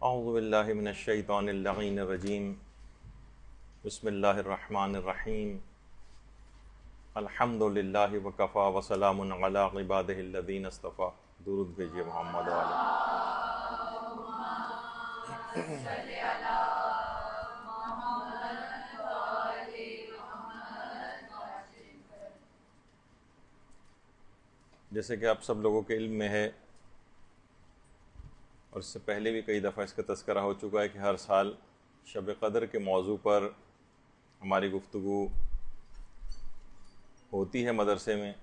اعوذ باللہ من الشیطان اللعین الرجیم بسم اللہ الرحمن الرحیم الحمد للہ وکفی وسلام علی عبادہ الذین اصطفی. درود بھیجیے محمد علیہ. جیسے کہ آپ سب لوگوں کے علم میں ہے اور اس سے پہلے بھی کئی دفعہ اس کا تذکرہ ہو چکا ہے کہ ہر سال شب قدر کے موضوع پر ہماری گفتگو ہوتی ہے مدرسے میں،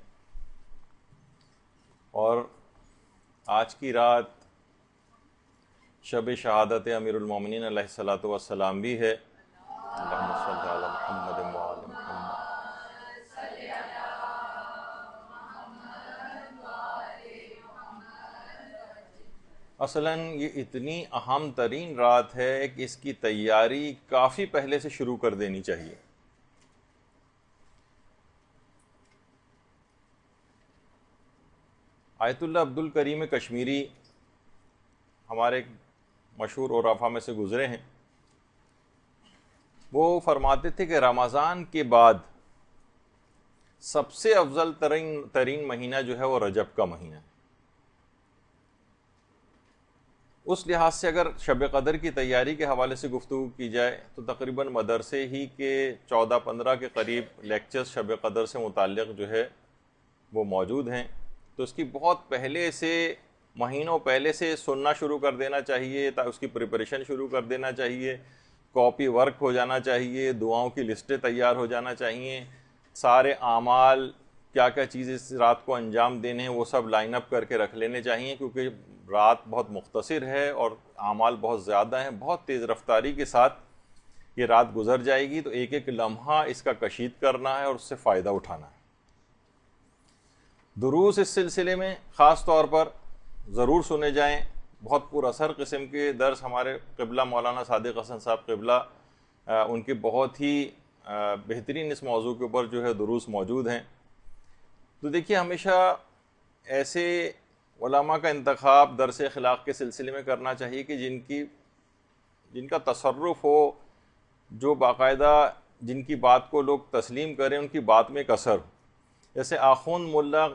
اور آج کی رات شب شہادت امیر المومنین علیہ الصلوۃ والسلام بھی ہے. اللہم صلی علی محمد و آل محمد. اصلاً یہ اتنی اہم ترین رات ہے کہ اس کی تیاری کافی پہلے سے شروع کر دینی چاہیے. آیت اللہ عبد الکریم کشمیری ہمارے ایک مشہور عرفاء میں سے گزرے ہیں. وہ فرماتے تھے کہ رمضان کے بعد سب سے افضل ترین مہینہ جو ہے وہ رجب کا مہینہ ہے. اس لحاظ سے اگر شب قدر کی تیاری کے حوالے سے گفتگو کی جائے تو تقریباً مدرسے ہی کے 14-15 کے قریب لیکچرز شب قدر سے متعلق جو ہے وہ موجود ہیں. تو اس کی بہت پہلے سے، مہینوں پہلے سے سننا شروع کر دینا چاہیے، اس کی پریپریشن شروع کر دینا چاہیے، کاپی ورک ہو جانا چاہیے، دعاؤں کی لسٹیں تیار ہو جانا چاہیے، سارے اعمال کیا کیا چیزیں اس رات کو انجام دینے ہیں وہ سب لائن اپ کر کے رکھ لینے چاہیے، کیونکہ رات بہت مختصر ہے اور اعمال بہت زیادہ ہیں. بہت تیز رفتاری کے ساتھ یہ رات گزر جائے گی، تو ایک ایک لمحہ اس کا کشید کرنا ہے اور اس سے فائدہ اٹھانا ہے. دروس اس سلسلے میں خاص طور پر ضرور سنے جائیں. بہت پر اثر قسم کے درس ہمارے قبلہ مولانا صادق حسن صاحب قبلہ ان کے بہت ہی بہترین اس موضوع کے اوپر جو ہے دروس موجود ہیں. تو دیکھیے، ہمیشہ ایسے علماء کا انتخاب درس اخلاق کے سلسلے میں کرنا چاہیے کہ جن کا تصرف ہو، جو باقاعدہ جن کی بات کو لوگ تسلیم کریں، ان کی بات میں ایک اثر ہو. جیسے آخوند ملا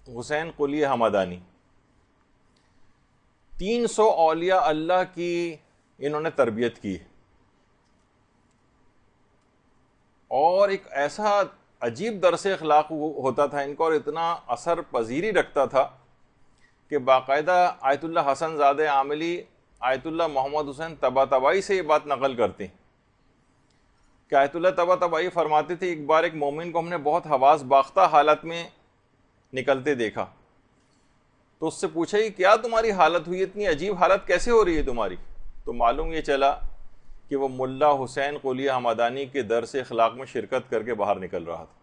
حسین قلی حمدانی، 300 اولیاء اللہ کی انہوں نے تربیت کی، اور ایک ایسا عجیب درس اخلاق ہوتا تھا ان کو، اور اتنا اثر پذیری رکھتا تھا کہ باقاعدہ آیت اللہ حسن زادہ عاملی آیت اللہ محمد حسین طباطبائی سے یہ بات نقل کرتے ہیں کہ آیت اللہ طباطبائی فرماتے تھے ایک بار ایک مومن کو ہم نے بہت حواس باختہ حالت میں نکلتے دیکھا، تو اس سے پوچھا کہ کیا تمہاری حالت ہوئی، اتنی عجیب حالت کیسے ہو رہی ہے تمہاری؟ تو معلوم یہ چلا کہ وہ ملا حسین قلی حمدانی کے درس اخلاق میں شرکت کر کے باہر نکل رہا تھا.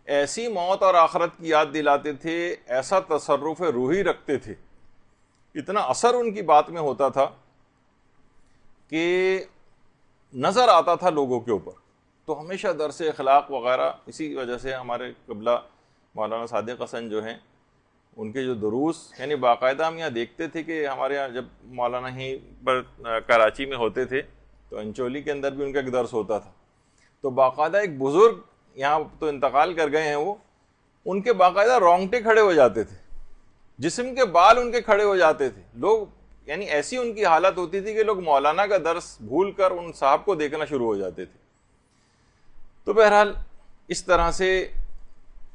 ایسی موت اور آخرت کی یاد دلاتے تھے، ایسا تصرف روحی رکھتے تھے، اتنا اثر ان کی بات میں ہوتا تھا کہ نظر آتا تھا لوگوں کے اوپر. تو ہمیشہ درس اخلاق وغیرہ، اسی وجہ سے ہمارے قبلہ مولانا صادق حسن جو ہیں ان کے جو دروس، یعنی باقاعدہ ہم یہاں دیکھتے تھے کہ ہمارے یہاں جب مولانا ہی پر کراچی میں ہوتے تھے تو انچولی کے اندر بھی ان کا ایک درس ہوتا تھا. تو باقاعدہ ایک بزرگ یہاں تو انتقال کر گئے ہیں، وہ ان کے باقاعدہ رونگٹے کھڑے ہو جاتے تھے، جسم کے بال ان کے کھڑے ہو جاتے تھے. لوگ، یعنی ایسی ان کی حالت ہوتی تھی کہ لوگ مولانا کا درس بھول کر ان صاحب کو دیکھنا شروع ہو جاتے تھے. تو بہرحال اس طرح سے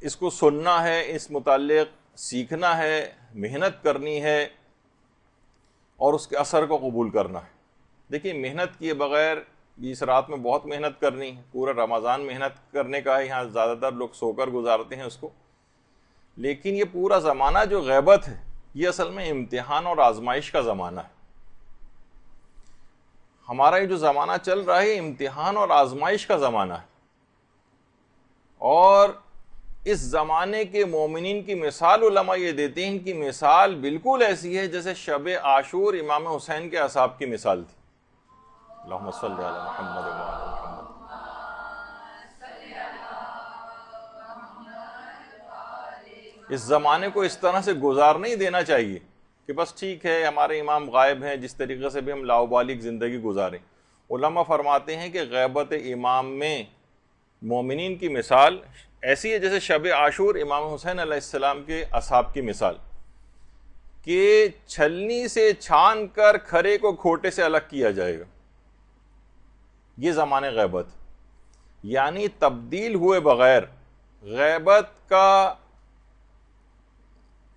اس کو سننا ہے، اس متعلق سیکھنا ہے، محنت کرنی ہے اور اس کے اثر کو قبول کرنا ہے. دیکھیے، محنت کیے بغیر بھی اس رات میں بہت محنت کرنی ہے. پورا رمضان محنت کرنے کا ہے، یہاں زیادہ تر لوگ سو کر گزارتے ہیں اس کو. لیکن یہ پورا زمانہ جو غیبت ہے، یہ اصل میں امتحان اور آزمائش کا زمانہ ہے. ہمارا یہ جو زمانہ چل رہا ہے امتحان اور آزمائش کا زمانہ ہے. اور اس زمانے کے مومنین کی مثال علماء یہ دیتے ہیں، ان کی مثال بالکل ایسی ہے جیسے شب عاشور امام حسین کے اصحاب کی مثال تھی. اللہم صلی علی محمد و آل محمد. اس زمانے کو اس طرح سے گزار نہیں دینا چاہیے کہ بس ٹھیک ہے ہمارے امام غائب ہیں، جس طریقے سے بھی ہم لاؤبالی زندگی گزاریں۔ علماء فرماتے ہیں کہ غیبت امام میں مومنین کی مثال ایسی ہے جیسے شب عاشور امام حسین علیہ السلام کے اصحاب کی مثال، کہ چھلنی سے چھان کر کھرے کو کھوٹے سے الگ کیا جائے گا۔ یہ زمان غیبت، یعنی تبدیل ہوئے بغیر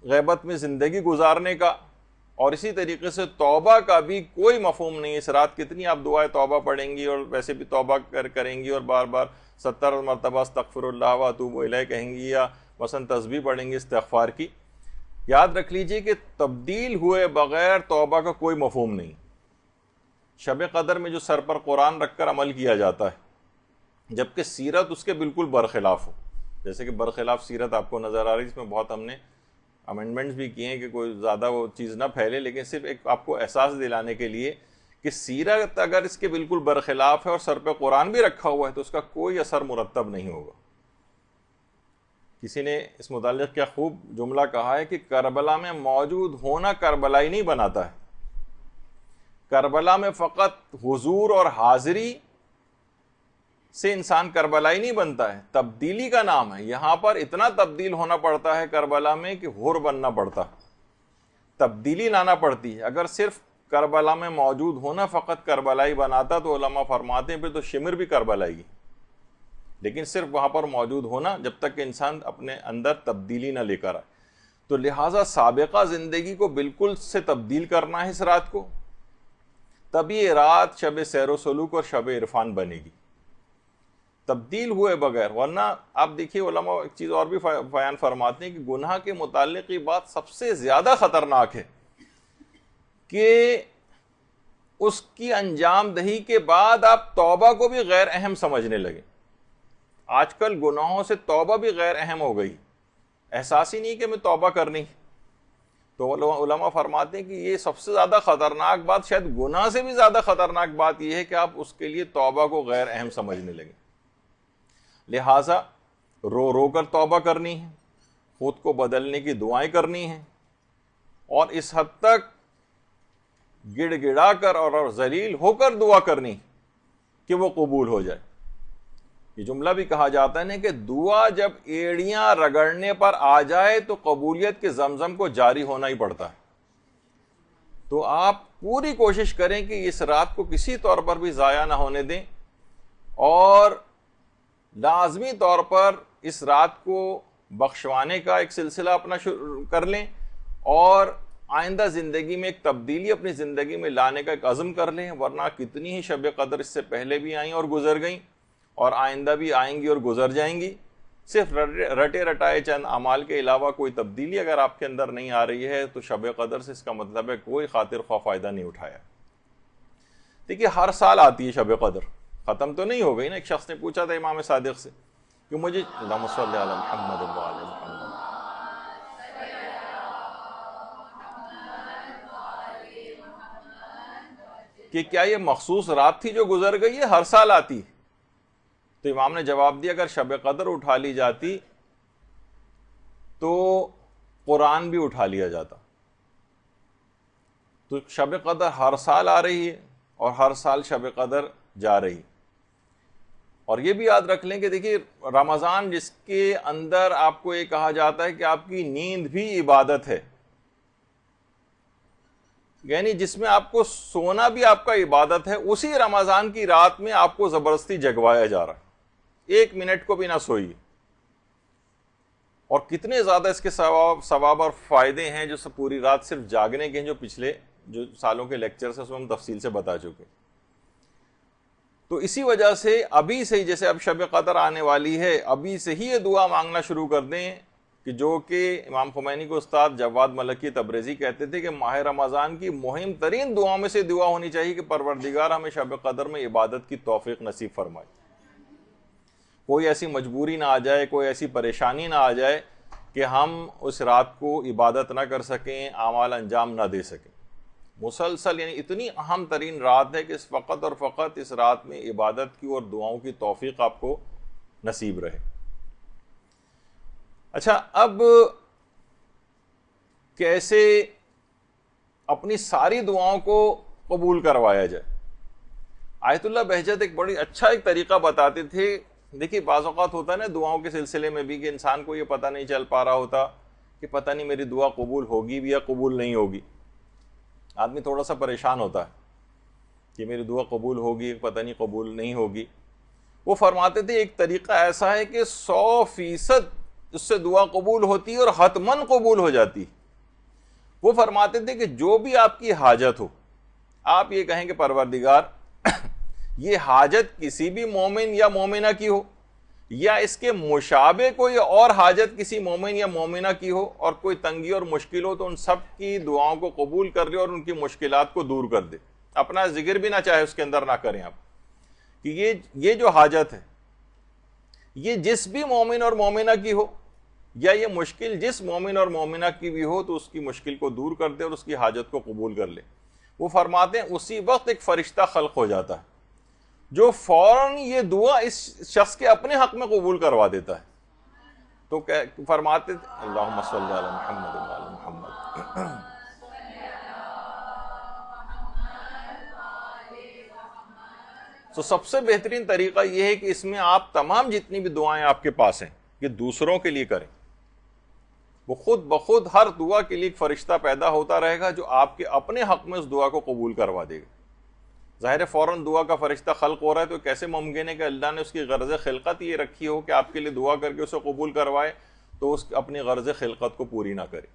غیبت میں زندگی گزارنے کا، اور اسی طریقے سے توبہ کا بھی کوئی مفہوم نہیں ہے۔ اس رات کتنی آپ دعائیں توبہ پڑھیں گی اور ویسے بھی توبہ کریں گی اور بار بار 70 مرتبہ استغفر اللہ و اتوب الیہ کہیں گی، یا مثلا تسبیح پڑھیں گی استغفار کی۔ یاد رکھ لیجئے کہ تبدیل ہوئے بغیر توبہ کا کوئی مفہوم نہیں۔ شب قدر میں جو سر پر قرآن رکھ کر عمل کیا جاتا ہے، جبکہ سیرت اس کے بالکل برخلاف ہو، جیسے کہ برخلاف سیرت آپ کو نظر آ رہی ہے، اس میں بہت ہم نے امینڈمنٹس بھی کیے ہیں کہ کوئی زیادہ وہ چیز نہ پھیلے، لیکن صرف ایک آپ کو احساس دلانے کے لیے کہ سیرت اگر اس کے بالکل برخلاف ہے اور سر پہ قرآن بھی رکھا ہوا ہے تو اس کا کوئی اثر مرتب نہیں ہوگا۔ کسی نے اس متعلق کیا خوب جملہ کہا ہے کہ کربلا میں موجود ہونا کربلائی نہیں بناتا ہے، کربلا میں فقط حضور اور حاضری سے انسان کربلائی نہیں بنتا ہے، تبدیلی کا نام ہے۔ یہاں پر اتنا تبدیل ہونا پڑتا ہے کربلا میں کہ حر بننا پڑتا، تبدیلی لانا پڑتی ہے۔ اگر صرف کربلا میں موجود ہونا فقط کربلائی بناتا تو علماء فرماتے ہیں پھر تو شمر بھی کربلائی، لیکن صرف وہاں پر موجود ہونا جب تک کہ انسان اپنے اندر تبدیلی نہ لے کر آئے، تو لہٰذا سابقہ زندگی کو بالکل سے تبدیل کرنا ہے اس رات کو، تب یہ رات شب سیر و سلوک اور شب عرفان بنے گی، تبدیل ہوئے بغیر۔ ورنہ آپ دیکھیے علماء ایک چیز اور بھی بیان فرماتے ہیں کہ گناہ کے متعلق یہ بات سب سے زیادہ خطرناک ہے کہ اس کی انجام دہی کے بعد آپ توبہ کو بھی غیر اہم سمجھنے لگے۔ آج کل گناہوں سے توبہ بھی غیر اہم ہو گئی، احساس ہی نہیں کہ میں توبہ کرنی۔ تو علماء فرماتے ہیں کہ یہ سب سے زیادہ خطرناک بات، شاید گناہ سے بھی زیادہ خطرناک بات یہ ہے کہ آپ اس کے لیے توبہ کو غیر اہم سمجھنے لگے۔ لہٰذا رو رو کر توبہ کرنی ہے، خود کو بدلنے کی دعائیں کرنی ہیں، اور اس حد تک گڑ گڑا کر اور ذلیل ہو کر دعا کرنی کہ وہ قبول ہو جائے۔ یہ جملہ بھی کہا جاتا ہے کہ دعا جب ایڑیاں رگڑنے پر آ جائے تو قبولیت کے زمزم کو جاری ہونا ہی پڑتا ہے۔ تو آپ پوری کوشش کریں کہ اس رات کو کسی طور پر بھی ضائع نہ ہونے دیں، اور لازمی طور پر اس رات کو بخشوانے کا ایک سلسلہ اپنا شروع کر لیں، اور آئندہ زندگی میں ایک تبدیلی اپنی زندگی میں لانے کا ایک عزم کر لیں۔ ورنہ کتنی ہی شب قدر اس سے پہلے بھی آئیں اور گزر گئیں، اور آئندہ بھی آئیں گی اور گزر جائیں گی۔ صرف رٹے رٹائے چند اعمال کے علاوہ کوئی تبدیلی اگر آپ کے اندر نہیں آ رہی ہے تو شب قدر سے اس کا مطلب ہے کوئی خاطر خواہ فائدہ نہیں اٹھایا۔ دیکھیے ہر سال آتی ہے شب قدر، ختم تو نہیں ہو گئی نا۔ ایک شخص نے پوچھا تھا امام صادق سے کہ مجھے اللہم صلی علی محمد و علی محمد، کہ کیا یہ مخصوص رات تھی جو گزر گئی ہے، ہر سال آتی؟ تو امام نے جواب دیا اگر شب قدر اٹھا لی جاتی تو قرآن بھی اٹھا لیا جاتا۔ تو شب قدر ہر سال آ رہی ہے اور ہر سال شب قدر جا رہی۔ اور یہ بھی یاد رکھ لیں کہ دیکھیے رمضان جس کے اندر آپ کو یہ کہا جاتا ہے کہ آپ کی نیند بھی عبادت ہے، یعنی جس میں آپ کو سونا بھی آپ کا عبادت ہے، اسی رمضان کی رات میں آپ کو زبردستی جگوایا جا رہا ہے، 1 منٹ کو بھی نہ سوئیے۔ اور کتنے زیادہ اس کے ثواب اور فائدے ہیں جو پوری رات صرف جاگنے کے ہیں، جو پچھلے جو سالوں کے لیکچرز ہیں اس میں ہم تفصیل سے بتا چکے۔ تو اسی وجہ سے ابھی سے ہی، جیسے اب شب قدر آنے والی ہے، ابھی سے ہی یہ دعا مانگنا شروع کر دیں کہ جو کہ امام خمینی کو استاد جواد ملکی تبریزی کہتے تھے کہ ماہ رمضان کی مہم ترین دعاؤں میں سے دعا ہونی چاہیے کہ پروردگار ہمیں شب قدر میں عبادت کی توفیق نصیب فرمائے، کوئی ایسی مجبوری نہ آ جائے، کوئی ایسی پریشانی نہ آ جائے کہ ہم اس رات کو عبادت نہ کر سکیں، اعمال انجام نہ دے سکیں۔ مسلسل یعنی اتنی اہم ترین رات ہے کہ اس فقط اور فقط اس رات میں عبادت کی اور دعاؤں کی توفیق آپ کو نصیب رہے۔ اچھا، اب کیسے اپنی ساری دعاؤں کو قبول کروایا جائے۔ آیت اللہ بہجت ایک بڑی اچھا ایک طریقہ بتاتے تھے۔ دیکھیے بعض اوقات ہوتا ہے نا دعاؤں کے سلسلے میں بھی کہ انسان کو یہ پتہ نہیں چل پا رہا ہوتا کہ پتہ نہیں میری دعا قبول ہوگی بھی یا قبول نہیں ہوگی۔ آدمی تھوڑا سا پریشان ہوتا ہے کہ میری دعا قبول ہوگی، پتہ نہیں قبول نہیں ہوگی۔ وہ فرماتے تھے ایک طریقہ ایسا ہے کہ 100% اس سے دعا قبول ہوتی ہے اور حتماً قبول ہو جاتی۔ وہ فرماتے تھے کہ جو بھی آپ کی حاجت ہو، آپ یہ کہیں کہ پروردگار یہ حاجت کسی بھی مومن یا مومنہ کی ہو، یا اس کے مشابہ کوئی اور حاجت کسی مومن یا مومنہ کی ہو، اور کوئی تنگی اور مشکل ہو، تو ان سب کی دعاؤں کو قبول کر لے اور ان کی مشکلات کو دور کر دے۔ اپنا ذکر بھی نہ چاہے اس کے اندر نہ کریں آپ، کہ یہ جو حاجت ہے یہ جس بھی مومن اور مومنہ کی ہو، یا یہ مشکل جس مومن اور مومنہ کی بھی ہو، تو اس کی مشکل کو دور کر دے اور اس کی حاجت کو قبول کر لے۔ وہ فرماتے ہیں اسی وقت ایک فرشتہ خلق ہو جاتا ہے جو فوراً یہ دعا اس شخص کے اپنے حق میں قبول کروا دیتا ہے۔ تو فرماتے اللہم صلی علی محمد و علی محمد۔ تو سب سے بہترین طریقہ یہ ہے کہ اس میں آپ تمام جتنی بھی دعائیں آپ کے پاس ہیں یہ دوسروں کے لیے کریں۔ وہ خود بخود ہر دعا کے لیے ایک فرشتہ پیدا ہوتا رہے گا جو آپ کے اپنے حق میں اس دعا کو قبول کروا دے گا۔ ظاہر فوراً دعا کا فرشتہ خلق ہو رہا ہے تو کیسے ممکن ہے کہ اللہ نے اس کی غرض خلقت یہ رکھی ہو کہ آپ کے لیے دعا کر کے اسے قبول کروائے تو اس اپنی غرض خلقت کو پوری نہ کرے۔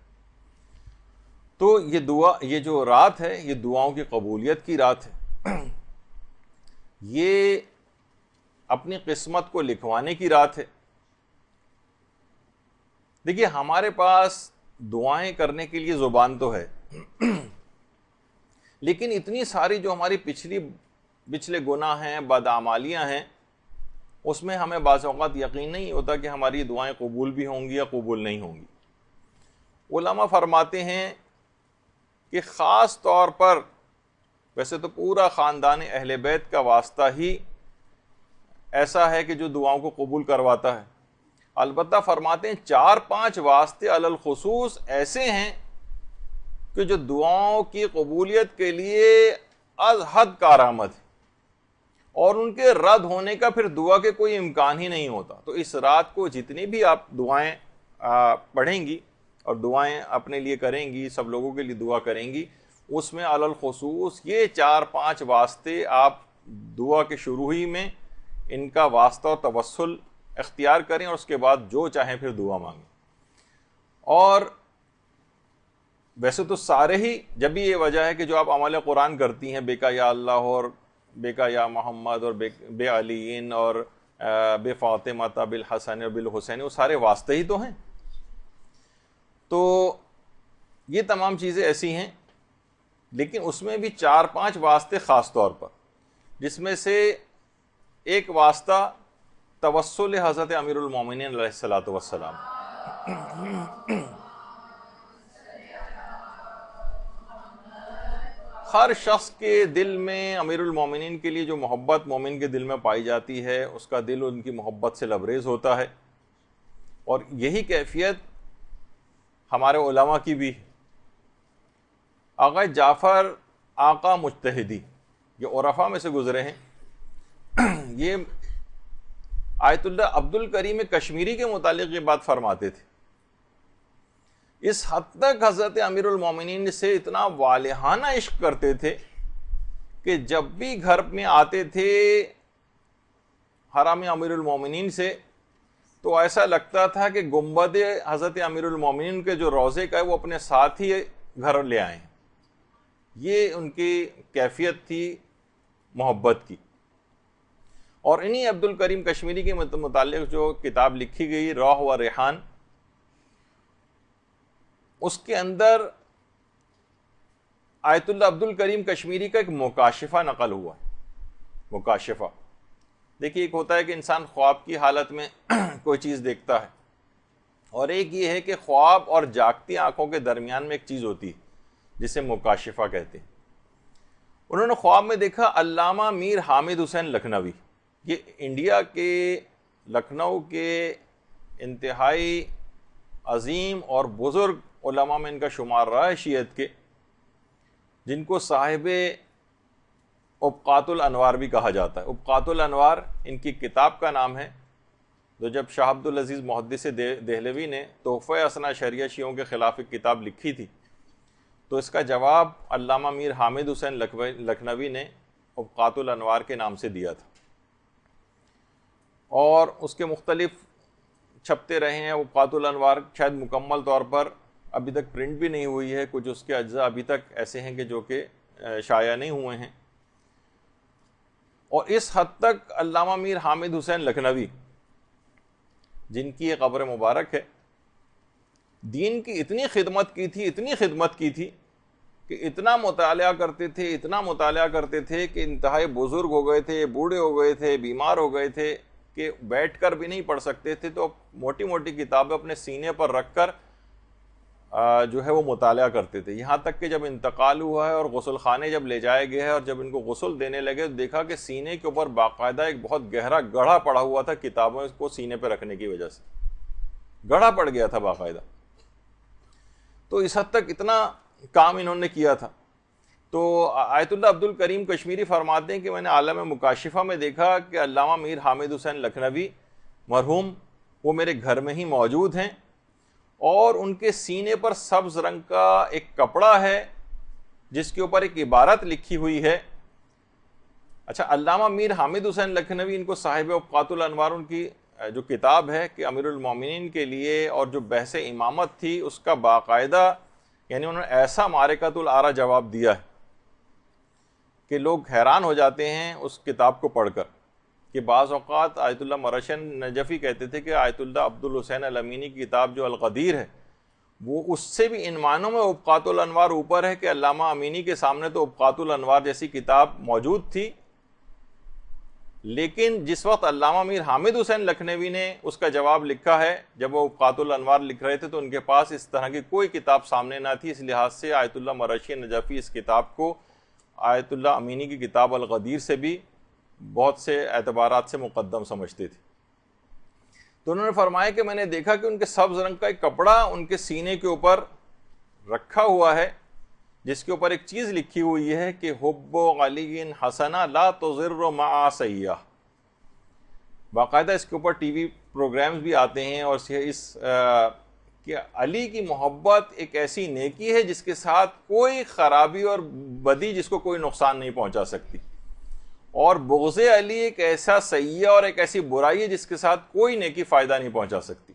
تو یہ دعا، یہ جو رات ہے یہ دعاؤں کی قبولیت کی رات ہے، یہ اپنی قسمت کو لکھوانے کی رات ہے۔ دیکھیے ہمارے پاس دعائیں کرنے کے لیے زبان تو ہے، لیکن اتنی ساری جو ہماری پچھلے گناہ ہیں، بدعمالیاں ہیں، اس میں ہمیں بعض اوقات یقین نہیں ہوتا کہ ہماری دعائیں قبول بھی ہوں گی یا قبول نہیں ہوں گی۔ علماء فرماتے ہیں کہ خاص طور پر، ویسے تو پورا خاندان اہل بیت کا واسطہ ہی ایسا ہے کہ جو دعاؤں کو قبول کرواتا ہے، البتہ فرماتے ہیں 4-5 واسطے علی الخصوص ایسے ہیں کہ جو دعاؤں کی قبولیت کے لیے از حد کارآمد ہے، اور ان کے رد ہونے کا پھر دعا کے کوئی امکان ہی نہیں ہوتا۔ تو اس رات کو جتنی بھی آپ دعائیں پڑھیں گی اور دعائیں اپنے لیے کریں گی، سب لوگوں کے لیے دعا کریں گی، اس میں علی الخصوص یہ 4-5 واسطے آپ دعا کے شروع ہی میں ان کا واسطہ اور توسل اختیار کریں، اور اس کے بعد جو چاہیں پھر دعا مانگیں۔ اور ویسے تو سارے ہی، جب بھی یہ وجہ ہے کہ جو آپ عمل قرآن کرتی ہیں، بے کا یا اللہ اور بے کا یا محمد اور بے علین اور بے فاطمہ بالحسن اور بالحسین، وہ سارے واسطے ہی تو ہیں۔ تو یہ تمام چیزیں ایسی ہیں، لیکن اس میں بھی 4-5 واسطے خاص طور پر، جس میں سے ایک واسطہ توسل حضرت امیر المومنین علیہ الصلوۃ والسلام۔ ہر شخص کے دل میں امیر المومنین کے لیے جو محبت مومن کے دل میں پائی جاتی ہے، اس کا دل ان کی محبت سے لبریز ہوتا ہے، اور یہی کیفیت ہمارے علماء کی بھی ہے۔ آقا جعفر آقا مجتہدی، یہ عرفاء میں سے گزرے ہیں، یہ آیت اللہ عبد الکریم کشمیری کے متعلق یہ بات فرماتے تھے، اس حد تک حضرت امیر المومنین سے اتنا والہانہ عشق کرتے تھے کہ جب بھی گھر میں آتے تھے حرم امیر المومنین سے، تو ایسا لگتا تھا کہ گنبد حضرت امیر المومنین کے جو روضے کا ہے وہ اپنے ساتھ ہی گھر لے آئے ہیں۔ یہ ان کی کیفیت تھی محبت کی۔ اور انہی عبد الکریم کشمیری کے متعلق جو کتاب لکھی گئی روح و ریحان، اس کے اندر آیت اللہ عبد الکریم کشمیری کا ایک مکاشفہ نقل ہوا ہے۔ مکاشفہ، دیکھیے ایک ہوتا ہے کہ انسان خواب کی حالت میں کوئی چیز دیکھتا ہے، اور ایک یہ ہے کہ خواب اور جاگتی آنکھوں کے درمیان میں ایک چیز ہوتی ہے جسے مکاشفہ کہتے ہیں۔ انہوں نے خواب میں دیکھا علامہ میر حامد حسین لکھنوی، یہ انڈیا کے لکھنؤ کے انتہائی عظیم اور بزرگ علماء میں ان کا شمار رہا ہے شیعت کے، جن کو صاحب ابقات الانوار بھی کہا جاتا ہے۔ ابقات الانوار ان کی کتاب کا نام ہے، تو جب شاہ عبد العزیز محدث دہلوی نے تحفہ اثنا شریعہ شیعوں کے خلاف ایک کتاب لکھی تھی، تو اس کا جواب علامہ میر حامد حسین لکھنوی نے ابقات الانوار کے نام سے دیا تھا، اور اس کے مختلف چھپتے رہے ہیں۔ ابقات الانوار شاید مکمل طور پر ابھی تک پرنٹ بھی نہیں ہوئی ہے، کچھ اس کے اجزاء ابھی تک ایسے ہیں کہ جو کہ شائع نہیں ہوئے ہیں۔ اور اس حد تک علامہ میر حامد حسین لکھنوی، جن کی یہ قبر مبارک ہے، دین کی اتنی خدمت کی تھی کہ اتنا مطالعہ کرتے تھے کہ انتہائی بزرگ ہو گئے تھے، بوڑھے ہو گئے تھے، بیمار ہو گئے تھے کہ بیٹھ کر بھی نہیں پڑھ سکتے تھے، تو موٹی موٹی کتابیں اپنے سینے پر رکھ کر جو ہے وہ مطالعہ کرتے تھے۔ یہاں تک کہ جب انتقال ہوا ہے اور غسل خانے جب لے جائے گئے ہیں اور جب ان کو غسل دینے لگے تو دیکھا کہ سینے کے اوپر باقاعدہ ایک بہت گہرا گڑھا پڑا ہوا تھا، کتابوں کو سینے پہ رکھنے کی وجہ سے گڑھا پڑ گیا تھا باقاعدہ۔ تو اس حد تک اتنا کام انہوں نے کیا تھا۔ تو آیت اللہ عبد الکریم کشمیری فرماتے ہیں کہ میں نے عالم مکاشفہ میں دیکھا کہ علامہ میر حامد حسین لکھنوی مرحوم وہ میرے گھر میں ہی موجود ہیں، اور ان کے سینے پر سبز رنگ کا ایک کپڑا ہے جس کے اوپر ایک عبارت لکھی ہوئی ہے۔ اچھا، علامہ میر حامد حسین لکھنوی، ان کو صاحب ابقات الانوار، ان کی جو کتاب ہے کہ امیر المومنین کے لیے اور جو بحث امامت تھی اس کا باقاعدہ، یعنی انہوں نے ایسا معرکۃ الآرا جواب دیا ہے کہ لوگ حیران ہو جاتے ہیں اس کتاب کو پڑھ کر، کہ بعض اوقات آیت اللہ مرشن نجفی کہتے تھے کہ آیت اللہ عبد الحسین الامینی کی کتاب جو القدیر ہے وہ اس سے بھی ان معنوں میں ابقات الانوار اوپر ہے کہ علامہ امینی کے سامنے تو ابقات الانوار جیسی کتاب موجود تھی، لیکن جس وقت علامہ میر حامد حسین لکھنوی نے اس کا جواب لکھا ہے، جب وہ ابقات الانوار لکھ رہے تھے تو ان کے پاس اس طرح کی کوئی کتاب سامنے نہ تھی، اس لحاظ سے آیت اللہ مرشی نجفی اس کتاب کو آیت اللہ امینی کی کتاب القدیر سے بھی بہت سے اعتبارات سے مقدم سمجھتے تھے۔ تو انہوں نے فرمایا کہ میں نے دیکھا کہ ان کے سبز رنگ کا ایک کپڑا ان کے سینے کے اوپر رکھا ہوا ہے، جس کے اوپر ایک چیز لکھی ہوئی ہے کہ حب علی حسنہ لا تضر مع سیاح۔ باقاعدہ اس کے اوپر ٹی وی پروگرامز بھی آتے ہیں، اور کہ علی کی محبت ایک ایسی نیکی ہے جس کے ساتھ کوئی خرابی اور بدی، جس کو کوئی نقصان نہیں پہنچا سکتی، اور بغض علی ایک ایسا سیاح اور ایک ایسی برائی ہے جس کے ساتھ کوئی نیکی فائدہ نہیں پہنچا سکتی۔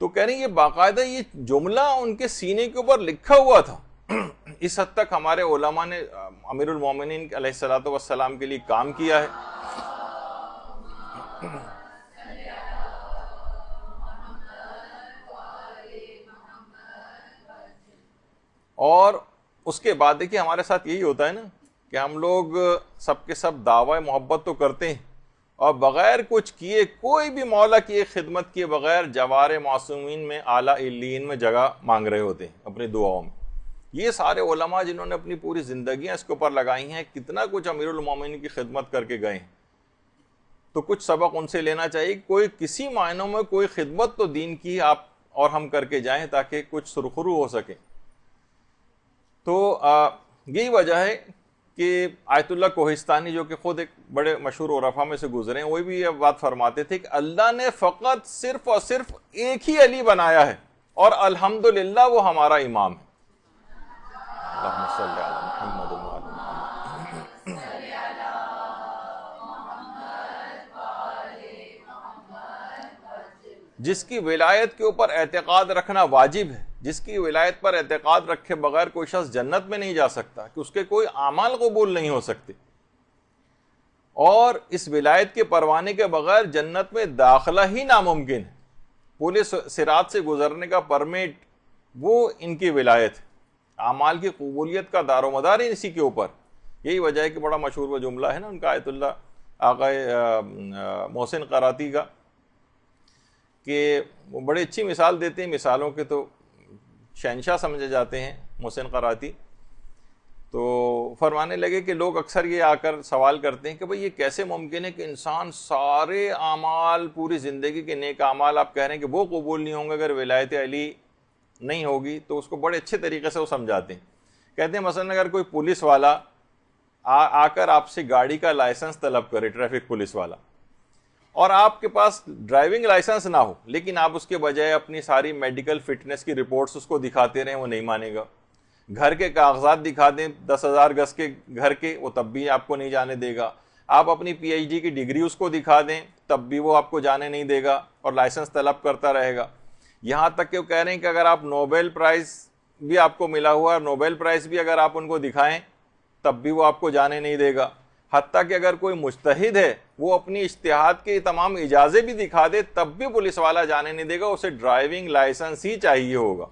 تو کہہ رہے ہیں یہ باقاعدہ یہ جملہ ان کے سینے کے اوپر لکھا ہوا تھا۔ اس حد تک ہمارے علماء نے امیر المومنین علیہ الصلوۃ والسلام کے لیے کام کیا ہے۔ اور اس کے بعد دیکھیے ہمارے ساتھ یہی ہوتا ہے نا کہ ہم لوگ سب کے سب دعوی محبت تو کرتے ہیں، اور بغیر کچھ کیے، کوئی بھی مولا کی خدمت کیے بغیر جوار معصومین میں اعلیٰ علیین میں جگہ مانگ رہے ہوتے ہیں اپنی دعاؤں میں۔ یہ سارے علماء جنہوں نے اپنی پوری زندگیاں اس کے اوپر لگائی ہیں، کتنا کچھ امیر المومنین کی خدمت کر کے گئے ہیں، تو کچھ سبق ان سے لینا چاہیے۔ کوئی کسی معنوں میں کوئی خدمت تو دین کی آپ اور ہم کر کے جائیں تاکہ کچھ سرخرو ہو سکے۔ تو یہی وجہ ہے کہ آیت اللہ کوہستانی جو کہ خود ایک بڑے مشہور عرفا میں سے گزرے ہیں، وہ بھی یہ بات فرماتے تھے کہ اللہ نے فقط صرف اور صرف ایک ہی علی بنایا ہے، اور الحمدللہ وہ ہمارا امام ہے۔ اللہم صلی علی محمد و آل محمد۔ جس کی ولایت کے اوپر اعتقاد رکھنا واجب ہے، جس کی ولایت پر اعتقاد رکھے بغیر کوئی شخص جنت میں نہیں جا سکتا، کہ اس کے کوئی اعمال قبول نہیں ہو سکتے، اور اس ولایت کے پروانے کے بغیر جنت میں داخلہ ہی ناممکن ہے۔ پورے صراط سے گزرنے کا پرمٹ وہ ان کی ولایت ہے، اعمال کی قبولیت کا دار و مدار ہی اسی کے اوپر۔ یہی وجہ ہے کہ بڑا مشہور وہ جملہ ہے نا ان کا آیت اللہ آقا محسن قراتی کا، کہ وہ بڑی اچھی مثال دیتے ہیں، مثالوں کے تو شہنشاہ سمجھے جاتے ہیں محسن قراتی۔ تو فرمانے لگے کہ لوگ اکثر یہ آ کر سوال کرتے ہیں کہ بھئی یہ کیسے ممکن ہے کہ انسان سارے اعمال، پوری زندگی کے نیک اعمال آپ کہہ رہے ہیں کہ وہ قبول نہیں ہوں گے اگر ولایت علی نہیں ہوگی؟ تو اس کو بڑے اچھے طریقے سے وہ سمجھاتے ہیں کہتے ہیں مثلا اگر کوئی پولیس والا آ کر آپ سے گاڑی کا لائسنس طلب کرے، ٹریفک پولیس والا، اور آپ کے پاس ڈرائیونگ لائسنس نہ ہو، لیکن آپ اس کے بجائے اپنی ساری میڈیکل فٹنس کی رپورٹس اس کو دکھاتے رہیں، وہ نہیں مانے گا۔ گھر کے کاغذات دکھا دیں 10,000 گز کے گھر کے، وہ تب بھی آپ کو نہیں جانے دے گا۔ آپ اپنی پی ایچ ڈی کی ڈگری اس کو دکھا دیں، تب بھی وہ آپ کو جانے نہیں دے گا اور لائسنس طلب کرتا رہے گا۔ یہاں تک کہ وہ کہہ رہے ہیں کہ اگر آپ نوبل پرائز بھی آپ کو ملا ہوا ہے، نوبل پرائز بھی اگر آپ ان کو دکھائیں تب بھی وہ آپ کو جانے نہیں دے گا۔ حتیٰ کہ اگر کوئی مجتہد ہے وہ اپنی اجتہاد کے تمام اجازے بھی دکھا دے تب بھی پولیس والا جانے نہیں دے گا، اسے ڈرائیونگ لائسنس ہی چاہیے ہوگا۔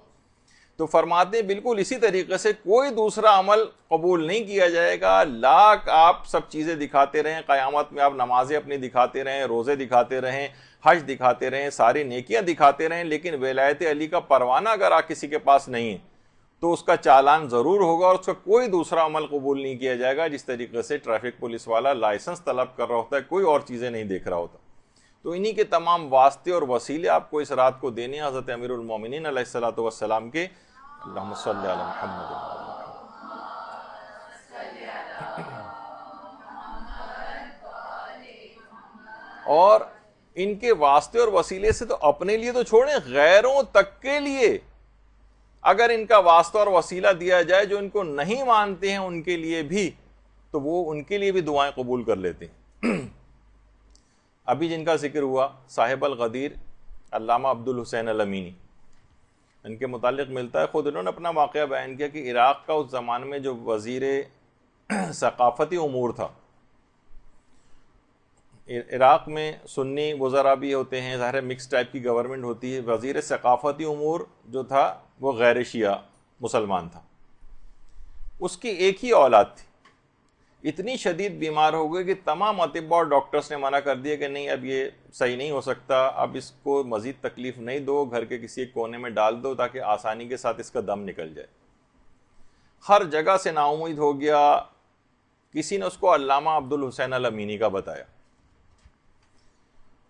تو فرماتے ہیں بالکل اسی طریقے سے کوئی دوسرا عمل قبول نہیں کیا جائے گا۔ لاکھ آپ سب چیزیں دکھاتے رہیں، قیامت میں آپ نمازیں اپنی دکھاتے رہیں، روزے دکھاتے رہیں، حج دکھاتے رہیں، ساری نیکیاں دکھاتے رہیں، لیکن ولایت علی کا پروانہ اگر آپ کسی کے پاس نہیں ہے تو اس کا چالان ضرور ہوگا اور اس کا کوئی دوسرا عمل قبول نہیں کیا جائے گا۔ جس طریقے سے ٹریفک پولیس والا لائسنس طلب کر رہا ہوتا ہے، کوئی اور چیزیں نہیں دیکھ رہا ہوتا۔ تو انہی کے تمام واسطے اور وسیلے آپ کو اس رات کو دینے ہیں حضرت امیر المومنین علیہ الصلوۃ والسلام کے۔ اللہم صلی علی محمد۔ اور ان کے واسطے اور وسیلے سے تو اپنے لیے تو چھوڑیں، غیروں تک کے لیے اگر ان کا واسطہ اور وسیلہ دیا جائے جو ان کو نہیں مانتے ہیں ان کے لیے بھی، تو وہ ان کے لیے بھی دعائیں قبول کر لیتے ہیں۔ ابھی جن کا ذکر ہوا صاحب الغدیر علامہ عبد الحسین الامینی، ان کے متعلق ملتا ہے، خود انہوں نے اپنا واقعہ بیان کیا کہ عراق کا اس زمانے میں جو وزیر ثقافتی امور تھا، عراق میں سنی وزراء بھی ہوتے ہیں، ظاہر مکس ٹائپ کی گورنمنٹ ہوتی ہے، وزیر ثقافتی امور جو تھا وہ غیر شیعہ مسلمان تھا، اس کی ایک ہی اولاد تھی، اتنی شدید بیمار ہو گئی کہ تمام اطباء اور ڈاکٹرز نے منع کر دیا کہ نہیں اب یہ صحیح نہیں ہو سکتا، اب اس کو مزید تکلیف نہیں دو، گھر کے کسی ایک کونے میں ڈال دو تاکہ آسانی کے ساتھ اس کا دم نکل جائے۔ ہر جگہ سے نا امید ہو گیا، کسی نے اس کو علامہ عبد الحسین الامینی کا بتایا،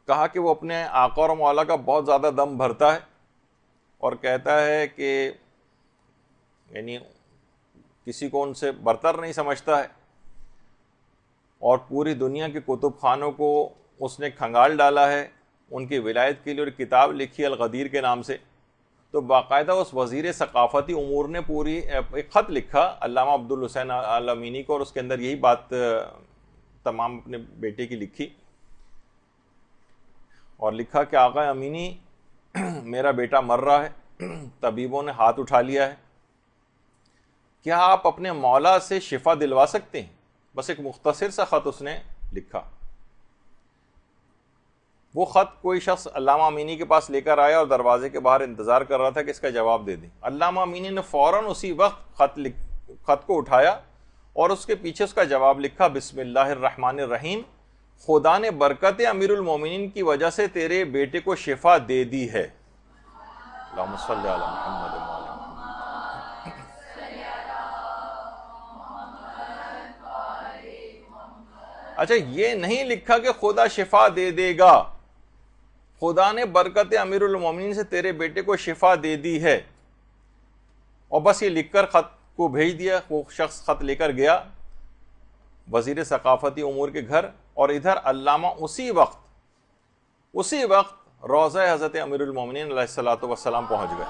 کہا کہ وہ اپنے آقا اور مولا کا بہت زیادہ دم بھرتا ہے اور کہتا ہے کہ یعنی کسی کو ان سے برتر نہیں سمجھتا ہے، اور پوری دنیا کے کتب خانوں کو اس نے کھنگال ڈالا ہے، ان کی ولایت کے لیے اور کتاب لکھی الغدیر کے نام سے۔ تو باقاعدہ اس وزیر ثقافتی امور نے پوری ایک خط لکھا علامہ عبد الحسین الامینی کو، اور اس کے اندر یہی بات تمام اپنے بیٹے کی لکھی، اور لکھا کہ آقا امینی میرا بیٹا مر رہا ہے، طبیبوں نے ہاتھ اٹھا لیا ہے، کیا آپ اپنے مولا سے شفا دلوا سکتے ہیں؟ بس ایک مختصر سا خط اس نے لکھا۔ وہ خط کوئی شخص علامہ امینی کے پاس لے کر آیا اور دروازے کے باہر انتظار کر رہا تھا کہ اس کا جواب دے دیں۔ علامہ امینی نے فوراً اسی وقت خط کو اٹھایا اور اس کے پیچھے اس کا جواب لکھا، بسم اللہ الرحمن الرحیم، خدا نے برکت امیر المومنین کی وجہ سے تیرے بیٹے کو شفا دے دی ہے۔ اللہم صلی علی محمد۔ اچھا، یہ نہیں لکھا کہ خدا شفا دے دے گا، خدا نے برکت امیر المومنین سے تیرے بیٹے کو شفا دے دی ہے، اور بس یہ لکھ کر خط کو بھیج دیا۔ وہ شخص خط لے کر گیا وزیر ثقافتی امور کے گھر، اور ادھر علامہ اسی وقت روضہ حضرت امیر المومنین علیہ الصلوۃ والسلام پہنچ گئے۔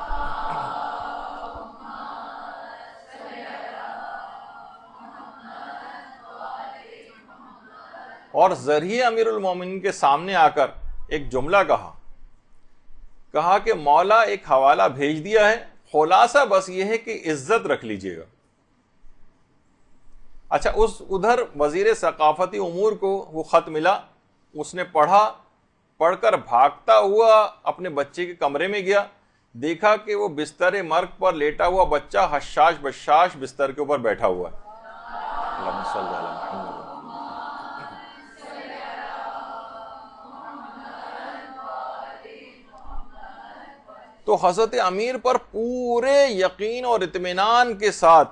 اور ذریعے امیر المومنین کے سامنے آ کر ایک جملہ کہا کہ مولا ایک حوالہ بھیج دیا ہے، خلاصہ بس یہ ہے کہ عزت رکھ لیجئے گا۔ اچھا، ادھر وزیر ثقافتی امور کو وہ خط ملا، اس نے پڑھ کر بھاگتا ہوا اپنے بچے کے کمرے میں گیا، دیکھا کہ وہ بستر مرگ پر لیٹا ہوا بچہ حشاش بشاش بستر کے اوپر بیٹھا ہوا ہے۔ اللہم صلی علی محمد۔ تو حضرت امیر پر پورے یقین اور اطمینان کے ساتھ،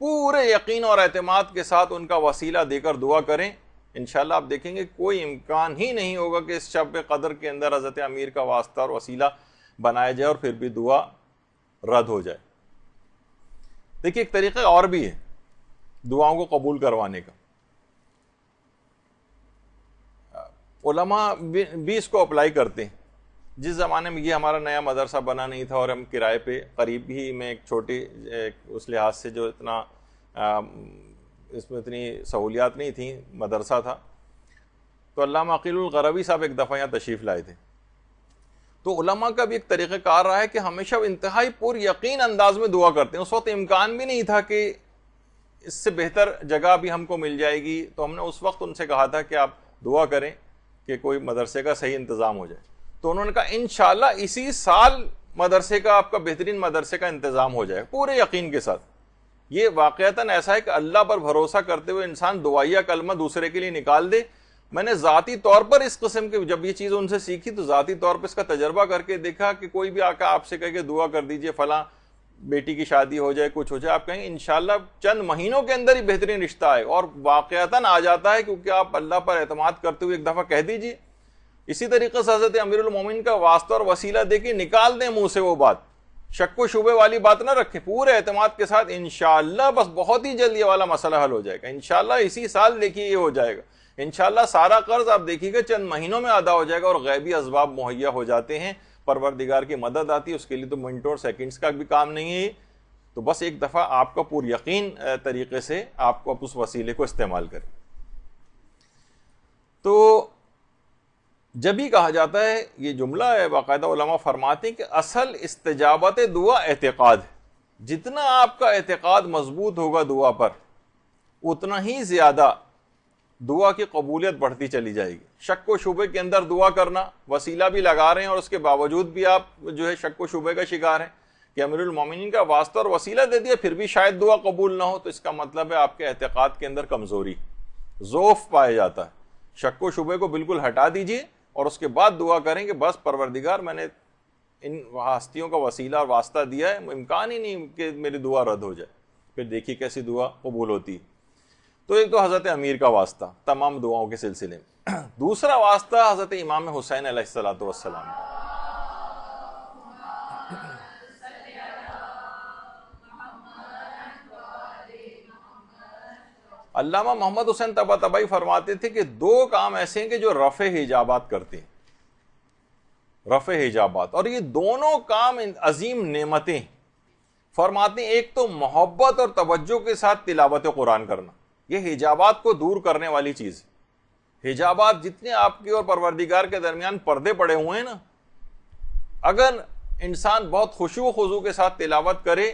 پورے یقین اور اعتماد کے ساتھ ان کا وسیلہ دے کر دعا کریں، انشاءاللہ آپ دیکھیں گے کوئی امکان ہی نہیں ہوگا کہ اس شب قدر کے اندر حضرت امیر کا واسطہ اور وسیلہ بنایا جائے اور پھر بھی دعا رد ہو جائے۔ دیکھیے ایک طریقہ اور بھی ہے دعاؤں کو قبول کروانے کا، علماء بھی اس کو اپلائی کرتے ہیں۔ جس زمانے میں یہ ہمارا نیا مدرسہ بنا نہیں تھا اور ہم کرائے پہ قریب ہی میں ایک چھوٹی اس لحاظ سے جو اتنا اس میں اتنی سہولیات نہیں تھیں، مدرسہ تھا، تو علامہ عقیل الغروی صاحب ایک دفعہ یہاں تشریف لائے تھے۔ تو علماء کا بھی ایک طریقہ کار رہا ہے کہ ہمیشہ انتہائی پر یقین انداز میں دعا کرتے ہیں۔ اس وقت امکان بھی نہیں تھا کہ اس سے بہتر جگہ بھی ہم کو مل جائے گی، تو ہم نے اس وقت ان سے کہا تھا کہ آپ دعا کریں کہ کوئی مدرسے کا صحیح انتظام ہو جائے۔ تو انہوں نے کہا انشاءاللہ اسی سال مدرسے کا، آپ کا بہترین مدرسے کا انتظام ہو جائے، پورے یقین کے ساتھ۔ یہ واقعتاً ایسا ہے کہ اللہ پر بھروسہ کرتے ہوئے انسان دعائیہ کلمہ دوسرے کے لیے نکال دے۔ میں نے ذاتی طور پر اس قسم کی جب یہ چیز ان سے سیکھی تو ذاتی طور پر اس کا تجربہ کر کے دیکھا کہ کوئی بھی آقا آپ سے کہے کہ دعا کر دیجئے فلاں بیٹی کی شادی ہو جائے، کچھ ہو جائے، آپ کہیں انشاءاللہ چند مہینوں کے اندر ہی بہترین رشتہ آئے، اور واقعتاً آ جاتا ہے، کیونکہ آپ اللہ پر اعتماد کرتے ہوئے ایک دفعہ کہہ دیجئے۔ اسی طریقے سے حضرت امیر المومنین کا واسطہ اور وسیلہ دے کے نکال دیں منہ سے وہ بات، شک و شبے والی بات نہ رکھیں، پورے اعتماد کے ساتھ انشاءاللہ بس بہت ہی جلد یہ والا مسئلہ حل ہو جائے گا، انشاءاللہ اسی سال دیکھیے یہ ہو جائے گا، انشاءاللہ سارا قرض آپ دیکھیے گا چند مہینوں میں ادا ہو جائے گا، اور غیبی اسباب مہیا ہو جاتے ہیں، پروردگار کی مدد آتی ہے، اس کے لیے تو منٹوں اور سیکنڈز کا بھی کام نہیں ہے۔ تو بس ایک دفعہ آپ کا پر یقین طریقے سے آپ کو اس وسیلے کو استعمال کریں۔ تو جب ہی کہا جاتا ہے، یہ جملہ ہے باقاعدہ علماء فرماتے ہیں کہ اصل استجابت دعا اعتقاد ہے، جتنا آپ کا اعتقاد مضبوط ہوگا دعا پر اتنا ہی زیادہ دعا کی قبولیت بڑھتی چلی جائے گی۔ شک و شبے کے اندر دعا کرنا، وسیلہ بھی لگا رہے ہیں اور اس کے باوجود بھی آپ جو ہے شک و شبے کا شکار ہیں کہ امیر المومنین کا واسطہ اور وسیلہ دے دیا پھر بھی شاید دعا قبول نہ ہو، تو اس کا مطلب ہے آپ کے اعتقاد کے اندر کمزوری، ضعف پایا جاتا ہے۔ شک و شبے کو بالکل ہٹا دیجئے اور اس کے بعد دعا کریں کہ بس پروردگار میں نے ان ہستیوں کا وسیلہ اور واسطہ دیا ہے، امکان ہی نہیں کہ میری دعا رد ہو جائے، پھر دیکھیے کیسی دعا قبول ہوتی ہے۔ تو ایک تو حضرت امیر کا واسطہ تمام دعاؤں کے سلسلے میں، دوسرا واسطہ حضرت امام حسین علیہ السلام۔ علامہ محمد حسین طباطبائی فرماتے تھے کہ دو کام ایسے ہیں کہ جو رفع حجابات کرتے ہیں، رفع حجابات، اور یہ دونوں کام عظیم نعمتیں۔ فرماتے ہیں ایک تو محبت اور توجہ کے ساتھ تلاوت قرآن کرنا، یہ حجابات کو دور کرنے والی چیز ہے۔ حجابات جتنے آپ کے اور پروردگار کے درمیان پردے پڑے ہوئے ہیں نا، اگر انسان بہت خشوع و خضوع کے ساتھ تلاوت کرے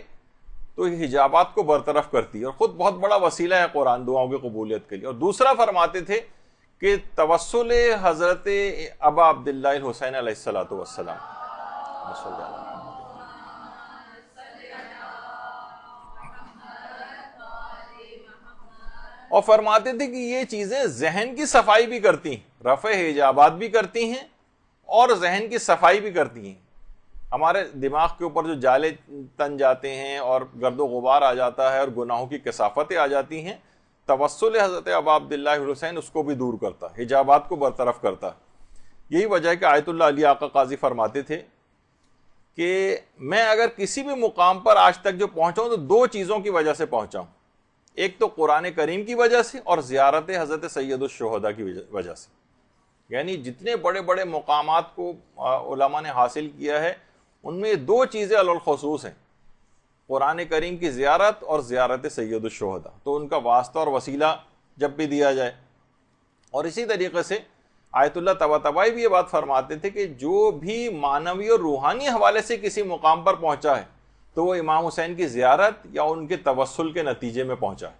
تو یہ حجابات کو برطرف کرتی ہے، اور خود بہت بڑا وسیلہ ہے قرآن دعاؤں کی قبولیت کے لیے۔ اور دوسرا فرماتے تھے کہ توسل حضرت ابا عبداللہ الحسین علیہ السلام، اور فرماتے تھے کہ یہ چیزیں ذہن کی صفائی بھی کرتی ہیں، رفع حجابات بھی کرتی ہیں اور ذہن کی صفائی بھی کرتی ہیں۔ ہمارے دماغ کے اوپر جو جالے تن جاتے ہیں اور گرد و غبار آ جاتا ہے اور گناہوں کی کثافتیں آ جاتی ہیں، توسل حضرت ابا عبداللہ الحسین اس کو بھی دور کرتا، حجابات کو برطرف کرتا۔ یہی وجہ ہے کہ آیت اللہ علی آقا قاضی فرماتے تھے کہ میں اگر کسی بھی مقام پر آج تک جو پہنچا ہوں تو دو چیزوں کی وجہ سے پہنچا ہوں، ایک تو قرآن کریم کی وجہ سے اور زیارت حضرت سید الشہداء کی وجہ سے۔ یعنی جتنے بڑے بڑے مقامات کو علماء نے حاصل کیا ہے ان میں دو چیزیں علی الخصوص ہیں، قرآن کریم کی زیارت اور زیارت سید الشہداء، تو ان کا واسطہ اور وسیلہ جب بھی دیا جائے۔ اور اسی طریقے سے آیت اللہ طباطبائی بھی یہ بات فرماتے تھے کہ جو بھی معنوی اور روحانی حوالے سے کسی مقام پر پہنچا ہے تو وہ امام حسین کی زیارت یا ان کے توسل کے نتیجے میں پہنچا ہے۔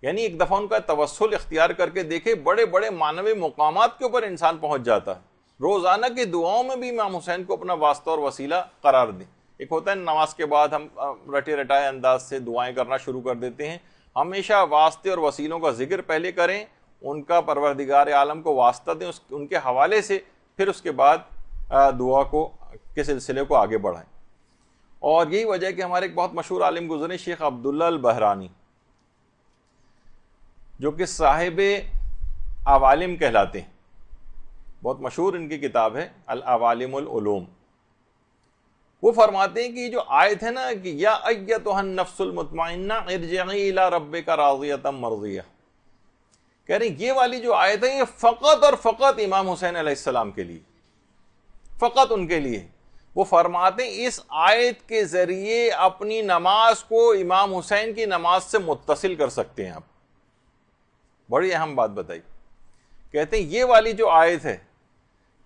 یعنی ایک دفعہ ان کا توسل اختیار کر کے دیکھے، بڑے بڑے معنوی مقامات کے اوپر انسان پہنچ جاتا ہے۔ روزانہ کی دعاؤں میں بھی امام حسین کو اپنا واسطہ اور وسیلہ قرار دیں۔ ایک ہوتا ہے نماز کے بعد ہم رٹے رٹائے انداز سے دعائیں کرنا شروع کر دیتے ہیں، ہمیشہ واسطے اور وسیلوں کا ذکر پہلے کریں، ان کا پروردگار عالم کو واسطہ دیں ان کے حوالے سے، پھر اس کے بعد دعا کو کے سلسلے کو آگے بڑھائیں۔ اور یہی وجہ ہے کہ ہمارے ایک بہت مشہور عالم گزرے شیخ عبداللہ البحرانی، جو کہ صاحب عوالم کہلاتے ہیں، بہت مشہور ان کی کتاب ہے العوالم العلوم۔ وہ فرماتے ہیں کہ یہ جو آیت ہے نا کہ یا ایتھا النفس المطمئنہ ارجعی الی ربک راضیۃ مرضیہ، کہہ رہے ہیں یہ والی جو آیت ہے یہ فقط اور فقط امام حسین علیہ السلام کے لیے، فقط ان کے لیے۔ وہ فرماتے ہیں اس آیت کے ذریعے اپنی نماز کو امام حسین کی نماز سے متصل کر سکتے ہیں آپ۔ بڑی اہم بات بتائی، کہتے ہیں یہ والی جو آیت ہے،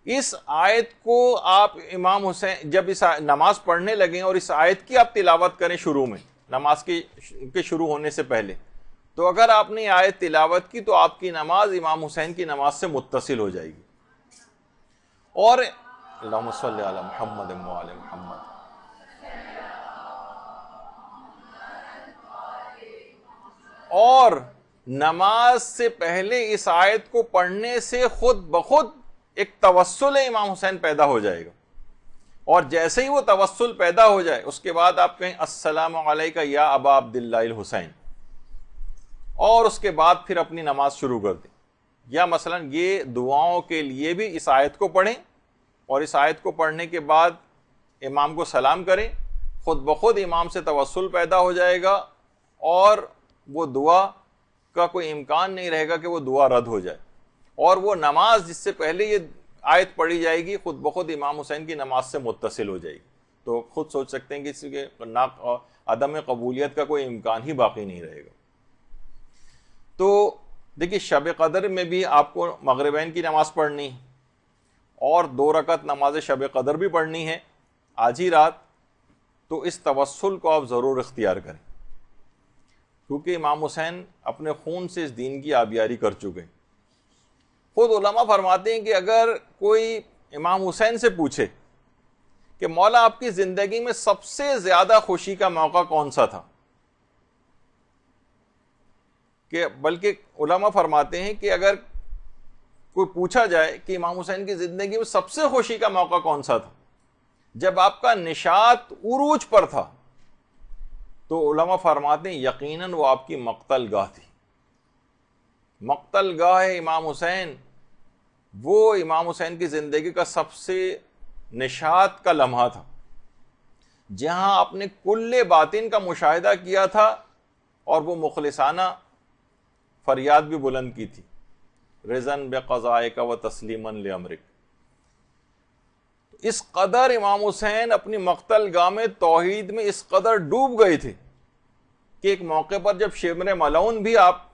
اس آیت کو آپ امام حسین جب اس نماز پڑھنے لگیں اور اس آیت کی آپ تلاوت کریں شروع میں، نماز کے شروع ہونے سے پہلے، تو اگر آپ نے آیت تلاوت کی تو آپ کی نماز امام حسین کی نماز سے متصل ہو جائے گی۔ اور اللہم صلی علی محمد وعلی محمد، اور نماز سے پہلے اس آیت کو پڑھنے سے خود بخود ایک توسل امام حسین پیدا ہو جائے گا، اور جیسے ہی وہ توسل پیدا ہو جائے اس کے بعد آپ کہیں السلام علیکہ یا ابا عبداللہ الحسین، اور اس کے بعد پھر اپنی نماز شروع کر دیں۔ یا مثلا یہ دعاؤں کے لیے بھی اس آیت کو پڑھیں، اور اس آیت کو پڑھنے کے بعد امام کو سلام کریں، خود بخود امام سے توسل پیدا ہو جائے گا، اور وہ دعا کا کوئی امکان نہیں رہے گا کہ وہ دعا رد ہو جائے، اور وہ نماز جس سے پہلے یہ آیت پڑھی جائے گی خود بخود امام حسین کی نماز سے متصل ہو جائے گی۔ تو خود سوچ سکتے ہیں کہ اس کے عدم قبولیت کا کوئی امکان ہی باقی نہیں رہے گا۔ تو دیکھیے شب قدر میں بھی آپ کو مغربین کی نماز پڑھنی، اور 2 رکعت نماز شب قدر بھی پڑھنی ہے آج ہی رات، تو اس توسل کو آپ ضرور اختیار کریں، کیونکہ امام حسین اپنے خون سے اس دین کی آبیاری کر چکے۔ خود علماء فرماتے ہیں کہ اگر کوئی امام حسین سے پوچھے کہ مولا آپ کی زندگی میں سب سے زیادہ خوشی کا موقع کون سا تھا، کہ بلکہ علماء فرماتے ہیں کہ اگر کوئی پوچھا جائے کہ امام حسین کی زندگی میں سب سے خوشی کا موقع کون سا تھا، جب آپ کا نشاط عروج پر تھا، تو علماء فرماتے ہیں یقیناً وہ آپ کی مقتل گاہ تھی۔ مقتل گاہ امام حسین وہ امام حسین کی زندگی کا سب سے نشاط کا لمحہ تھا، جہاں آپ نے کل باطن کا مشاہدہ کیا تھا، اور وہ مخلصانہ فریاد بھی بلند کی تھی، رضن بقضائک و تسلیما لامرک۔ اس قدر امام حسین اپنی مقتل گاہ میں توحید میں اس قدر ڈوب گئے تھے کہ ایک موقع پر جب شمر ملعون بھی آپ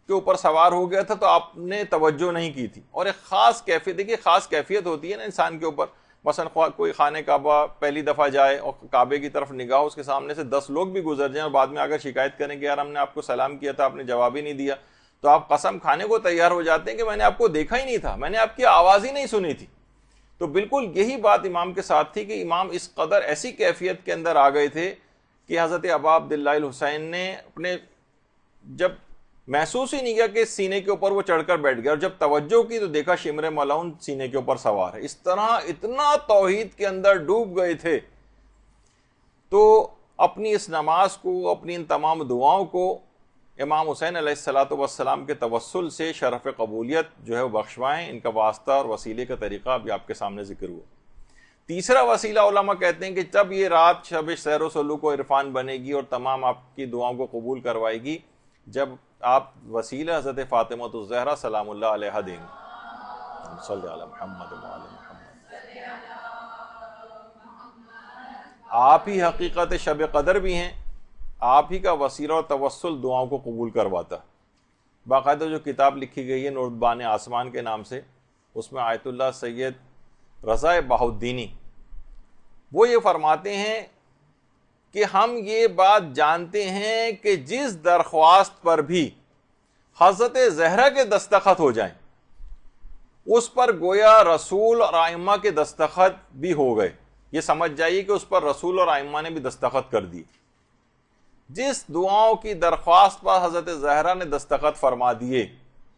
کے اوپر سوار ہو گیا تھا تو آپ نے توجہ نہیں کی تھی، اور ایک خاص کیفیت، دیکھیے خاص کیفیت ہوتی ہے نا انسان کے اوپر، مثلا کوئی خانہ کعبہ پہلی دفعہ جائے اور کعبے کی طرف نگاہ، اس کے سامنے سے 10 لوگ بھی گزر جائیں اور بعد میں اگر شکایت کریں کہ یار ہم نے آپ کو سلام کیا تھا آپ نے جواب ہی نہیں دیا، تو آپ قسم کھانے کو تیار ہو جاتے ہیں کہ میں نے آپ کو دیکھا ہی نہیں تھا، میں نے آپ کی آواز ہی نہیں سنی تھی۔ تو بالکل یہی بات امام کے ساتھ تھی کہ امام اس قدر ایسی کیفیت کے اندر آ گئے تھے کہ حضرت ابا عبداللہ الحسین نے اپنے جب محسوس ہی نہیں کیا کہ سینے کے اوپر وہ چڑھ کر بیٹھ گیا، اور جب توجہ کی تو دیکھا شمر ملعون سینے کے اوپر سوار ہے۔ اس طرح اتنا توحید کے اندر ڈوب گئے تھے، تو اپنی اس نماز کو، اپنی ان تمام دعاؤں کو امام حسین علیہ الصلوۃ والسلام کے توسل سے شرف قبولیت جو ہے وہ بخشوائیں۔ ان کا واسطہ اور وسیلے کا طریقہ ابھی آپ کے سامنے ذکر ہوا۔ تیسرا وسیلہ علماء کہتے ہیں کہ جب یہ رات شب سیر و سلوک و عرفان بنے گی اور تمام آپ کی دعاؤں کو قبول کروائے گی، جب آپ وسیلہ حضرت فاطمہ الزہرا سلام اللہ علیہا دیں گے۔ صلی علی محمد وعلی محمد۔ آپ ہی حقیقت شب قدر بھی ہیں، آپ ہی کا وسیلہ اور توسل دعاؤں کو قبول کرواتا ہے۔ باقاعدہ جو کتاب لکھی گئی ہے نوردبان آسمان کے نام سے، اس میں آیت اللہ سید رضا بہاؤالدینی وہ یہ فرماتے ہیں کہ ہم یہ بات جانتے ہیں کہ جس درخواست پر بھی حضرت زہرا کے دستخط ہو جائیں اس پر گویا رسول اور ائمہ کے دستخط بھی ہو گئے۔ یہ سمجھ جائیے کہ اس پر رسول اور ائمہ نے بھی دستخط کر دی۔ جس دعاؤں کی درخواست پر حضرت زہرا نے دستخط فرما دیے،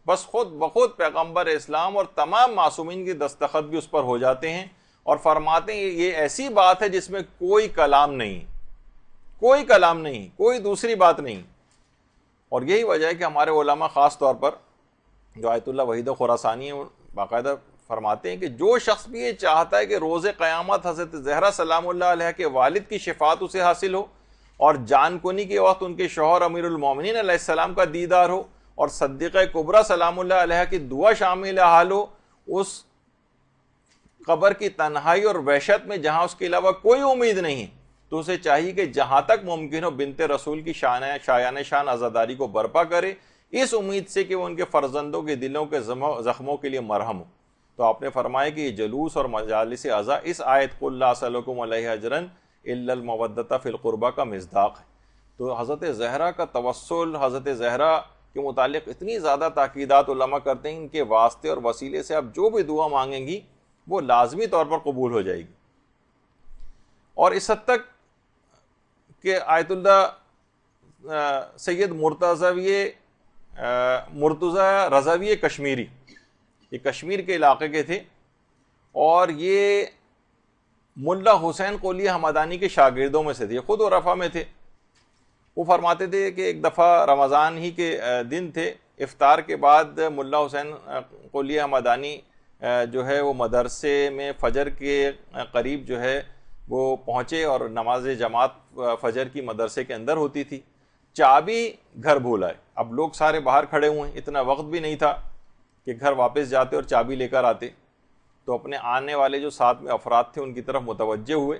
بس خود بخود پیغمبر اسلام اور تمام معصومین کی دستخط بھی اس پر ہو جاتے ہیں، اور فرماتے ہیں یہ ایسی بات ہے جس میں کوئی کلام نہیں، کوئی کلام نہیں، کوئی دوسری بات نہیں۔ اور یہی وجہ ہے کہ ہمارے علماء خاص طور پر جو آیت اللہ وحید خراسانی ہیں باقاعدہ فرماتے ہیں کہ جو شخص بھی یہ چاہتا ہے کہ روز قیامت حضرت زہرا سلام اللہ علیہ کے والد کی شفاعت اسے حاصل ہو، اور جان کنی کے وقت ان کے شوہر امیر المومنین علیہ السلام کا دیدار ہو، اور صدیقہ کبریٰ سلام اللہ علیہ کی دعا شامل حال ہو، اس قبر کی تنہائی اور وحشت میں جہاں اس کے علاوہ کوئی امید نہیں، تو اسے چاہیے کہ جہاں تک ممکن ہو بنت رسول کی شایان شان عزاداری کو برپا کرے، اس امید سے کہ وہ ان کے فرزندوں کے دلوں کے زخموں کے لیے مرہم ہو۔ تو آپ نے فرمایا کہ یہ جلوس اور مجالس عزا اس آیت قل لا اسألکم علیہ اجرا الا المودۃ فی القربہ کا مصداق ہے۔ تو حضرت زہرا کا توسل، حضرت زہرا کے متعلق اتنی زیادہ تاکیدات علماء کرتے ہیں، ان کے واسطے اور وسیلے سے آپ جو بھی دعا مانگیں گی وہ لازمی طور پر قبول ہو جائے گی۔ اور اس حد تک کہ آیت اللہ سید مرتضی رضوی کشمیری، یہ کشمیر کے علاقے کے تھے، اور یہ ملا حسین قلی حمدانی کے شاگردوں میں سے تھے، خود عرفہ میں تھے۔ وہ فرماتے تھے کہ ایک دفعہ رمضان ہی کے دن تھے، افطار کے بعد ملا حسین قلی حمدانی جو ہے وہ مدرسے میں فجر کے قریب جو ہے وہ پہنچے، اور نماز جماعت فجر کی مدرسے کے اندر ہوتی تھی۔ چابی گھر بھول آئے، اب لوگ سارے باہر کھڑے ہوئے ہیں، اتنا وقت بھی نہیں تھا کہ گھر واپس جاتے اور چابی لے کر آتے۔ تو اپنے آنے والے جو ساتھ میں افراد تھے ان کی طرف متوجہ ہوئے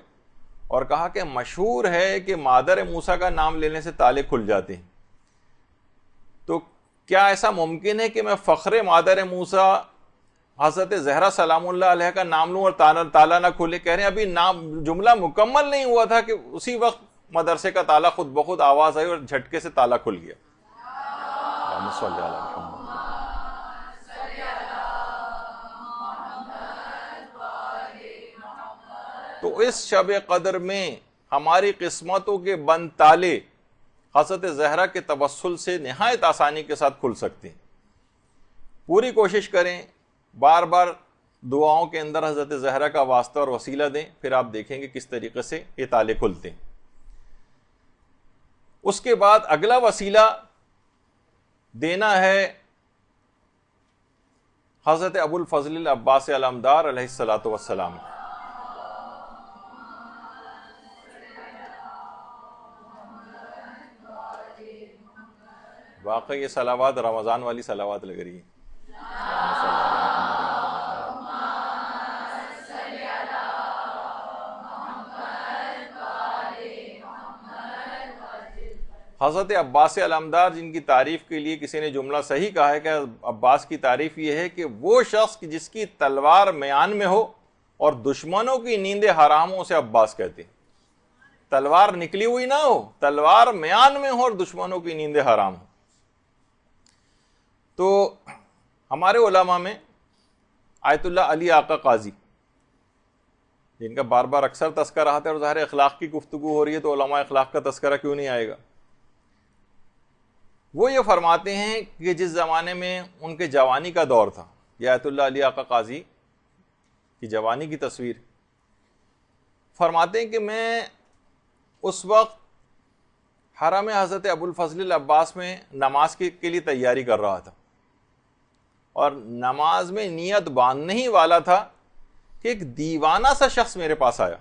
اور کہا کہ مشہور ہے کہ مادر موسیٰ کا نام لینے سے تالے کھل جاتے ہیں، تو کیا ایسا ممکن ہے کہ میں فخر مادر موسیٰ حضرت زہرا سلام اللہ علیہ کا نام لوں اور تالا نہ کھلے؟ کہہ رہے ہیں ابھی نام جملہ مکمل نہیں ہوا تھا کہ اسی وقت مدرسے کا تالا خود بخود آواز آئی اور جھٹکے سے تالا کھل گیا۔ اللہم صلی علی محمد۔ تو اس شب قدر میں ہماری قسمتوں کے بند تالے حضرت زہرا کے توسل سے نہایت آسانی کے ساتھ کھل سکتے ہیں۔ پوری کوشش کریں، بار بار دعاؤں کے اندر حضرت زہرا کا واسطہ اور وسیلہ دیں، پھر آپ دیکھیں گے کس طریقے سے یہ تالے کھلتے ہیں۔ اس کے بعد اگلا وسیلہ دینا ہے حضرت ابو الفضل العباس علمدار علیہ الصلاۃ والسلام۔ واقعی یہ صلوات رمضان والی صلوات لگ رہی ہے۔ حضرت عباس علمدار جن کی تعریف کے لیے کسی نے جملہ صحیح کہا ہے کہ عباس کی تعریف یہ ہے کہ وہ شخص جس کی تلوار میان میں ہو اور دشمنوں کی نیندیں حرام ہو، اسے عباس کہتے ہیں۔ تلوار نکلی ہوئی نہ ہو، تلوار میان میں ہو اور دشمنوں کی نیندیں حرام ہو۔ تو ہمارے علماء میں آیت اللہ علی آقا قاضی، جن کا بار بار اکثر تذکرہ آتا ہے، اور ظاہر اخلاق کی گفتگو ہو رہی ہے تو علماء اخلاق کا تذکرہ کیوں نہیں آئے گا؟ وہ یہ فرماتے ہیں کہ جس زمانے میں ان کے جوانی کا دور تھا، یہ آیت اللہ علی آقا قاضی کی جوانی کی تصویر، فرماتے ہیں کہ میں اس وقت حرم حضرت ابو الفضل العباس میں نماز کے لیے تیاری کر رہا تھا، اور نماز میں نیت باندھنے ہی والا تھا کہ ایک دیوانہ سا شخص میرے پاس آیا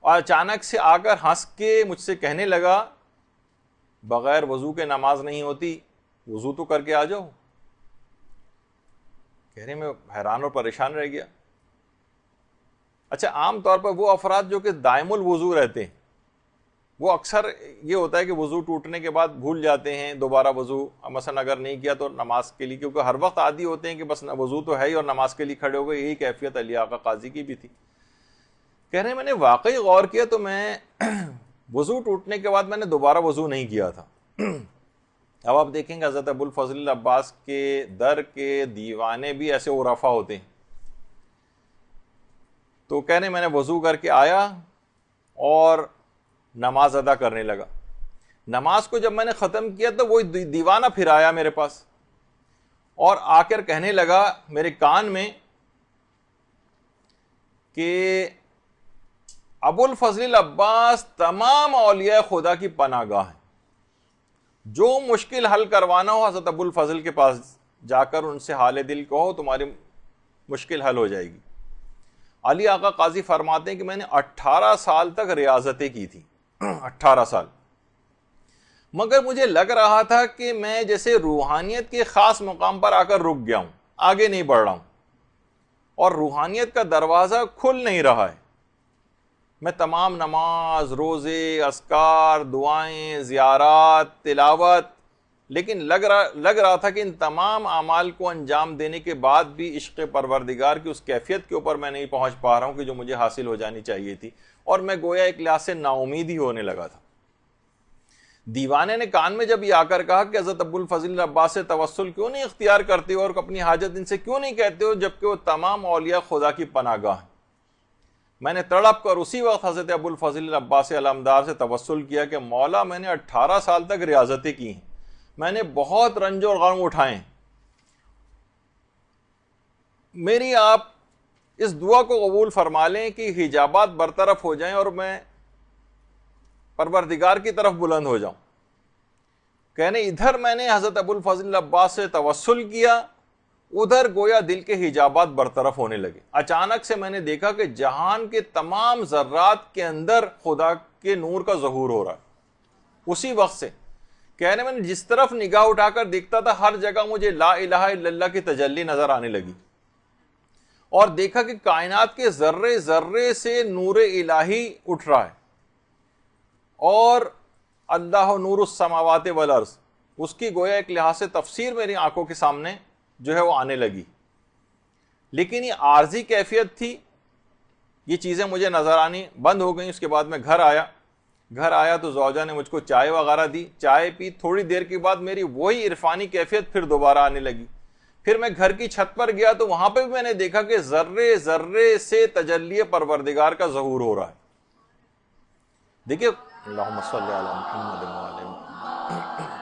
اور اچانک سے آ کر ہنس کے مجھ سے کہنے لگا بغیر وضو کے نماز نہیں ہوتی، وضو تو کر کے آ جاؤ۔ کہہ رہے میں حیران اور پریشان رہ گیا۔ اچھا، عام طور پر وہ افراد جو کہ دائم الوضو رہتے ہیں، وہ اکثر یہ ہوتا ہے کہ وضو ٹوٹنے کے بعد بھول جاتے ہیں دوبارہ وضو، مثلا اگر نہیں کیا تو نماز کے لیے، کیونکہ ہر وقت عادی ہوتے ہیں کہ بس وضو تو ہے ہی اور نماز کے لیے کھڑے ہو گئے۔ یہی کیفیت علی آقا قاضی کی بھی تھی۔ کہہ رہے ہیں میں نے واقعی غور کیا تو میں وضو ٹوٹنے کے بعد میں نے دوبارہ وضو نہیں کیا تھا۔ اب آپ دیکھیں گے حضرت ابو الفضل العباس کے در کے دیوانے بھی ایسے عرفا ہوتے ہیں۔ تو کہہ رہے میں نے وضو کر کے آیا اور نماز ادا کرنے لگا۔ نماز کو جب میں نے ختم کیا تو وہ دیوانہ پھر آیا میرے پاس اور آ کر کہنے لگا میرے کان میں کہ ابو الفضل العباس تمام اولیاء خدا کی پناہ گاہ ہیں، جو مشکل حل کروانا ہو حضرت ابو الفضل کے پاس جا کر ان سے حال دل کہو، تمہاری مشکل حل ہو جائے گی۔ علی آقا قاضی فرماتے ہیں کہ میں نے 18 سال تک ریاضتیں کی تھی، 18 سال، مگر مجھے لگ رہا تھا کہ میں جیسے روحانیت کے خاص مقام پر آ کر رک گیا ہوں، آگے نہیں بڑھ رہا ہوں، اور روحانیت کا دروازہ کھل نہیں رہا ہے۔ میں تمام نماز، روزے، اذکار، دعائیں، زیارات، تلاوت، لیکن لگ رہا تھا کہ ان تمام اعمال کو انجام دینے کے بعد بھی عشق پروردگار کی اس کیفیت کے اوپر میں نہیں پہنچ پا رہا ہوں کہ جو مجھے حاصل ہو جانی چاہیے تھی، اور میں گویا ایک لحاظ سے نا امید ہی ہونے لگا تھا۔ دیوانے نے کان میں جب یہ آ کر کہا کہ حضرت ابو الفضل عباس سے توسل کیوں نہیں اختیار کرتے ہو اور اپنی حاجت ان سے کیوں نہیں کہتے ہو، جبکہ وہ تمام اولیاء خدا کی پناہ گاہ ہیں، میں نے تڑپ کر اسی وقت حضرت ابو الفضل عباس علمدار سے توسل کیا کہ مولا میں نے 18 سال تک ریاضتیں کی ہیں، میں نے بہت رنج اور غم اٹھائے ہیں، میری آپ اس دعا کو قبول فرما لیں کہ حجابات برطرف ہو جائیں اور میں پروردگار کی طرف بلند ہو جاؤں۔ کہنے ادھر میں نے حضرت ابو الفضل عباس سے توسل کیا، ادھر گویا دل کے حجابات برطرف ہونے لگے۔ اچانک سے میں نے دیکھا کہ جہان کے تمام ذرات کے اندر خدا کے نور کا ظہور ہو رہا ہے۔ اسی وقت سے کہنے میں نے جس طرف نگاہ اٹھا کر دیکھتا تھا ہر جگہ مجھے لا الہ الا اللہ کی تجلی نظر آنے لگی، اور دیکھا کہ کائنات کے ذرے ذرے سے نور الہی اٹھ رہا ہے، اور اللہ نور السماوات والارض، اس کی گویا ایک لحاظ سے تفسیر میری آنکھوں کے سامنے جو ہے وہ آنے لگی۔ لیکن یہ عارضی کیفیت تھی، یہ چیزیں مجھے نظر آنی بند ہو گئیں۔ اس کے بعد میں گھر آیا تو زوجہ نے مجھ کو چائے وغیرہ دی، چائے پی، تھوڑی دیر کے بعد میری وہی عرفانی کیفیت پھر دوبارہ آنے لگی۔ پھر میں گھر کی چھت پر گیا تو وہاں پہ بھی میں نے دیکھا کہ ذرے ذرے سے تجلی پروردگار کا ظہور ہو رہا ہے۔ دیکھیے اللہم صلی علی محمد وعلی محمد۔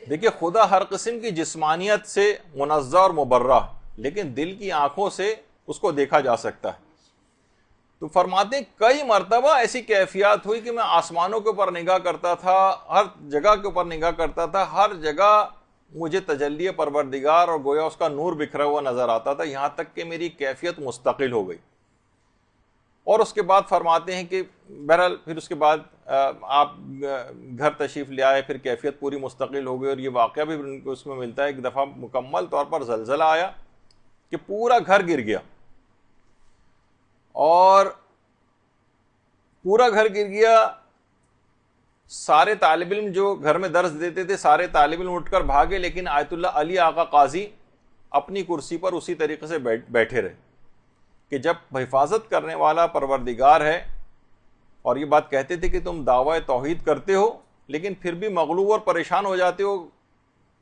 دیکھیے خدا ہر قسم کی جسمانیت سے منزہ اور مبرہ، لیکن دل کی آنکھوں سے اس کو دیکھا جا سکتا ہے۔ تو فرماتے ہیں کئی مرتبہ ایسی کیفیات ہوئی کہ میں آسمانوں کے اوپر نگاہ کرتا تھا، ہر جگہ کے اوپر نگاہ کرتا تھا، ہر جگہ مجھے تجلی پروردگار اور گویا اس کا نور بکھرا ہوا نظر آتا تھا، یہاں تک کہ میری کیفیت مستقل ہو گئی۔ اور اس کے بعد فرماتے ہیں کہ بہرحال پھر اس کے بعد آپ گھر تشریف لے آئے، پھر کیفیت پوری مستقل ہو گئی، اور یہ واقعہ بھی اس میں ملتا ہے۔ ایک دفعہ مکمل طور پر زلزلہ آیا کہ پورا گھر گر گیا، اور پورا گھر گر گیا، سارے طالب علم جو گھر میں درس دیتے تھے سارے طالب علم اٹھ کر بھاگے، لیکن آیت اللہ علی آقا قاضی اپنی کرسی پر اسی طریقے سے بیٹھے رہے کہ جب حفاظت کرنے والا پروردگار ہے، اور یہ بات کہتے تھے کہ تم دعوی توحید کرتے ہو لیکن پھر بھی مغلوب اور پریشان ہو جاتے ہو۔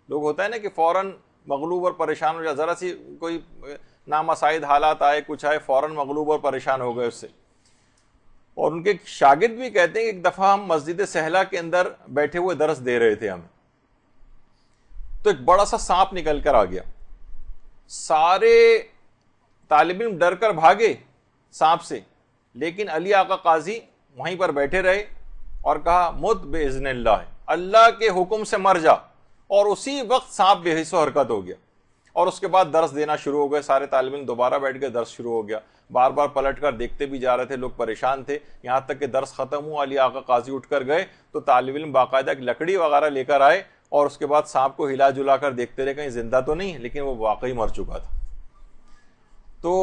لوگ ہوتا ہے نا کہ فوراً مغلوب اور پریشان ہو جاتے، ذرا سی کوئی نامساعد حالات آئے، کچھ آئے، فوراً مغلوب اور پریشان ہو گئے اس سے۔ اور ان کے شاگرد بھی کہتے ہیں کہ ایک دفعہ ہم مسجد سہلا کے اندر بیٹھے ہوئے درس دے رہے تھے ہمیں، تو ایک بڑا سا سانپ نکل کر آ گیا، سارے طالب علم ڈر کر بھاگے سانپ سے، لیکن علی آقا قاضی وہیں پر بیٹھے رہے اور کہا مت باذن اللہ، اللہ کے حکم سے مر جا، اور اسی وقت سانپ بے حس و حرکت ہو گیا۔ اور اس کے بعد درس دینا شروع ہو گئے، سارے طالب علم دوبارہ بیٹھ کے درس شروع ہو گیا، بار بار پلٹ کر دیکھتے بھی جا رہے تھے، لوگ پریشان تھے، یہاں تک کہ درس ختم ہوا، علی آقا قاضی اٹھ کر گئے تو طالب علم باقاعدہ ایک لکڑی وغیرہ لے کر آئے، اور اس کے بعد سانپ کو ہلا جلا کر دیکھتے رہے کہیں زندہ تو نہیں، لیکن وہ واقعی مر چکا تھا۔ تو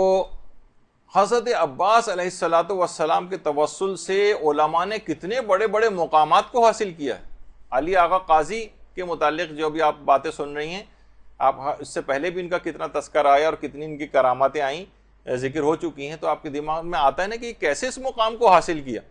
حضرت عباس علیہ الصلوۃ والسلام کے توسل سے علماء نے کتنے بڑے بڑے مقامات کو حاصل کیا ہے۔ علی آقا قاضی کے متعلق جو بھی آپ باتیں سن رہی ہیں، آپ اس سے پہلے بھی ان کا کتنا تذکرہ آیا اور کتنی ان کی کراماتیں آئیں، ذکر ہو چکی ہیں، تو آپ کے دماغ میں آتا ہے نا کہ کیسے اس مقام کو حاصل کیا۔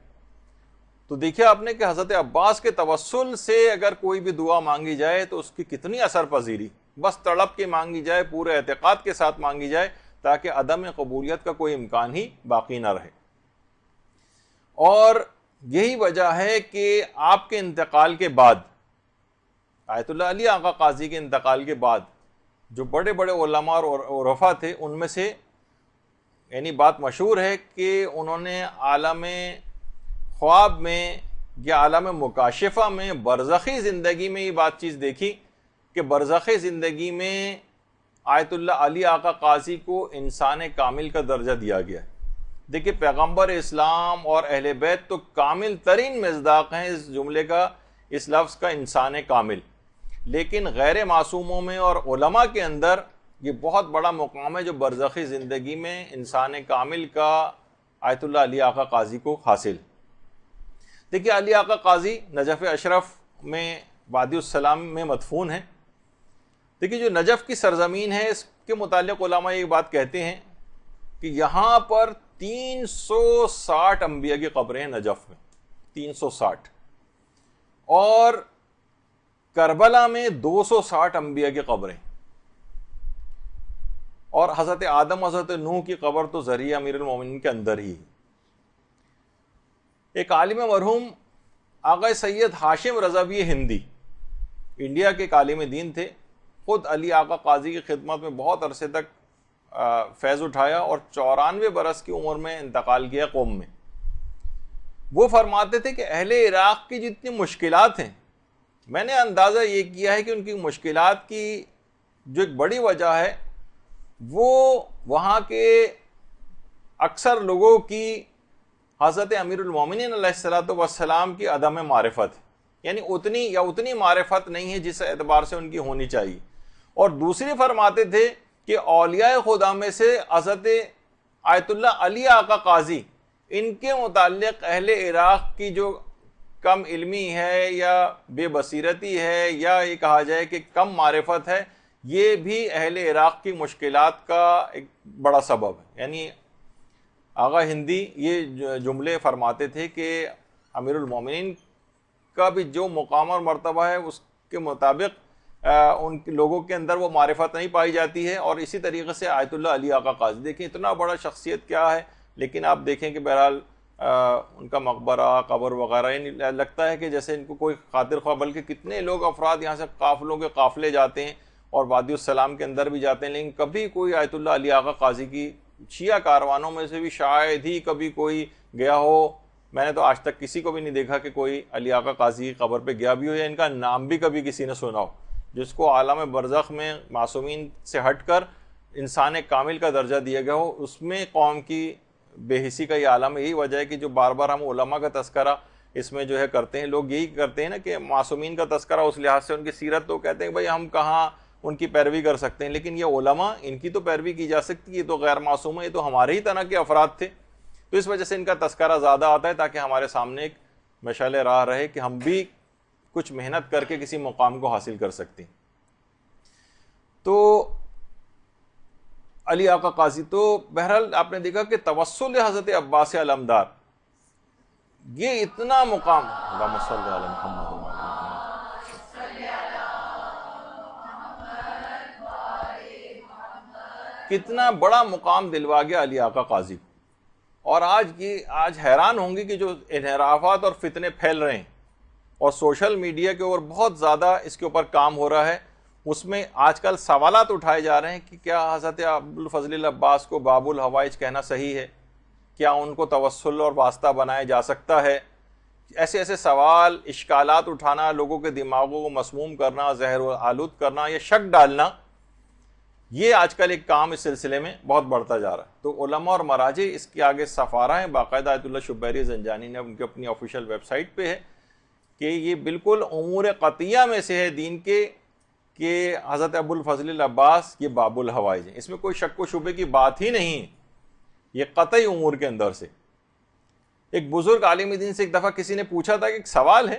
تو دیکھیں آپ نے کہ حضرت عباس کے توسل سے اگر کوئی بھی دعا مانگی جائے تو اس کی کتنی اثر پذیری، بس تڑپ کے مانگی جائے، پورے اعتقاد کے ساتھ مانگی جائے، تاکہ عدم قبولیت کا کوئی امکان ہی باقی نہ رہے۔ اور یہی وجہ ہے کہ آپ کے انتقال کے بعد، آیت اللہ علی آقا قاضی کے انتقال کے بعد، جو بڑے بڑے علماء اور عرفا تھے، ان میں سے یعنی بات مشہور ہے کہ انہوں نے عالم خواب میں یہ عالم مکاشفہ میں برزخی زندگی میں یہ بات چیز دیکھی کہ برزخی زندگی میں آیت اللہ علی آقا قاضی کو انسان کامل کا درجہ دیا گیا ہے. دیکھیے پیغمبر اسلام اور اہل بیت تو کامل ترین مصداق ہیں اس جملے کا، اس لفظ کا، انسان کامل. لیکن غیر معصوموں میں اور علماء کے اندر یہ بہت بڑا مقام ہے جو برزخی زندگی میں انسان کامل کا آیت اللہ علی آقا قاضی کو حاصل. دیکھیے علی آقا قاضی نجف اشرف میں وادی السلام میں مدفون ہے. دیکھیے جو نجف کی سرزمین ہے اس کے متعلق علماء یہ بات کہتے ہیں کہ یہاں پر 360 انبیاء کی قبریں ہیں نجف میں، 360، اور کربلا میں 260 انبیاء کی قبریں، اور حضرت آدم حضرت نوح کی قبر تو ذریعہ امیر المومنین کے اندر ہی. ایک عالم مرحوم آقا سید ہاشم رضوی ہندی انڈیا کے ایک عالم دین تھے، خود علی آقا قاضی کی خدمت میں بہت عرصے تک فیض اٹھایا اور 94 برس کی عمر میں انتقال کیا قوم میں. وہ فرماتے تھے کہ اہل عراق کی جتنی مشکلات ہیں، میں نے اندازہ یہ کیا ہے کہ ان کی مشکلات کی جو ایک بڑی وجہ ہے وہ وہاں کے اکثر لوگوں کی حضرت امیر المومنین علیہ السلام کی عدم معرفت ہے، یعنی اتنی معرفت نہیں ہے جس اعتبار سے ان کی ہونی چاہیے. اور دوسری فرماتے تھے کہ اولیاء خدا میں سے حضرت آیت اللہ علی آقا قاضی، ان کے متعلق اہل عراق کی جو کم علمی ہے یا بے بصیرتی ہے یا یہ کہا جائے کہ کم معرفت ہے، یہ بھی اہل عراق کی مشکلات کا ایک بڑا سبب ہے. یعنی آغا ہندی یہ جملے فرماتے تھے کہ امیر المومنین کا بھی جو مقام اور مرتبہ ہے اس کے مطابق ان لوگوں کے اندر وہ معرفت نہیں پائی جاتی ہے. اور اسی طریقے سے آیت اللہ علی آقا قاضی دیکھیں اتنا بڑا شخصیت کیا ہے، لیکن آپ دیکھیں کہ بہرحال ان کا مقبرہ قبر وغیرہ لگتا ہے کہ جیسے ان کو کوئی خاطر خواہ، بلکہ کتنے لوگ افراد یہاں سے قافلوں کے قافلے جاتے ہیں اور وادی السلام کے اندر بھی جاتے ہیں، لیکن کبھی کوئی آیت اللہ علی آقا قاضی کی شیعہ کاروانوں میں سے بھی شاید ہی کبھی کوئی گیا ہو. میں نے تو آج تک کسی کو بھی نہیں دیکھا کہ کوئی علی آقا قاضی کی قبر پہ گیا بھی ہو یا ان کا نام بھی کبھی کسی نے سنا ہو، جس کو عالم برزخ میں معصومین سے ہٹ کر انسان کامل کا درجہ دیا گیا ہو. اس میں قوم کی بے حسی کا یہ عالم ہے. یہی وجہ ہے کہ جو بار بار ہم علماء کا تذکرہ اس میں جو ہے کرتے ہیں، لوگ یہی کرتے ہیں نا کہ معصومین کا تذکرہ اس لحاظ سے ان کی سیرت تو کہتے ہیں کہ بھائی ہم کہاں ان کی پیروی کر سکتے ہیں، لیکن یہ علماء ان کی تو پیروی کی جا سکتی، یہ تو غیر معصوم ہے، یہ تو ہمارے ہی طرح کے افراد تھے. تو اس وجہ سے ان کا تذکرہ زیادہ آتا ہے تاکہ ہمارے سامنے ایک مشعل راہ رہے کہ ہم بھی کچھ محنت کر کے کسی مقام کو حاصل کر سکتے ہیں. تو علی آقا قاضی تو بہرحال آپ نے دیکھا کہ توسل حضرت عباس علمدار یہ اتنا مقام، اللہم صلی علی محمد کتنا بڑا مقام دلوا گیا علی آقا قاضی. اور آج حیران ہوں گے کہ جو انحرافات اور فتنے پھیل رہے ہیں اور سوشل میڈیا کے اوپر بہت زیادہ اس کے اوپر کام ہو رہا ہے، اس میں آج کل سوالات اٹھائے جا رہے ہیں کہ کیا حضرت ابوالفضل العباس کو باب الحوائج کہنا صحیح ہے، کیا ان کو توسل اور واسطہ بنایا جا سکتا ہے. ایسے سوال اشکالات اٹھانا، لوگوں کے دماغوں کو مسموم کرنا، زہر آلود کرنا یا شک ڈالنا، یہ آج کل ایک کام اس سلسلے میں بہت بڑھتا جا رہا ہے. تو علماء اور مراجع اس کے آگے سفارہ ہیں، باقاعدہ آیت اللہ شبیری زنجانی نے ان کی اپنی آفیشیل ویب سائٹ پہ ہے کہ یہ بالکل امور قطعیہ میں سے ہے دین کے کہ حضرت ابوالفضل العباس یہ باب الحوائج ہیں. اس میں کوئی شک و شبے کی بات ہی نہیں ہے، یہ قطعی امور کے اندر سے. ایک بزرگ عالم دین سے ایک دفعہ کسی نے پوچھا تھا کہ ایک سوال ہے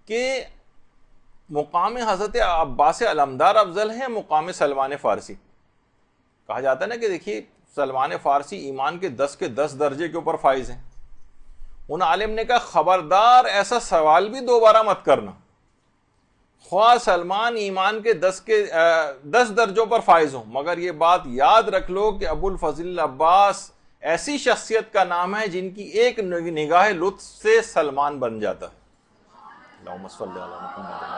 کہ مقام حضرت عباس علمدار افضل ہے مقام سلمان فارسی؟ کہا جاتا ہے نا کہ دیکھیے سلمان فارسی ایمان کے 10 درجے کے اوپر فائز ہیں. ان عالم نے کہا خبردار ایسا سوال بھی دوبارہ مت کرنا، خواہ سلمان ایمان کے 10 درجوں پر فائز ہوں، مگر یہ بات یاد رکھ لو کہ ابوالفضل العباس ایسی شخصیت کا نام ہے جن کی ایک نگاہ لطف سے سلمان بن جاتا ہے. اللہم صلی علی محمد.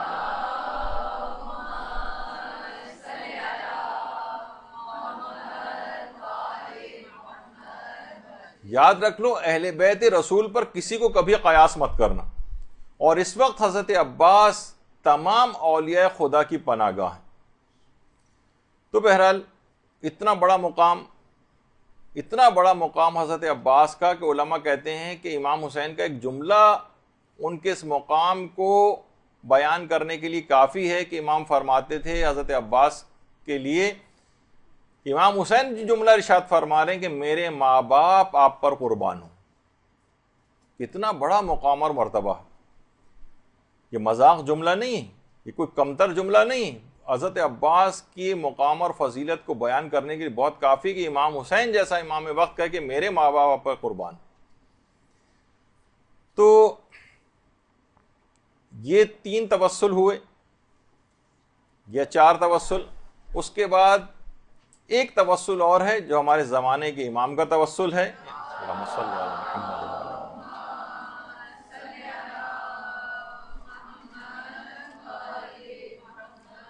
یاد رکھ لو اہل بیت رسول پر کسی کو کبھی قیاس مت کرنا. اور اس وقت حضرت عباس تمام اولیاء خدا کی پناہ گاہ ہیں. تو بہرحال اتنا بڑا مقام حضرت عباس کا کہ علماء کہتے ہیں کہ امام حسین کا ایک جملہ ان کے اس مقام کو بیان کرنے کے لیے کافی ہے کہ امام فرماتے تھے حضرت عباس کے لیے، امام حسین جو جملہ ارشاد فرما رہے ہیں کہ میرے ماں باپ آپ پر قربان ہوں. کتنا بڑا مقام اور مرتبہ، یہ مذاق جملہ نہیں، یہ کوئی کمتر جملہ نہیں. حضرت عباس کی مقام اور فضیلت کو بیان کرنے کے لیے بہت کافی کہ امام حسین جیسا امام وقت کہے کہ میرے ماں باپ آپ پر قربان. تو یہ 3 توسل ہوئے یا 4 توسل. اس کے بعد ایک توسل اور ہے جو ہمارے زمانے کے امام کا توسل ہے.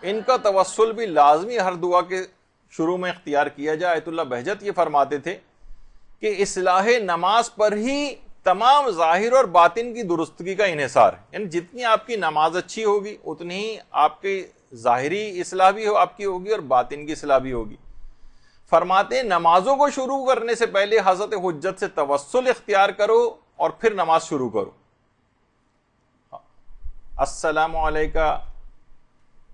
ان کا توسل بھی لازمی ہر دعا کے شروع میں اختیار کیا جائے. آیت اللہ بہجت یہ فرماتے تھے کہ اصلاح نماز پر ہی تمام ظاہر اور باطن کی درستگی کا انحصار ہے. یعنی جتنی آپ کی نماز اچھی ہوگی اتنی ہی آپ کی ظاہری اصلاح بھی آپ کی ہوگی اور باطن کی اصلاح بھی ہوگی. فرماتے ہیں نمازوں کو شروع کرنے سے پہلے حضرت حجت سے توسل اختیار کرو اور پھر نماز شروع کرو. السلام علیکہ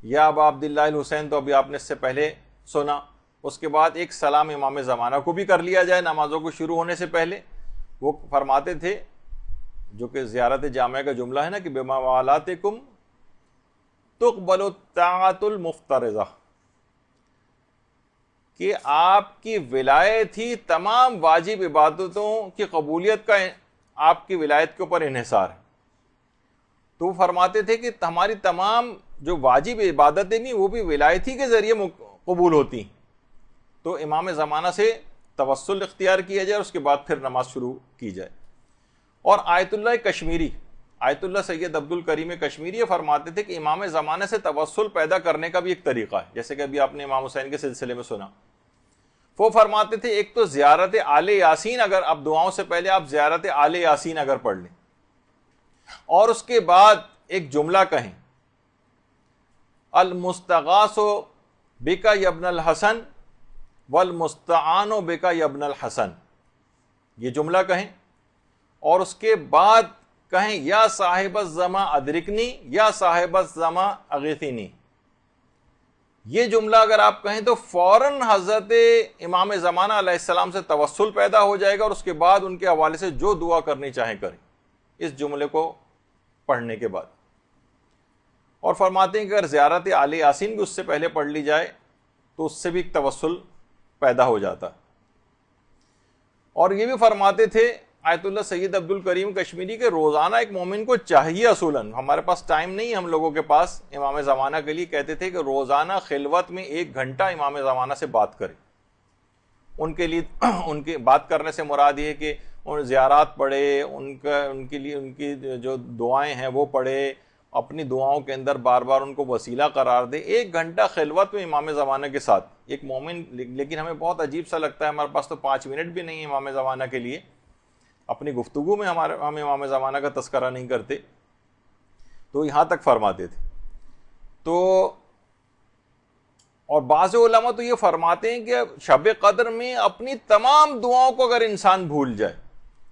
یا ابا عبداللہ الحسین تو ابھی آپ نے اس سے پہلے سنا. اس کے بعد ایک سلام امام زمانہ کو بھی کر لیا جائے نمازوں کو شروع ہونے سے پہلے. وہ فرماتے تھے جو کہ زیارت جامعہ کا جملہ ہے نا کہ بما والاتکم تقبل الطاعۃ المفترضہ، کہ آپ کی ولایت ہی تمام واجب عبادتوں کی قبولیت کا آپ کی ولایت کے اوپر انحصار ہے. تو وہ فرماتے تھے کہ ہماری تمام جو واجب عبادتیں بھی وہ بھی ولایت ہی کے ذریعے قبول ہوتی. تو امام زمانہ سے توسل اختیار کیا جائے اور اس کے بعد پھر نماز شروع کی جائے. اور آیت اللہ کشمیری، آیت اللہ سید عبد الکریم کشمیری یہ فرماتے تھے کہ امام زمانہ سے توسل پیدا کرنے کا بھی ایک طریقہ ہے، جیسے کہ ابھی آپ نے امام حسین کے سلسلے میں سنا. وہ فرماتے تھے ایک تو زیارت آل یاسین، اگر آپ دعاؤں سے پہلے آپ زیارت آل یاسین اگر پڑھ لیں اور اس کے بعد ایک جملہ کہیں المستغاث بک یا ابن الحسن والمستعان بک یا ابن الحسن، یہ جملہ کہیں اور اس کے بعد کہیں یا صاحب الزما ادرکنی یا صاحب الزما اغیثنی. یہ جملہ اگر آپ کہیں تو فوراً حضرت امام زمانہ علیہ السلام سے توسل پیدا ہو جائے گا اور اس کے بعد ان کے حوالے سے جو دعا کرنی چاہیں کریں اس جملے کو پڑھنے کے بعد. اور فرماتے ہیں کہ اگر زیارت آل یاسین بھی اس سے پہلے پڑھ لی جائے تو اس سے بھی ایک توسل پیدا ہو جاتا. اور یہ بھی فرماتے تھے آیت اللہ سید عبد الکریم کشمیری کے روزانہ ایک مومن کو چاہیے، اصولاً ہمارے پاس ٹائم نہیں ہے ہم لوگوں کے پاس امام زمانہ کے لیے، کہتے تھے کہ روزانہ خلوت میں 1 گھنٹہ امام زمانہ سے بات کرے. ان کے لیے ان کی بات کرنے سے مراد یہ ہے کہ ان زیارات پڑھے، ان کے لیے ان کی جو دعائیں ہیں وہ پڑھے، اپنی دعاؤں کے اندر بار بار ان کو وسیلہ قرار دے. 1 گھنٹہ خلوت میں امام زمانہ کے ساتھ ایک مومن. لیکن ہمیں بہت عجیب سا لگتا ہے، ہمارے پاس تو 5 منٹ بھی نہیں ہے امام زمانہ کے لیے. اپنی گفتگو میں ہم امام زمانہ کا تذکرہ نہیں کرتے. تو یہاں تک فرماتے تھے. تو اور بعض علماء تو یہ فرماتے ہیں کہ شب قدر میں اپنی تمام دعاؤں کو اگر انسان بھول جائے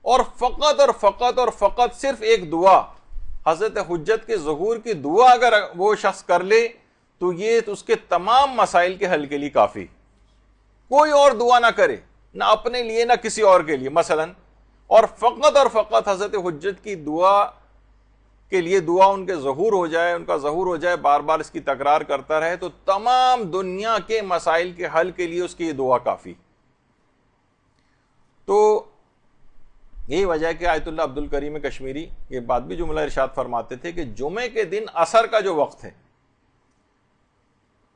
اور فقط صرف ایک دعا حضرت حجت کے ظہور کی دعا اگر وہ شخص کر لے تو یہ اس کے تمام مسائل کے حل کے لیے کافی. کوئی اور دعا نہ کرے، نہ اپنے لیے نہ کسی اور کے لیے مثلا، اور فقط حضرت حجت کی دعا کے لیے دعا ان کے ظہور ہو جائے، ان کا ظہور ہو جائے، بار بار اس کی تکرار کرتا رہے تو تمام دنیا کے مسائل کے حل کے لیے اس کی یہ دعا کافی. تو یہی وجہ ہے کہ آیت اللہ عبد الکریم کشمیری یہ بات بھی جملہ ارشاد فرماتے تھے کہ جمعے کے دن عصر کا جو وقت ہے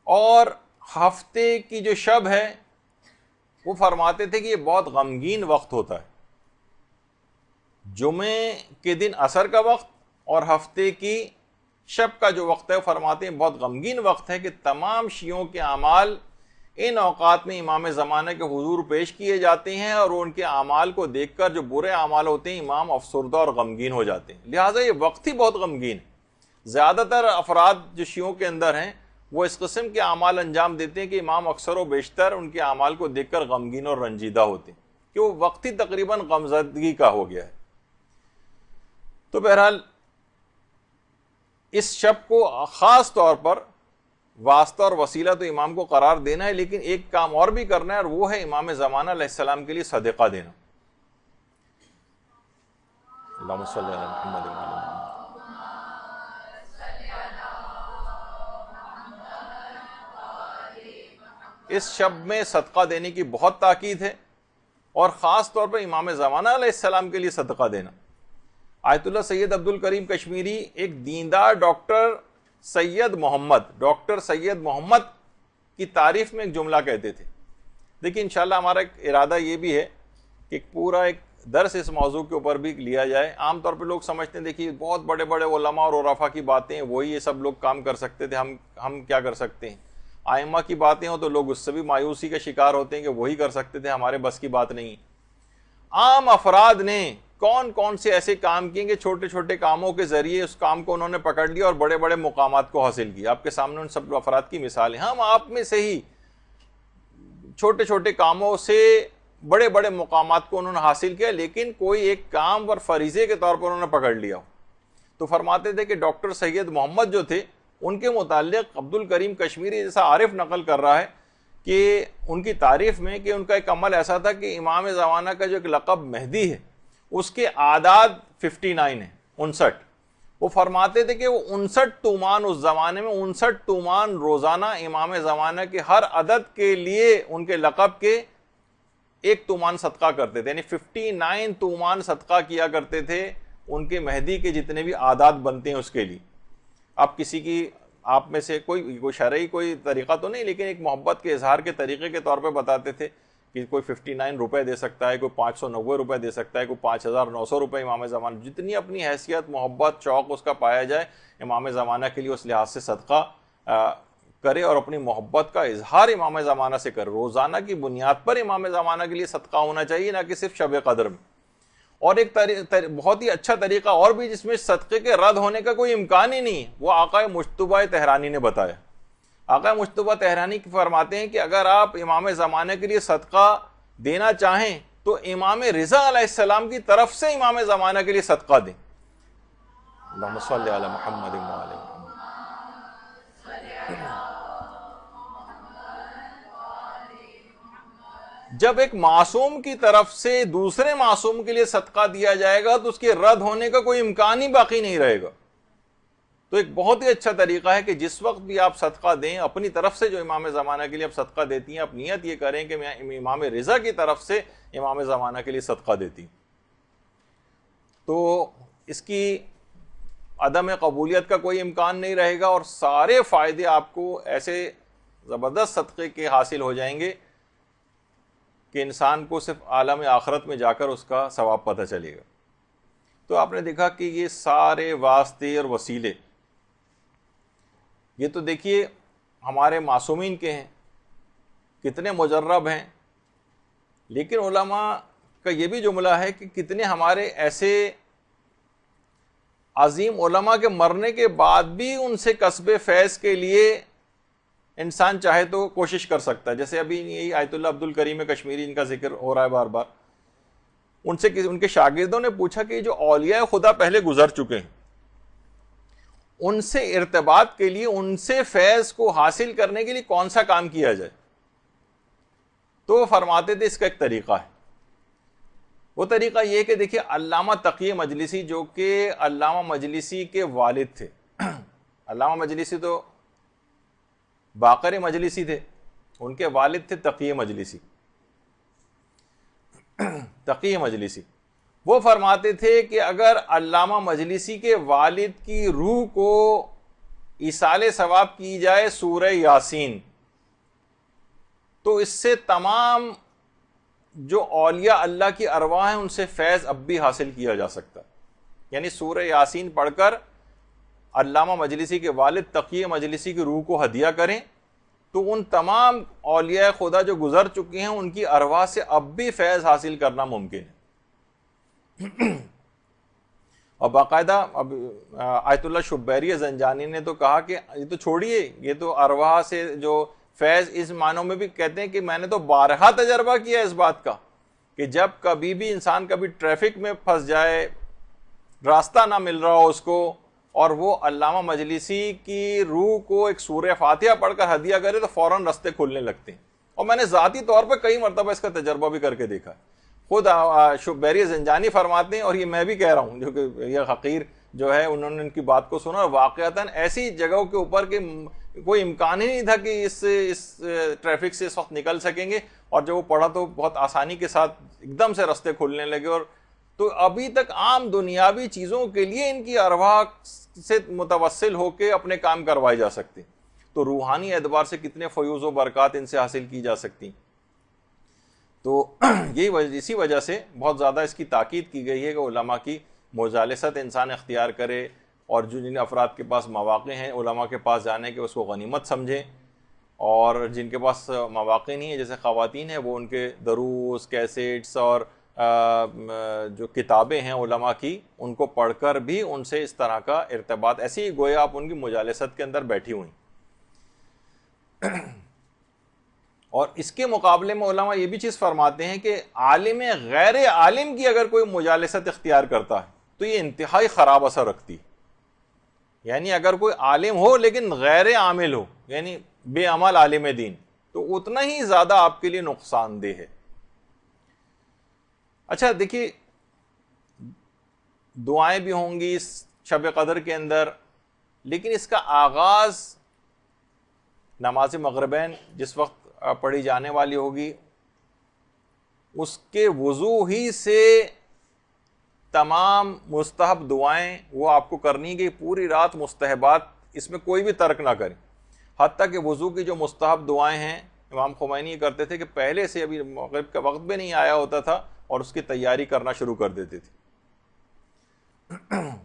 اور ہفتے کی جو شب ہے وہ فرماتے تھے کہ یہ بہت غمگین وقت ہوتا ہے. جمعے کے دن عصر کا وقت اور ہفتے کی شب کا جو وقت ہے فرماتے ہیں بہت غمگین وقت ہے کہ تمام شیعوں کے اعمال ان اوقات میں امام زمانہ کے حضور پیش کیے جاتے ہیں اور ان کے اعمال کو دیکھ کر جو برے اعمال ہوتے ہیں امام افسردہ اور غمگین ہو جاتے ہیں. لہٰذا یہ وقت ہی بہت غمگین ہے. زیادہ تر افراد جو شیعوں کے اندر ہیں وہ اس قسم کے اعمال انجام دیتے ہیں کہ امام اکثر و بیشتر ان کے اعمال کو دیکھ کر غمگین اور رنجیدہ ہوتے ہیں کہ وہ وقت ہی تقریباً غمزدگی کا ہو گیا ہے. تو بہرحال اس شب کو خاص طور پر واسطہ اور وسیلہ تو امام کو قرار دینا ہے، لیکن ایک کام اور بھی کرنا ہے، اور وہ ہے امام زمانہ علیہ السلام کے لیے صدقہ دینا. اللہم صلی علی محمد وعلی محمد. اس شب میں صدقہ دینے کی بہت تاکید ہے، اور خاص طور پر امام زمانہ علیہ السلام کے لیے صدقہ دینا. آیت اللہ سید عبد الکریم کشمیری ایک دیندار ڈاکٹر سید محمد کی تعریف میں ایک جملہ کہتے تھے. دیکھیں انشاءاللہ ہمارا ایک ارادہ یہ بھی ہے کہ پورا ایک درس اس موضوع کے اوپر بھی لیا جائے. عام طور پہ لوگ سمجھتے ہیں دیکھیے بہت بڑے بڑے علماء اور عرفاء کی باتیں وہی یہ سب لوگ کام کر سکتے تھے، ہم کیا کر سکتے ہیں. ائمہ کی باتیں ہوں تو لوگ اس سے بھی مایوسی کا شکار ہوتے ہیں کہ وہی کر سکتے تھے، ہمارے بس کی بات نہیں. عام افراد نے کون کون سے ایسے کام کیے کہ چھوٹے چھوٹے کاموں کے ذریعے اس کام کو انہوں نے پکڑ لیا اور بڑے بڑے مقامات کو حاصل کیا. آپ کے سامنے ان سب افراد کی مثالیں. ہم آپ میں سے ہی چھوٹے چھوٹے کاموں سے بڑے بڑے مقامات کو انہوں نے حاصل کیا، لیکن کوئی ایک کام اور فریضے کے طور پر انہوں نے پکڑ لیا. تو فرماتے تھے کہ ڈاکٹر سید محمد جو تھے ان کے متعلق عبد الکریم کشمیری جیسا عارف نقل کر رہا ہے کہ ان کی تعریف میں کہ ان کا ایک عمل ایسا تھا کہ امام زمانہ کا جو ایک لقب مہدی ہے اس کے اعداد 59 ہیں، 59. وہ فرماتے تھے کہ وہ 59 تومان اس زمانے میں 59 تومان روزانہ امام زمانہ کے ہر عدد کے لیے ان کے لقب کے 1 تومان صدقہ کرتے تھے، یعنی 59 تومان صدقہ کیا کرتے تھے ان کے مہدی کے جتنے بھی اعداد بنتے ہیں اس کے لیے. اب کسی کی آپ میں سے کوئی شرعی کوئی طریقہ تو نہیں، لیکن ایک محبت کے اظہار کے طریقے کے طور پہ بتاتے تھے کہ کوئی 59 روپے دے سکتا ہے، کوئی 590 روپے دے سکتا ہے، کوئی 5900 روپے امام زمانہ، جتنی اپنی حیثیت محبت شوق اس کا پایا جائے امام زمانہ کے لیے اس لحاظ سے صدقہ کرے اور اپنی محبت کا اظہار امام زمانہ سے کرے. روزانہ کی بنیاد پر امام زمانہ کے لیے صدقہ ہونا چاہیے، نہ کہ صرف شب قدر میں. اور ایک بہت ہی اچھا طریقہ اور بھی جس میں صدقے کے رد ہونے کا کوئی امکان ہی نہیں، وہ آقا مجتبیٰ طہرانی نے بتایا. آقا مجتبیٰ طہرانی فرماتے ہیں کہ اگر آپ امام زمانہ کے لیے صدقہ دینا چاہیں تو امام رضا علیہ السلام کی طرف سے امام زمانہ کے لیے صدقہ دیں. اللہم صلی علی محمد وعلی محمد. جب ایک معصوم کی طرف سے دوسرے معصوم کے لیے صدقہ دیا جائے گا تو اس کے رد ہونے کا کوئی امکان ہی باقی نہیں رہے گا. تو ایک بہت ہی اچھا طریقہ ہے کہ جس وقت بھی آپ صدقہ دیں اپنی طرف سے، جو امام زمانہ کے لیے آپ صدقہ دیتی ہیں، آپ نیت یہ کریں کہ میں امام رضا کی طرف سے امام زمانہ کے لیے صدقہ دیتی ہوں. تو اس کی عدم قبولیت کا کوئی امکان نہیں رہے گا، اور سارے فائدے آپ کو ایسے زبردست صدقے کے حاصل ہو جائیں گے کہ انسان کو صرف عالم آخرت میں جا کر اس کا ثواب پتہ چلے گا. تو آپ نے دیکھا کہ یہ سارے واسطے اور وسیلے یہ تو دیکھیے ہمارے معصومین کے ہیں، کتنے مجرب ہیں، لیکن علماء کا یہ بھی جملہ ہے کہ کتنے ہمارے ایسے عظیم علماء کے مرنے کے بعد بھی ان سے کسب فیض کے لیے انسان چاہے تو کوشش کر سکتا ہے. جیسے ابھی یہی آیت اللہ عبد الکریم کشمیری ان کا ذکر ہو رہا ہے بار بار. ان کے شاگردوں نے پوچھا کہ جو اولیاء خدا پہلے گزر چکے ہیں ان سے ارتباط کے لیے، ان سے فیض کو حاصل کرنے کے لیے کون سا کام کیا جائے. تو وہ فرماتے تھے اس کا ایک طریقہ ہے. وہ طریقہ یہ کہ دیکھیے علامہ تقی مجلسی جو کہ علامہ مجلسی کے والد تھے، علامہ مجلسی تو باقر مجلسی تھے، ان کے والد تھے تقی مجلسی. تقی مجلسی وہ فرماتے تھے کہ اگر علامہ مجلسی کے والد کی روح کو ایصال ثواب کی جائے سورہ یاسین تو اس سے تمام جو اولیاء اللہ کی ارواح ہیں ان سے فیض اب بھی حاصل کیا جا سکتا. یعنی سورہ یاسین پڑھ کر علامہ مجلسی کے والد تقی مجلسی کی روح کو ہدیہ کریں تو ان تمام اولیاء خدا جو گزر چکی ہیں ان کی ارواح سے اب بھی فیض حاصل کرنا ممکن ہے. اور باقاعدہ اب آیت اللہ شبیری زنجانی نے تو کہا کہ یہ تو چھوڑیے، یہ تو ارواح سے جو فیض اس معنوں میں بھی کہتے ہیں کہ میں نے تو بارہا تجربہ کیا اس بات کا کہ جب کبھی بھی انسان کبھی ٹریفک میں پھنس جائے، راستہ نہ مل رہا ہو اس کو، اور وہ علامہ مجلسی کی روح کو ایک سورہ فاتحہ پڑھ کر ہدیہ کرے تو فوراً راستے کھلنے لگتے ہیں. اور میں نے ذاتی طور پہ کئی مرتبہ اس کا تجربہ بھی کر کے دیکھا ہے. خود شبیری زنجانی فرماتے ہیں، اور یہ میں بھی کہہ رہا ہوں جو کہ یہ حقیر جو ہے انہوں نے ان کی بات کو سنا، اور واقعتاً ایسی جگہوں کے اوپر کہ کوئی امکان ہی نہیں تھا کہ اس ٹریفک سے اس وقت نکل سکیں گے، اور جب وہ پڑھا تو بہت آسانی کے ساتھ ایک دم سے راستے کھلنے لگے. اور تو ابھی تک عام دنیاوی چیزوں کے لیے ان کی ارواح سے متوسل ہو کے اپنے کام کروائے جا سکتے، تو روحانی اعتبار سے کتنے فیوز و برکات ان سے حاصل کی جا سکتی. تو اسی وجہ سے بہت زیادہ اس کی تاکید کی گئی ہے کہ علماء کی مجالست انسان اختیار کرے، اور جن افراد کے پاس مواقع ہیں علماء کے پاس جانے کے اس کو غنیمت سمجھیں، اور جن کے پاس مواقع نہیں ہے جیسے خواتین ہیں وہ ان کے دروس، کیسٹس اور جو کتابیں ہیں علماء کی ان کو پڑھ کر بھی ان سے اس طرح کا ارتباط، ایسی ہی گویا آپ ان کی مجالست کے اندر بیٹھی ہوئی. اور اس کے مقابلے میں علماء یہ بھی چیز فرماتے ہیں کہ عالم غیر عالم کی اگر کوئی مجالست اختیار کرتا ہے تو یہ انتہائی خراب اثر رکھتی. یعنی اگر کوئی عالم ہو لیکن غیر عامل ہو، یعنی بے عمل عالم دین، تو اتنا ہی زیادہ آپ کے لیے نقصان دہ ہے. اچھا دیکھیے، دعائیں بھی ہوں گی اس شب قدر کے اندر، لیکن اس کا آغاز نماز مغربین جس وقت پڑھی جانے والی ہوگی اس کے وضو ہی سے تمام مستحب دعائیں وہ آپ کو کرنی کہ پوری رات مستحبات اس میں کوئی بھی ترک نہ کریں. حتیٰ کہ وضو کی جو مستحب دعائیں ہیں امام خمینی یہ کرتے تھے کہ پہلے سے ابھی مغرب کا وقت بھی نہیں آیا ہوتا تھا اور اس کی تیاری کرنا شروع کر دیتے تھے.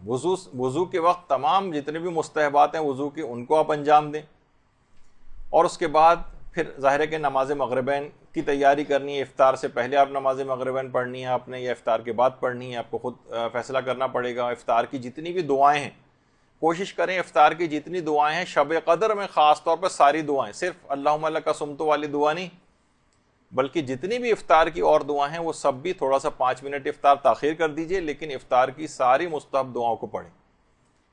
وضو کے وقت تمام جتنے بھی مستحبات ہیں وضو کے ان کو آپ انجام دیں، اور اس کے بعد پھر ظاہر ہے کہ نماز مغربین کی تیاری کرنی ہے. افطار سے پہلے آپ نماز مغربین پڑھنی ہے آپ نے، یا افطار کے بعد پڑھنی ہے، آپ کو خود فیصلہ کرنا پڑے گا. افطار کی جتنی بھی دعائیں ہیں کوشش کریں افطار کی جتنی دعائیں ہیں شب قدر میں خاص طور پر ساری دعائیں، صرف اللہم لک صمت والی دعا نہیں، بلکہ جتنی بھی افطار کی اور دعائیں ہیں وہ سب بھی تھوڑا سا 5 منٹ افطار تاخیر کر دیجئے، لیکن افطار کی ساری مستحب دعاؤں کو پڑھیں.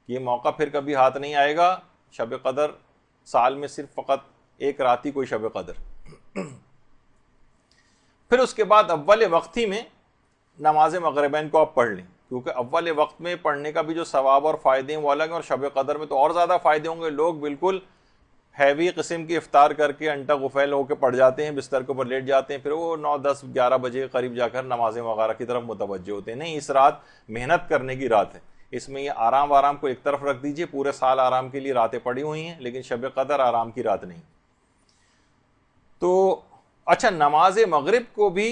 یہ موقع پھر کبھی ہاتھ نہیں آئے گا. شب قدر سال میں صرف فقط ایک رات ہی کوئی شب قدر. پھر اس کے بعد اول وقت ہی میں نماز مغربین کو آپ پڑھ لیں، کیونکہ اول وقت میں پڑھنے کا بھی جو ثواب اور فائدے ہیں وہ الگ ہیں، اور شب قدر میں تو اور زیادہ فائدے ہوں گے. لوگ بالکل ہیوی قسم کی افطار کر کے انٹا غفیل ہو کے پڑ جاتے ہیں، بستر کے اوپر لیٹ جاتے ہیں، پھر وہ 9, 10, 11 بجے کے قریب جا کر نمازیں وغیرہ کی طرف متوجہ ہوتے ہیں. نہیں، اس رات محنت کرنے کی رات ہے، اس میں یہ آرام کو ایک طرف رکھ دیجئے. پورے سال آرام کے لیے راتیں پڑی ہوئی ہیں، لیکن شب قدر آرام کی رات نہیں. تو اچھا، نماز مغرب کو بھی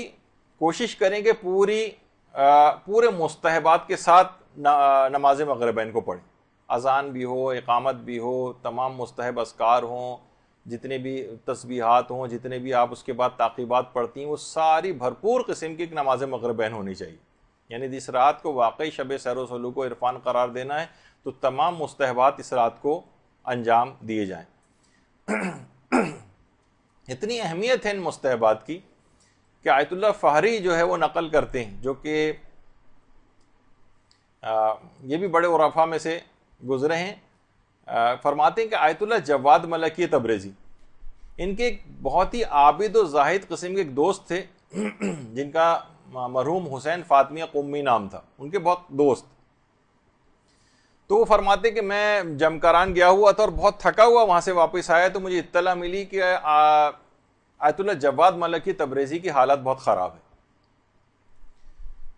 کوشش کریں کہ پورے مستحبات کے ساتھ نماز مغربین کو پڑھیں. اذان بھی ہو، اقامت بھی ہو، تمام مستحب اذکار ہوں، جتنے بھی تسبیحات ہوں، جتنے بھی آپ اس کے بعد تعقیبات پڑھتی ہیں، وہ ساری بھرپور قسم کی ایک نماز مغربین ہونی چاہیے. یعنی اس رات کو واقعی شب سیر و سلوک و عرفان قرار دینا ہے تو تمام مستحبات اس رات کو انجام دیے جائیں. اتنی اہمیت ہے ان مستحبات کی کہ آیت اللہ فہری جو ہے وہ نقل کرتے ہیں، جو کہ یہ بھی بڑے عرفاء میں سے گزرے ہیں. فرماتے ہیں کہ آیت اللہ جواد ملکی تبریزی، ان کے ایک بہت ہی عابد و زاہد قسم کے ایک دوست تھے جن کا مرحوم حسین فاطمیہ قمی نام تھا، ان کے بہت دوست. تو وہ فرماتے کہ میں جمکران گیا ہوا تھا اور بہت تھکا ہوا وہاں سے واپس آیا تو مجھے اطلاع ملی کہ آیت اللہ جواد ملکی تبریزی کی حالت بہت خراب ہے.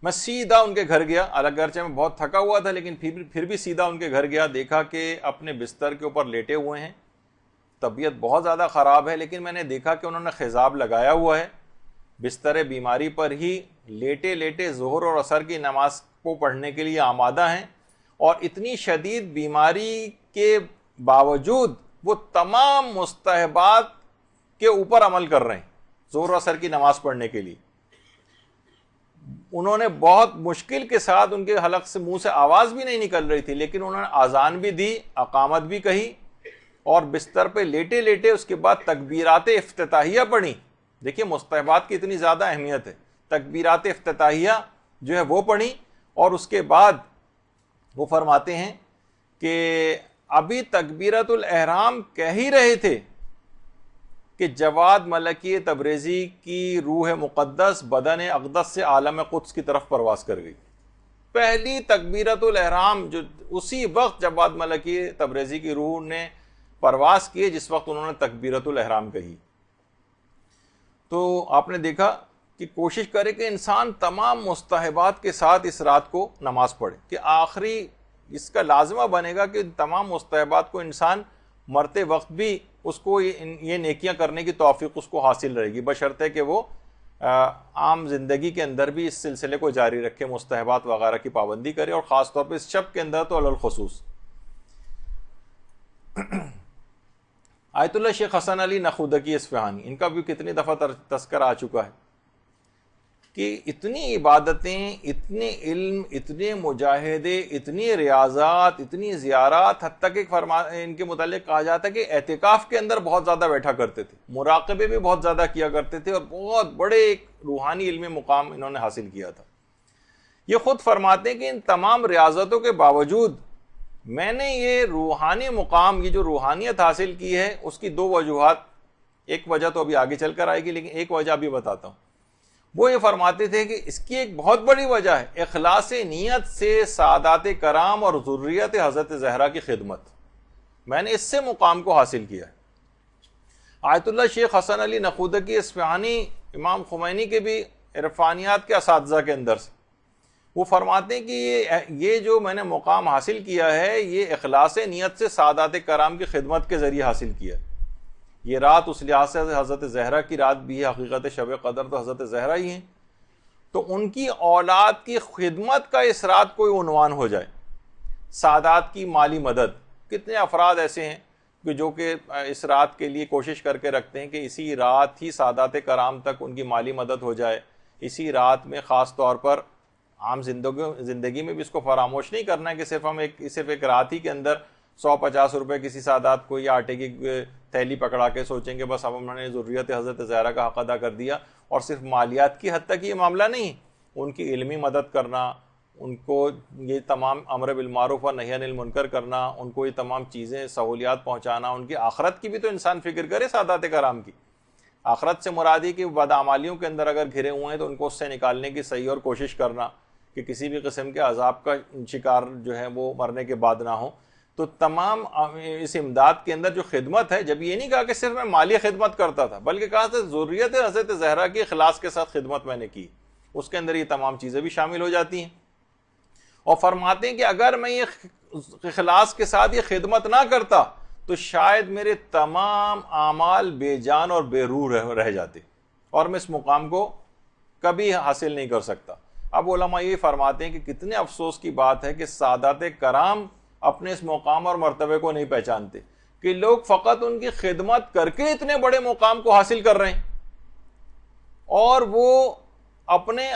میں سیدھا ان کے گھر گیا، اگرچہ میں بہت تھکا ہوا تھا لیکن پھر بھی سیدھا ان کے گھر گیا. دیکھا کہ اپنے بستر کے اوپر لیٹے ہوئے ہیں، طبیعت بہت زیادہ خراب ہے، لیکن میں نے دیکھا کہ انہوں نے خضاب لگایا ہوا ہے، بستر بیماری پر ہی لیٹے لیٹے ظہر اور عصر کی نماز کو پڑھنے کے لیے آمادہ ہیں. اور اتنی شدید بیماری کے باوجود وہ تمام مستحبات کے اوپر عمل کر رہے ہیں ظہر اثر کی نماز پڑھنے کے لیے. انہوں نے بہت مشکل کے ساتھ، ان کے حلق سے منہ سے آواز بھی نہیں نکل رہی تھی، لیکن انہوں نے اذان بھی دی، اقامت بھی کہی، اور بستر پہ لیٹے لیٹے اس کے بعد تکبیرات افتتاحیہ پڑھی. دیکھیے مستحبات کی اتنی زیادہ اہمیت ہے. تکبیرات افتتاحیہ جو ہے وہ پڑھی، اور اس کے بعد وہ فرماتے ہیں کہ ابھی تکبیرۃ الاحرام کہہ ہی رہے تھے کہ جواد ملکی تبریزی کی روح مقدس بدن اقدس سے عالم قدس کی طرف پرواز کر گئی. پہلی تکبیرۃ الاحرام جو اسی وقت جواد ملکی تبریزی کی روح نے پرواز کیے جس وقت انہوں نے تکبیرۃ الاحرام کہی. تو آپ نے دیکھا کہ کوشش کرے کہ انسان تمام مستحبات کے ساتھ اس رات کو نماز پڑھے، کہ آخری اس کا لازمہ بنے گا کہ تمام مستحبات کو انسان مرتے وقت بھی اس کو یہ نیکیاں کرنے کی توفیق اس کو حاصل رہے گی، بشرطے کہ وہ عام زندگی کے اندر بھی اس سلسلے کو جاری رکھے، مستحبات وغیرہ کی پابندی کرے، اور خاص طور پہ اس شب کے اندر تو علی الخصوص. آیت اللہ شیخ حسن علی نخودکی اصفہانی، ان کا بھی کتنی دفعہ تذکر آ چکا ہے کہ اتنی عبادتیں، اتنے علم، اتنے مجاہدے، اتنی ریاضات، اتنی زیارات، حتیٰ کہ ان کے متعلق کہا جاتا ہے کہ اعتکاف کے اندر بہت زیادہ بیٹھا کرتے تھے، مراقبے بھی بہت زیادہ کیا کرتے تھے، اور بہت بڑے ایک روحانی علمی مقام انہوں نے حاصل کیا تھا. یہ خود فرماتے ہیں کہ ان تمام ریاضتوں کے باوجود میں نے یہ روحانی مقام، یہ جو روحانیت حاصل کی ہے، اس کی دو وجوہات، ایک وجہ تو ابھی آگے چل کر آئے گی لیکن ایک وجہ بھی بتاتا ہوں. وہ یہ فرماتے تھے کہ اس کی ایک بہت بڑی وجہ ہے اخلاص نیت سے سادات کرام اور ذریت حضرت زہرا کی خدمت. میں نے اس سے مقام کو حاصل کیا ہے. آیت اللہ شیخ حسن علی نخودکی اصفہانی امام خمینی کے بھی عرفانیات کے اساتذہ کے اندر سے، وہ فرماتے ہیں کہ یہ جو میں نے مقام حاصل کیا ہے یہ اخلاص نیت سے سادات کرام کی خدمت کے ذریعے حاصل کیا ہے. یہ رات اس لحاظ سے حضرت زہرا کی رات بھی ہے، حقیقت شب قدر تو حضرت زہرا ہی ہیں، تو ان کی اولاد کی خدمت کا اس رات کوئی عنوان ہو جائے. سادات کی مالی مدد، کتنے افراد ایسے ہیں کہ جو کہ اس رات کے لیے کوشش کر کے رکھتے ہیں کہ اسی رات ہی سادات کرام تک ان کی مالی مدد ہو جائے. اسی رات میں خاص طور پر عام زندگی میں بھی اس کو فراموش نہیں کرنا ہے کہ صرف ایک رات ہی کے اندر 150 روپے کسی سادات کو یا آٹے کی تھیلی پکڑا کے سوچیں کہ بس اب ہم نے ضروریت حضرت زہرا کا حق ادا کر دیا. اور صرف مالیات کی حد تک یہ معاملہ نہیں، ان کی علمی مدد کرنا، ان کو یہ تمام امر بالمعروف و نہی عن المنکر کرنا، ان کو یہ تمام چیزیں سہولیات پہنچانا، ان کی آخرت کی بھی تو انسان فکر کرے. سادات کرام کی آخرت سے مرادی کہ بدعمالیوں کے اندر اگر گھرے ہوئے ہیں تو ان کو اس سے نکالنے کی صحیح اور کوشش کرنا کہ کسی بھی قسم کے عذاب کا شکار جو ہے وہ مرنے کے بعد نہ ہو. تو تمام اس امداد کے اندر جو خدمت ہے، جب یہ نہیں کہا کہ صرف میں مالی خدمت کرتا تھا بلکہ کہا تھا ذریت حضرت زہرا کی اخلاص کے ساتھ خدمت میں نے کی، اس کے اندر یہ تمام چیزیں بھی شامل ہو جاتی ہیں. اور فرماتے ہیں کہ اگر میں یہ اخلاص کے ساتھ یہ خدمت نہ کرتا تو شاید میرے تمام اعمال بے جان اور بے روح رہ جاتے اور میں اس مقام کو کبھی حاصل نہیں کر سکتا. اب علماء یہ فرماتے ہیں کہ کتنے افسوس کی بات ہے کہ سادات کرام اپنے اس مقام اور مرتبے کو نہیں پہچانتے، کہ لوگ فقط ان کی خدمت کر کے اتنے بڑے مقام کو حاصل کر رہے ہیں، اور وہ اپنے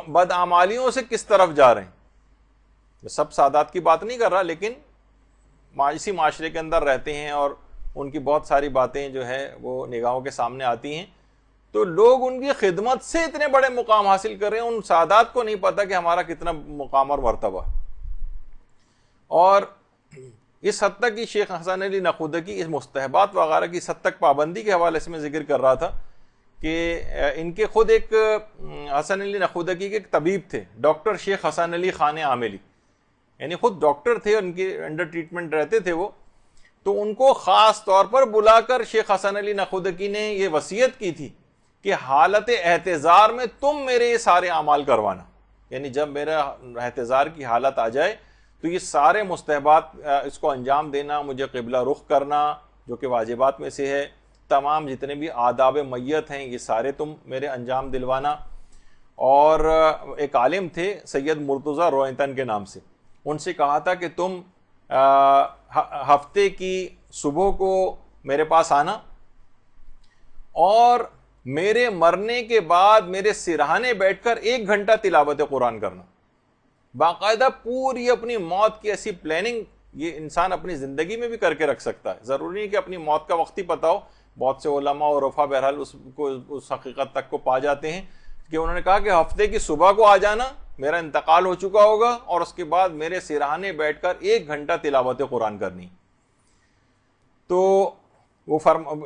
بدعمالیوں سے کس طرف جا رہے ہیں. سب سادات کی بات نہیں کر رہا، لیکن اسی معاشرے کے اندر رہتے ہیں اور ان کی بہت ساری باتیں جو ہے وہ نگاہوں کے سامنے آتی ہیں، تو لوگ ان کی خدمت سے اتنے بڑے مقام حاصل کر رہے ہیں، ان سادات کو نہیں پتا کہ ہمارا کتنا مقام اور مرتبہ. اور اس حد تک کہ شیخ حسن علی نخودکی اس مستحبات وغیرہ کی اس حد تک پابندی کے حوالے سے میں ذکر کر رہا تھا کہ ان کے خود ایک حسن علی نخودکی کے ایک طبیب تھے، ڈاکٹر شیخ حسن علی خان عاملی، یعنی خود ڈاکٹر تھے، ان کے انڈر ٹریٹمنٹ رہتے تھے وہ. تو ان کو خاص طور پر بلا کر شیخ حسن علی نخودکی نے یہ وصیت کی تھی کہ حالت احتضار میں تم میرے یہ سارے اعمال کروانا، یعنی جب میرا احتضار کی حالت آ جائے تو یہ سارے مستحبات اس کو انجام دینا، مجھے قبلہ رخ کرنا جو کہ واجبات میں سے ہے، تمام جتنے بھی آداب میت ہیں یہ سارے تم میرے انجام دلوانا. اور ایک عالم تھے سید مرتضیٰ روئنتن کے نام سے، ان سے کہا تھا کہ تم ہفتے کی صبح کو میرے پاس آنا اور میرے مرنے کے بعد میرے سرہانے بیٹھ کر 1 گھنٹہ تلاوت قرآن کرنا. باقاعدہ پوری اپنی موت کی ایسی پلاننگ یہ انسان اپنی زندگی میں بھی کر کے رکھ سکتا ہے. ضروری نہیں کہ اپنی موت کا وقت ہی پتہ ہو. بہت سے علماء اور عرفا بہرحال اس حقیقت تک کو پا جاتے ہیں کہ انہوں نے کہا کہ ہفتے کی صبح کو آ جانا, میرا انتقال ہو چکا ہوگا, اور اس کے بعد میرے سرہانے بیٹھ کر 1 گھنٹہ تلاوت قرآن کرنی. تو وہ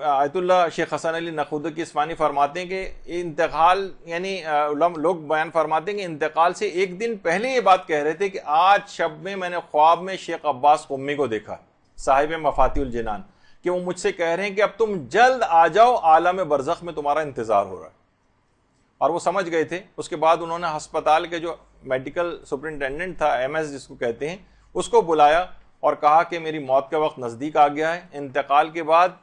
آیت اللہ شیخ حسن علی نخودکی اصفہانی فرماتے ہیں کہ انتقال یعنی لوگ بیان فرماتے ہیں کہ انتقال سے 1 دن پہلے یہ بات کہہ رہے تھے کہ آج شب میں نے خواب میں شیخ عباس قمی کو دیکھا, صاحب مفاتیح الجنان, کہ وہ مجھ سے کہہ رہے ہیں کہ اب تم جلد آ جاؤ, عالم برزخ میں تمہارا انتظار ہو رہا ہے. اور وہ سمجھ گئے تھے. اس کے بعد انہوں نے ہسپتال کے جو میڈیکل سپرنٹینڈنٹ تھا, MS جس کو کہتے ہیں, اس کو بلایا اور کہا کہ میری موت کا وقت نزدیک آ گیا ہے.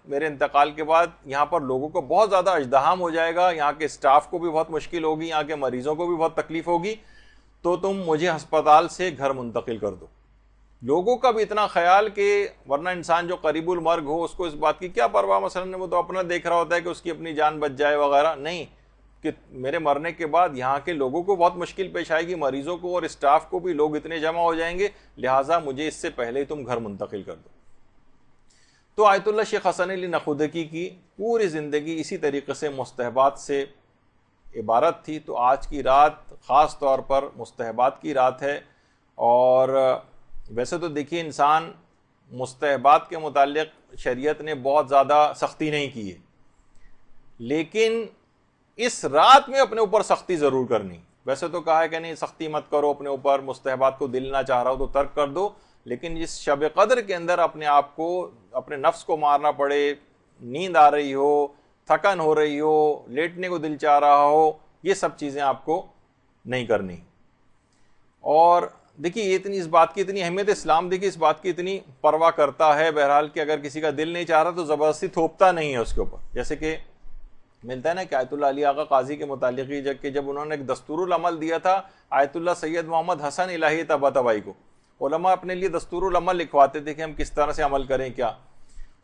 میرے انتقال کے بعد یہاں پر لوگوں کو بہت زیادہ اژدہام ہو جائے گا, یہاں کے اسٹاف کو بھی بہت مشکل ہوگی, یہاں کے مریضوں کو بھی بہت تکلیف ہوگی, تو تم مجھے ہسپتال سے گھر منتقل کر دو. لوگوں کا بھی اتنا خیال کہ ورنہ انسان جو قریب المرگ ہو اس کو اس بات کی کیا پرواہ, مثلا وہ تو اپنا دیکھ رہا ہوتا ہے کہ اس کی اپنی جان بچ جائے وغیرہ, نہیں, کہ میرے مرنے کے بعد یہاں کے لوگوں کو بہت مشکل پیش آئے گی, مریضوں کو اور اسٹاف کو بھی, لوگ اتنے جمع ہو جائیں گے, لہٰذا مجھے اس سے پہلے ہی تم گھر منتقل کر دو. تو آیت اللہ شیخ حسن علی نخودکی کی پوری زندگی اسی طریقے سے مستحبات سے عبارت تھی. تو آج کی رات خاص طور پر مستحبات کی رات ہے. اور ویسے تو دیکھیے انسان مستحبات کے متعلق شریعت نے بہت زیادہ سختی نہیں کی ہے, لیکن اس رات میں اپنے اوپر سختی ضرور کرنی. ویسے تو کہا ہے کہ نہیں سختی مت کرو اپنے اوپر, مستحبات کو دل نہ چاہ رہا ہو تو ترک کر دو, لیکن اس شب قدر کے اندر اپنے آپ کو, اپنے نفس کو مارنا پڑے, نیند آ رہی ہو, تھکن ہو رہی ہو, لیٹنے کو دل چاہ رہا ہو, یہ سب چیزیں آپ کو نہیں کرنی. اور دیکھیے یہ اس بات کی اتنی اہمیت, اسلام دیکھیے اس بات کی اتنی پرواہ کرتا ہے بہرحال کہ اگر کسی کا دل نہیں چاہ رہا تو زبردستی تھوپتا نہیں ہے اس کے اوپر. جیسے کہ ملتا ہے نا کہ آیت اللہ علی آغا قاضی کے متعلق ہی جب انہوں نے ایک دستور العمل دیا تھا آیت اللہ سید محمد حسن الہی طباطبائی کو, علماء اپنے لیے دستور العمل لکھواتے تھے کہ ہم کس طرح سے عمل کریں کیا.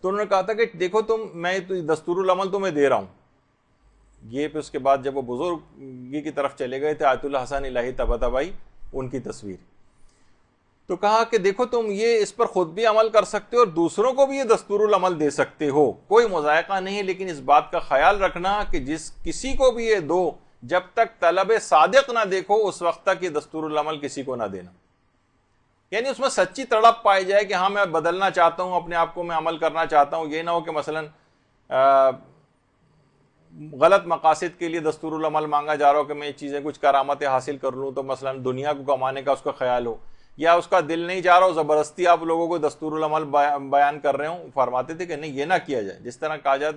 تو انہوں نے کہا تھا کہ دیکھو میں دستور العمل تمہیں دے رہا ہوں. یہ پھر اس کے بعد جب وہ بزرگی کی طرف چلے گئے تھے آیت اللہ حسن الہی طباطبائی, ان کی تصویر, تو کہا کہ دیکھو تم یہ اس پر خود بھی عمل کر سکتے ہو اور دوسروں کو بھی یہ دستور العمل دے سکتے ہو, کوئی مذائقہ نہیں, لیکن اس بات کا خیال رکھنا کہ جس کسی کو بھی یہ دو, جب تک طلب صادق نہ دیکھو اس وقت تک یہ دستور العمل کسی کو نہ دینا. یعنی اس میں سچی تڑپ پائی جائے کہ ہاں میں بدلنا چاہتا ہوں, اپنے آپ کو میں عمل کرنا چاہتا ہوں. یہ نہ ہو کہ مثلا غلط مقاصد کے لیے دستور العمل مانگا جا رہا ہو کہ میں یہ چیزیں کچھ کرامتیں حاصل کر لوں, تو مثلا دنیا کو کمانے کا اس کا خیال ہو, یا اس کا دل نہیں چاہ رہا ہو, زبردستی آپ لوگوں کو دستور العمل بیان کر رہے ہوں. فرماتے تھے کہ نہیں یہ نہ کیا جائے. جس طرح کاجات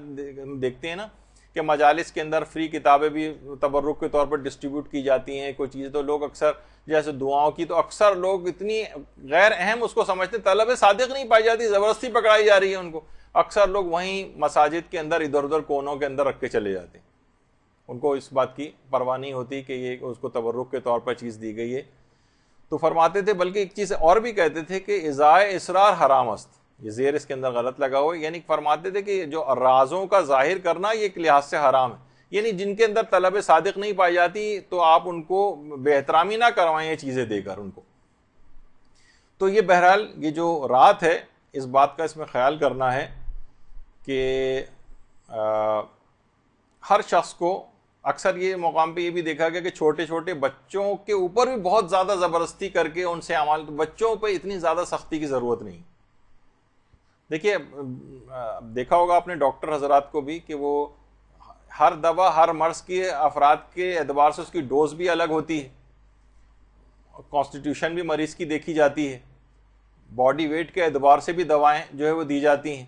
دیکھتے ہیں نا کہ مجالس کے اندر فری کتابیں بھی تبرک کے طور پر ڈسٹریبیوٹ کی جاتی ہیں, کوئی چیزیں تو لوگ اکثر جیسے دعاؤں کی, تو اکثر لوگ اتنی غیر اہم اس کو سمجھتے ہیں, طلب صادق نہیں پائی جاتی, زبردستی پکڑائی جا رہی ہے ان کو. اکثر لوگ وہیں مساجد کے اندر ادھر ادھر کونوں کے اندر رکھ کے چلے جاتے ہیں, ان کو اس بات کی پرواہ نہیں ہوتی کہ یہ اس کو تبرک کے طور پر چیز دی گئی ہے. تو فرماتے تھے, بلکہ ایک چیز اور بھی کہتے تھے کہ ازائے اسرار حرام است, یہ زیر اس کے اندر غلط لگا ہوا ہے, یعنی فرماتے تھے کہ جو رازوں کا ظاہر کرنا یہ ایک لحاظ سے حرام ہے. یعنی جن کے اندر طلب صادق نہیں پائی جاتی تو آپ ان کو بے احترامی نہ کروائیں یہ چیزیں دے کر ان کو. تو یہ بہرحال یہ جو رات ہے اس بات کا اس میں خیال کرنا ہے کہ ہر شخص کو, اکثر یہ مقام پہ یہ بھی دیکھا گیا کہ چھوٹے چھوٹے بچوں کے اوپر بھی بہت زیادہ زبردستی کر کے ان سے عمل, بچوں پہ اتنی زیادہ سختی کی ضرورت نہیں. دیکھیے دیکھا ہوگا آپ نے ڈاکٹر حضرات کو بھی کہ وہ ہر دوا ہر مرض کے افراد کے اعتبار سے اس کی ڈوز بھی الگ ہوتی ہے, کانسٹیٹیوشن بھی مریض کی دیکھی جاتی ہے, باڈی ویٹ کے اعتبار سے بھی دوائیں جو ہے وہ دی جاتی ہیں.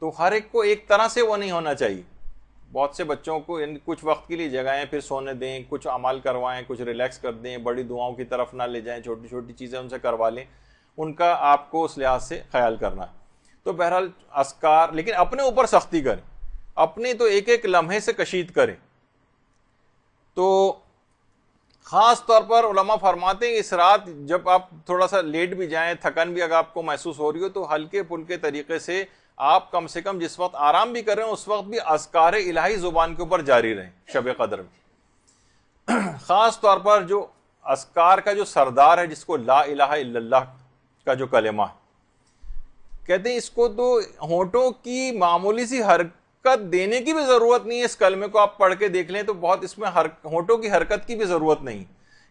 تو ہر ایک کو ایک طرح سے وہ نہیں ہونا چاہیے. بہت سے بچوں کو کچھ وقت کے لیے جگائیں, پھر سونے دیں, کچھ عمل کروائیں, کچھ ریلیکس کر دیں, بڑی دعاؤں کی طرف نہ لے جائیں, چھوٹی چھوٹی چیزیں ان سے کروا لیں, ان کا آپ کو اس لحاظ سے خیال کرنا ہے. تو بہرحال اذکار, لیکن اپنے اوپر سختی کریں, اپنے تو ایک ایک لمحے سے کشید کریں. تو خاص طور پر علماء فرماتے ہیں اس رات جب آپ تھوڑا سا لیٹ بھی جائیں, تھکن بھی اگر آپ کو محسوس ہو رہی ہو, تو ہلکے پھلکے طریقے سے آپ کم سے کم جس وقت آرام بھی کر رہے ہیں اس وقت بھی اذکار الہی زبان کے اوپر جاری رہیں شب قدر میں. خاص طور پر جو اذکار کا جو سردار ہے جس کو لا الہ الا اللہ کا جو کلمہ ہے، کہتے ہیں اس کو تو ہونٹوں کی معمولی سی حرکت دینے کی بھی ضرورت نہیں ہے. اس کلمے کو آپ پڑھ کے دیکھ لیں تو بہت اس میں ہونٹوں کی حرکت کی بھی ضرورت نہیں.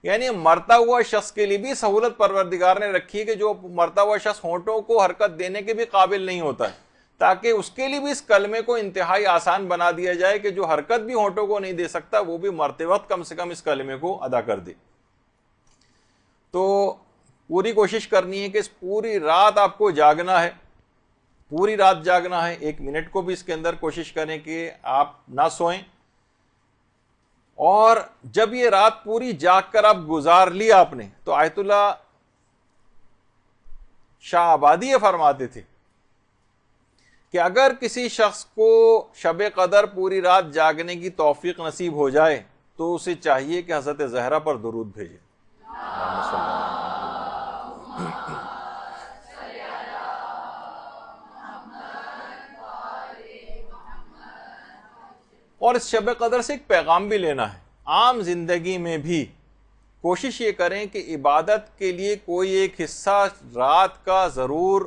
یعنی مرتا ہوا شخص کے لیے بھی سہولت پروردگار نے رکھی ہے کہ جو مرتا ہوا شخص ہونٹوں کو حرکت دینے کے بھی قابل نہیں ہوتا ہے، تاکہ اس کے لیے بھی اس کلمے کو انتہائی آسان بنا دیا جائے کہ جو حرکت بھی ہونٹوں کو نہیں دے سکتا وہ بھی مرتے وقت کم سے کم اس کلمے کو ادا کر دے. تو پوری کوشش کرنی ہے کہ اس پوری رات آپ کو جاگنا ہے، پوری رات جاگنا ہے. 1 منٹ کو بھی اس کے اندر کوشش کریں کہ آپ نہ سوئیں. اور جب یہ رات پوری جاگ کر آپ گزار لی آپ نے، تو آیت اللہ شاہ آبادی یہ فرماتے تھے کہ اگر کسی شخص کو شب قدر پوری رات جاگنے کی توفیق نصیب ہو جائے تو اسے چاہیے کہ حضرت زہرا پر درود بھیجے. اور اس شب قدر سے ایک پیغام بھی لینا ہے. عام زندگی میں بھی کوشش یہ کریں کہ عبادت کے لیے کوئی ایک حصہ رات کا ضرور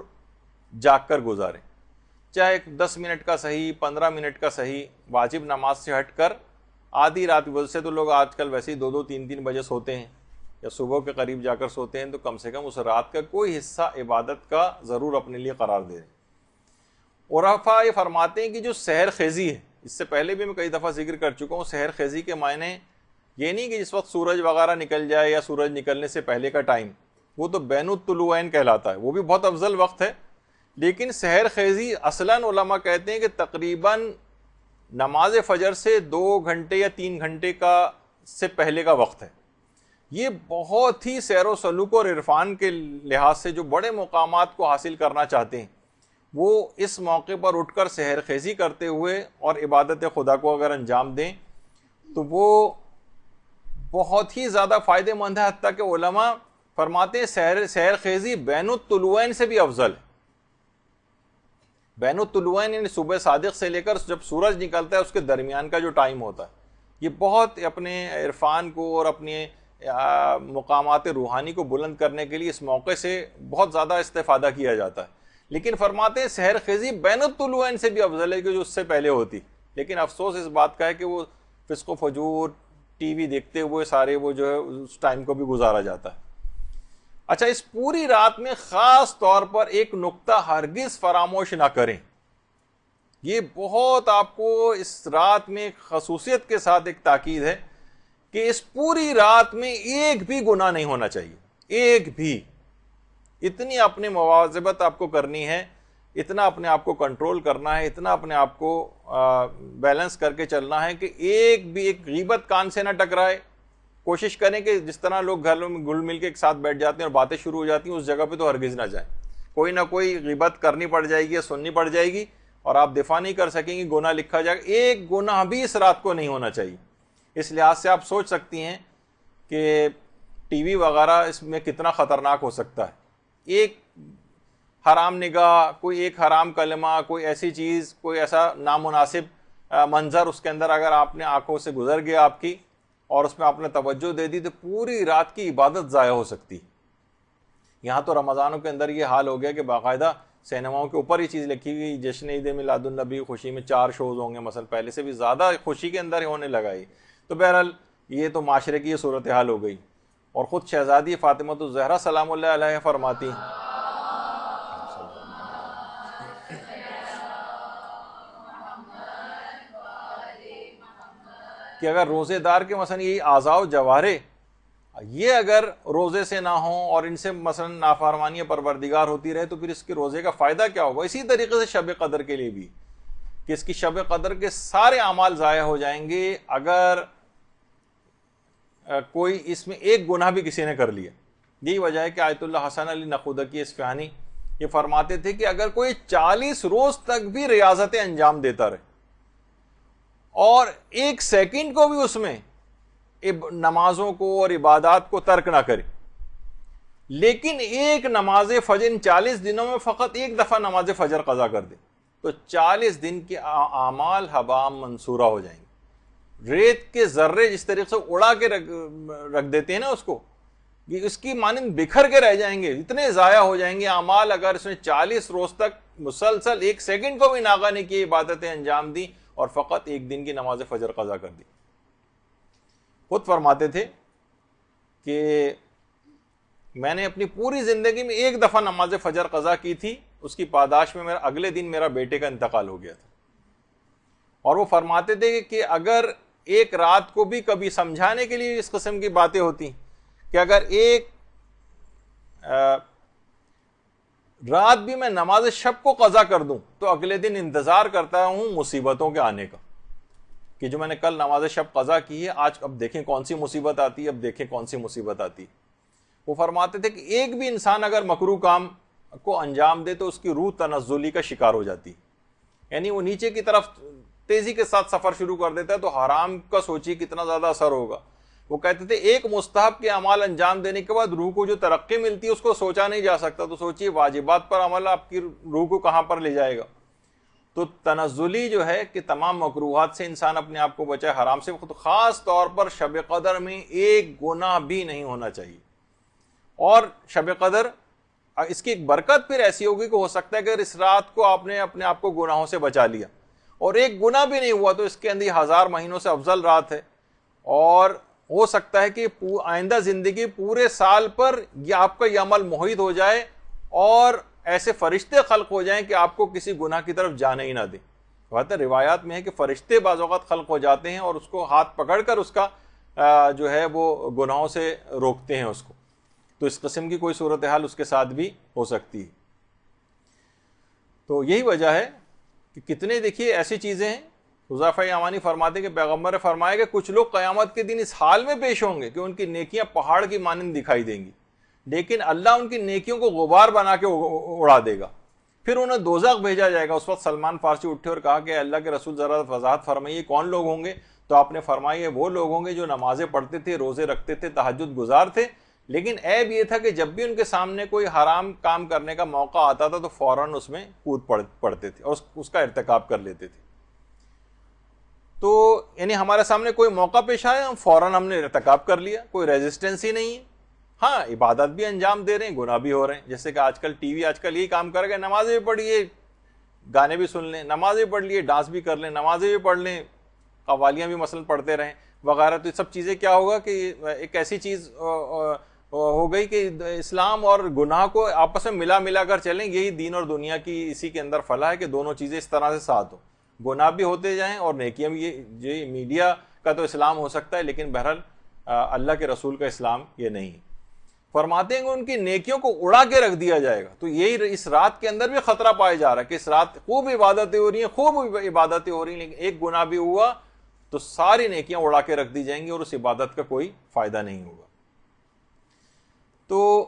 جاگ کر گزاریں، چاہے 10 منٹ کا صحیح، 15 منٹ کا صحیح. واجب نماز سے ہٹ کر آدھی رات، وجہ سے تو لوگ آج کل ویسے ہی 2-2 3-3 بجے سوتے ہیں یا صبح کے قریب جا کر سوتے ہیں، تو کم سے کم اس رات کا کوئی حصہ عبادت کا ضرور اپنے لیے قرار دے دیں. عرفاء یہ فرماتے ہیں کہ جو سحر خیزی ہے، اس سے پہلے بھی میں کئی دفعہ ذکر کر چکا ہوں، سحر خیزی کے معنی یہ نہیں کہ جس وقت سورج وغیرہ نکل جائے یا سورج نکلنے سے پہلے کا ٹائم، وہ تو بین الطلوعین کہلاتا ہے، وہ بھی بہت افضل وقت ہے. لیکن سحر خیزی اصلاً علماء کہتے ہیں کہ تقریباً نماز فجر سے 2 گھنٹے یا 3 گھنٹے کا سے پہلے کا وقت ہے. یہ بہت ہی سیر و سلوک اور عرفان کے لحاظ سے جو بڑے مقامات کو حاصل کرنا چاہتے ہیں وہ اس موقع پر اٹھ کر سحر خیزی کرتے ہوئے اور عبادت خدا کو اگر انجام دیں تو وہ بہت ہی زیادہ فائدہ مند ہے. حتیٰ کہ علماء فرماتے ہیں سحر خیزی بین الطلوعین سے بھی افضل ہے. بین الطلوعین یعنی صبح صادق سے لے کر جب سورج نکلتا ہے اس کے درمیان کا جو ٹائم ہوتا ہے، یہ بہت اپنے عرفان کو اور اپنے مقامات روحانی کو بلند کرنے کے لیے اس موقع سے بہت زیادہ استفادہ کیا جاتا ہے. لیکن فرماتے ہیں سحر خیزی بین الطلوعین سے بھی افضل ہے کہ جو اس سے پہلے ہوتی. لیکن افسوس اس بات کا ہے کہ وہ فسق و فجور، ٹی وی دیکھتے ہوئے سارے وہ جو ہے اس ٹائم کو بھی گزارا جاتا ہے. اچھا، اس پوری رات میں خاص طور پر ایک نقطہ ہرگز فراموش نہ کریں. یہ بہت آپ کو اس رات میں خصوصیت کے ساتھ ایک تاکید ہے کہ اس پوری رات میں ایک بھی گناہ نہیں ہونا چاہیے، ایک بھی. اتنی اپنی مواظبت آپ کو کرنی ہے، اتنا اپنے آپ کو کنٹرول کرنا ہے، اتنا اپنے آپ کو بیلنس کر کے چلنا ہے کہ ایک بھی ایک غیبت کان سے نہ ٹکرائے. کوشش کریں کہ جس طرح لوگ گھروں میں گل مل کے ایک ساتھ بیٹھ جاتے ہیں اور باتیں شروع ہو جاتی ہیں، اس جگہ پہ تو ہرگز نہ جائیں. کوئی نہ کوئی غیبت کرنی پڑ جائے گی یا سننی پڑ جائے گی اور آپ دفاع نہیں کر سکیں گے، گناہ لکھا جائے گا. ایک گناہ بھی اس رات کو نہیں ہونا چاہیے. اس لحاظ سے آپ سوچ سکتی ہیں کہ ٹی وی وغیرہ اس میں کتنا خطرناک ہو سکتا ہے. ایک حرام نگاہ، کوئی ایک حرام کلمہ، کوئی ایسی چیز، کوئی ایسا نامناسب منظر اس کے اندر اگر آپ نے آنکھوں سے گزر گیا آپ کی اور اس میں آپ نے توجہ دے دی تو پوری رات کی عبادت ضائع ہو سکتی. یہاں تو رمضانوں کے اندر یہ حال ہو گیا کہ باقاعدہ سینماؤں کے اوپر یہ چیز لکھی گئی، جشن عید میلاد النبی خوشی میں 4 شوز ہوں گے مثلا، پہلے سے بھی زیادہ خوشی کے اندر ہونے لگائی. تو بہرحال یہ تو معاشرے کی یہ صورتحال ہو گئی. اور خود شہزادی فاطمہ الزہرا سلام اللہ علیہ فرماتی کہ اگر روزے دار کے مثلا یہی اعضاء و جوارے یہ اگر روزے سے نہ ہوں اور ان سے مثلا نافرمانی پروردگار ہوتی رہے تو پھر اس کے روزے کا فائدہ کیا ہوگا. اسی طریقے سے شب قدر کے لیے بھی کہ اس کی شب قدر کے سارے اعمال ضائع ہو جائیں گے اگر کوئی اس میں ایک گناہ بھی کسی نے کر لیا. یہی وجہ ہے کہ آیت اللہ حسن علی نقودکی اصفہانی یہ فرماتے تھے کہ اگر کوئی 40 روز تک بھی ریاضتیں انجام دیتا رہے اور 1 سیکنڈ کو بھی اس میں نمازوں کو اور عبادات کو ترک نہ کرے، لیکن ایک نماز فجر ان 40 دنوں میں فقط 1 دفعہ نماز فجر قضا کر دے، تو 40 دن کے اعمال ہبا منصورہ ہو جائیں گے. ریت کے ذرے جس طریقے سے اڑا کے رکھ دیتے ہیں نا اس کو، یہ اس کی مانند بکھر کے رہ جائیں گے، اتنے ضائع ہو جائیں گے اعمال. اگر اس نے 40 روز تک مسلسل 1 سیکنڈ کو بھی ناغہ نہیں کی، عبادتیں انجام دی اور فقط 1 دن کی نماز فجر قضا کر دی. خود فرماتے تھے کہ میں نے اپنی پوری زندگی میں 1 دفعہ نماز فجر قضا کی تھی، اس کی پاداش میں اگلے دن میرا بیٹے کا انتقال ہو گیا تھا. اور وہ فرماتے تھے کہ اگر ایک رات کو بھی کبھی سمجھانے کے لیے اس قسم کی باتیں ہوتی کہ اگر ایک رات بھی میں نماز شب کو قضا کر دوں تو اگلے دن انتظار کرتا ہوں مصیبتوں کے آنے کا، کہ جو میں نے کل نماز شب قضا کی ہے آج اب دیکھیں کون سی مصیبت آتی ہے، اب دیکھیں کون سی مصیبت آتی. وہ فرماتے تھے کہ ایک بھی انسان اگر مکروہ کام کو انجام دے تو اس کی روح تنزلی کا شکار ہو جاتی، یعنی وہ نیچے کی طرف تیزی کے ساتھ سفر شروع کر دیتا ہے. تو حرام کا سوچی کتنا زیادہ اثر ہوگا. وہ کہتے تھے ایک مستحب کے اعمال انجام دینے کے بعد روح کو جو ترقی ملتی ہے اس کو سوچا نہیں جا سکتا. تو سوچیے واجبات پر عمل آپ کی روح کو کہاں پر لے جائے گا. تو تنزلی جو ہے کہ تمام مکروہات سے انسان اپنے آپ کو بچائے، حرام سے. خاص طور پر شب قدر میں ایک گناہ بھی نہیں ہونا چاہیے. اور شب قدر اس کی ایک برکت پھر ایسی ہوگی کہ ہو سکتا ہے کہ اس رات کو آپ نے اپنے آپ کو گناہوں سے بچا لیا اور ایک گناہ بھی نہیں ہوا تو اس کے اندر 1000 مہینوں سے افضل رات ہے. اور ہو سکتا ہے کہ آئندہ زندگی پورے سال پر یہ آپ کا یہ عمل محیط ہو جائے اور ایسے فرشتے خلق ہو جائیں کہ آپ کو کسی گناہ کی طرف جانے ہی نہ دیں. بہت روایات میں ہے کہ فرشتے بعض اوقات خلق ہو جاتے ہیں اور اس کو ہاتھ پکڑ کر اس کا جو ہے وہ گناہوں سے روکتے ہیں اس کو. تو اس قسم کی کوئی صورتحال اس کے ساتھ بھی ہو سکتی ہے. تو یہی وجہ ہے کہ کتنے دیکھیے ایسی چیزیں ہیں. حذیفہ یمانی فرماتے کہ پیغمبر نے فرمایا کہ کچھ لوگ قیامت کے دن اس حال میں پیش ہوں گے کہ ان کی نیکیاں پہاڑ کی مانند دکھائی دیں گی، لیکن اللہ ان کی نیکیوں کو غبار بنا کے اڑا دے گا. پھر انہیں دوزخ بھیجا جائے گا. اس وقت سلمان فارسی اٹھے اور کہا کہ اللہ کے رسول ذرا وضاحت فرمائیے کون لوگ ہوں گے؟ تو آپ نے فرمایا وہ لوگ ہوں گے جو نمازیں پڑھتے تھے، روزے رکھتے تھے، تہجد گزار تھے، لیکن عیب یہ تھا کہ جب بھی ان کے سامنے کوئی حرام کام کرنے کا موقع آتا تھا تو فوراً اس میں کود پڑتے تھے اور اس کا ارتکاب کر لیتے تھے. تو یعنی ہمارے سامنے کوئی موقع پیش آیا فوراً ہم نے ارتکاب کر لیا، کوئی ریزسٹنس ہی نہیں ہے. ہاں عبادت بھی انجام دے رہے ہیں، گناہ بھی ہو رہے ہیں. جیسے کہ آج کل ٹی وی آج کل یہی کام کر گئے، نمازیں بھی پڑھیے، گانے بھی سن لیں، نمازیں پڑھ لیے، ڈانس بھی کر لیں، نمازیں بھی پڑھ لیں، قوالیاں بھی مثلاً پڑھتے رہیں وغیرہ. تو یہ سب چیزیں کیا ہوگا کہ ایک ایسی چیز ہو گئی کہ اسلام اور گناہ کو آپس میں ملا کر چلیں. یہی دین اور دنیا کی اسی کے اندر فلاح ہے کہ دونوں چیزیں اس طرح سے ساتھ ہو، گناہ بھی ہوتے جائیں اور نیکیاں بھی. یہ میڈیا کا تو اسلام ہو سکتا ہے لیکن بہرحال اللہ کے رسول کا اسلام یہ نہیں. فرماتے ہیں کہ ان کی نیکیوں کو اڑا کے رکھ دیا جائے گا. تو یہی اس رات کے اندر بھی خطرہ پایا جا رہا ہے کہ اس رات خوب عبادتیں ہو رہی ہیں، خوب عبادتیں ہو رہی ہیں، لیکن ایک گناہ بھی ہوا تو ساری نیکیاں اڑا کے رکھ دی جائیں گی اور اس عبادت کا کوئی فائدہ نہیں ہوگا. تو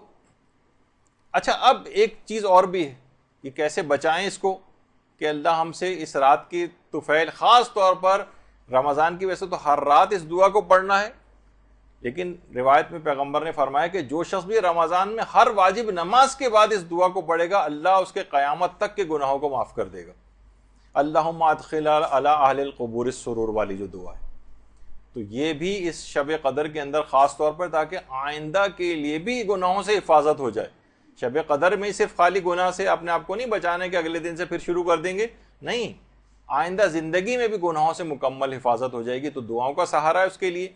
اچھا اب ایک چیز اور بھی ہے کہ کیسے بچائیں اس کو کہ اللہ ہم سے اس رات کی طفیل، خاص طور پر رمضان کی، ویسے تو ہر رات اس دعا کو پڑھنا ہے، لیکن روایت میں پیغمبر نے فرمایا کہ جو شخص بھی رمضان میں ہر واجب نماز کے بعد اس دعا کو پڑھے گا اللہ اس کے قیامت تک کے گناہوں کو معاف کر دے گا. اللہم ادخل علی اہل القبور السرور والی جو دعا ہے، تو یہ بھی اس شب قدر کے اندر خاص طور پر تاکہ آئندہ کے لیے بھی گناہوں سے حفاظت ہو جائے. شب قدر میں صرف خالی گناہ سے اپنے آپ کو نہیں بچانے کہ اگلے دن سے پھر شروع کر دیں گے، نہیں، آئندہ زندگی میں بھی گناہوں سے مکمل حفاظت ہو جائے گی. تو دعاؤں کا سہارا ہے اس کے لیے.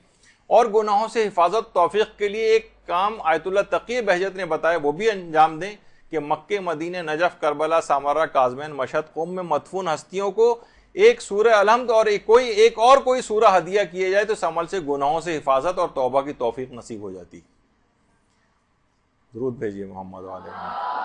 اور گناہوں سے حفاظت توفیق کے لیے ایک کام آیت اللہ تقی بہجت نے بتایا، وہ بھی انجام دیں کہ مکہ، مدینہ، نجف، کربلا، سامرہ، کاظمین، مشہد، قم میں مدفون ہستیوں کو ایک سورہ الحمد اور ایک اور کوئی سورہ ہدیہ کیے جائے تو اس عمل سے گناہوں سے حفاظت اور توبہ کی توفیق نصیب ہو جاتی. درود بھیجیے محمد علیہ وسلم.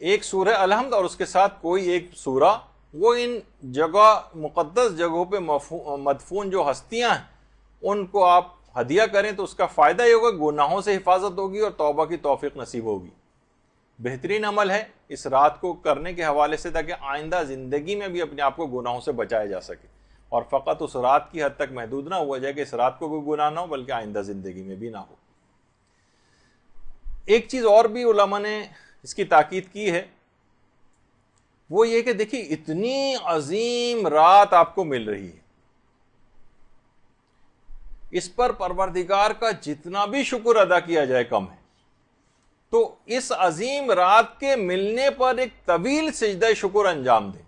ایک سورہ الحمد اور اس کے ساتھ کوئی ایک سورہ، وہ ان جگہ مقدس جگہوں پہ مدفون جو ہستیاں ہیں ان کو آپ ہدیہ کریں تو اس کا فائدہ یہ ہوگا، گناہوں سے حفاظت ہوگی اور توبہ کی توفیق نصیب ہوگی. بہترین عمل ہے اس رات کو کرنے کے حوالے سے تاکہ آئندہ زندگی میں بھی اپنے آپ کو گناہوں سے بچایا جا سکے. اور فقط اس رات کی حد تک محدود نہ ہوا جائے کہ اس رات کو کوئی گناہ نہ ہو بلکہ آئندہ زندگی میں بھی نہ ہو۔ ایک چیز اور بھی علماء نے اس کی تاکید کی ہے، وہ یہ کہ دیکھیے اتنی عظیم رات آپ کو مل رہی ہے، اس پر پروردگار کا جتنا بھی شکر ادا کیا جائے کم ہے، تو اس عظیم رات کے ملنے پر ایک طویل سجدہ شکر انجام دیں۔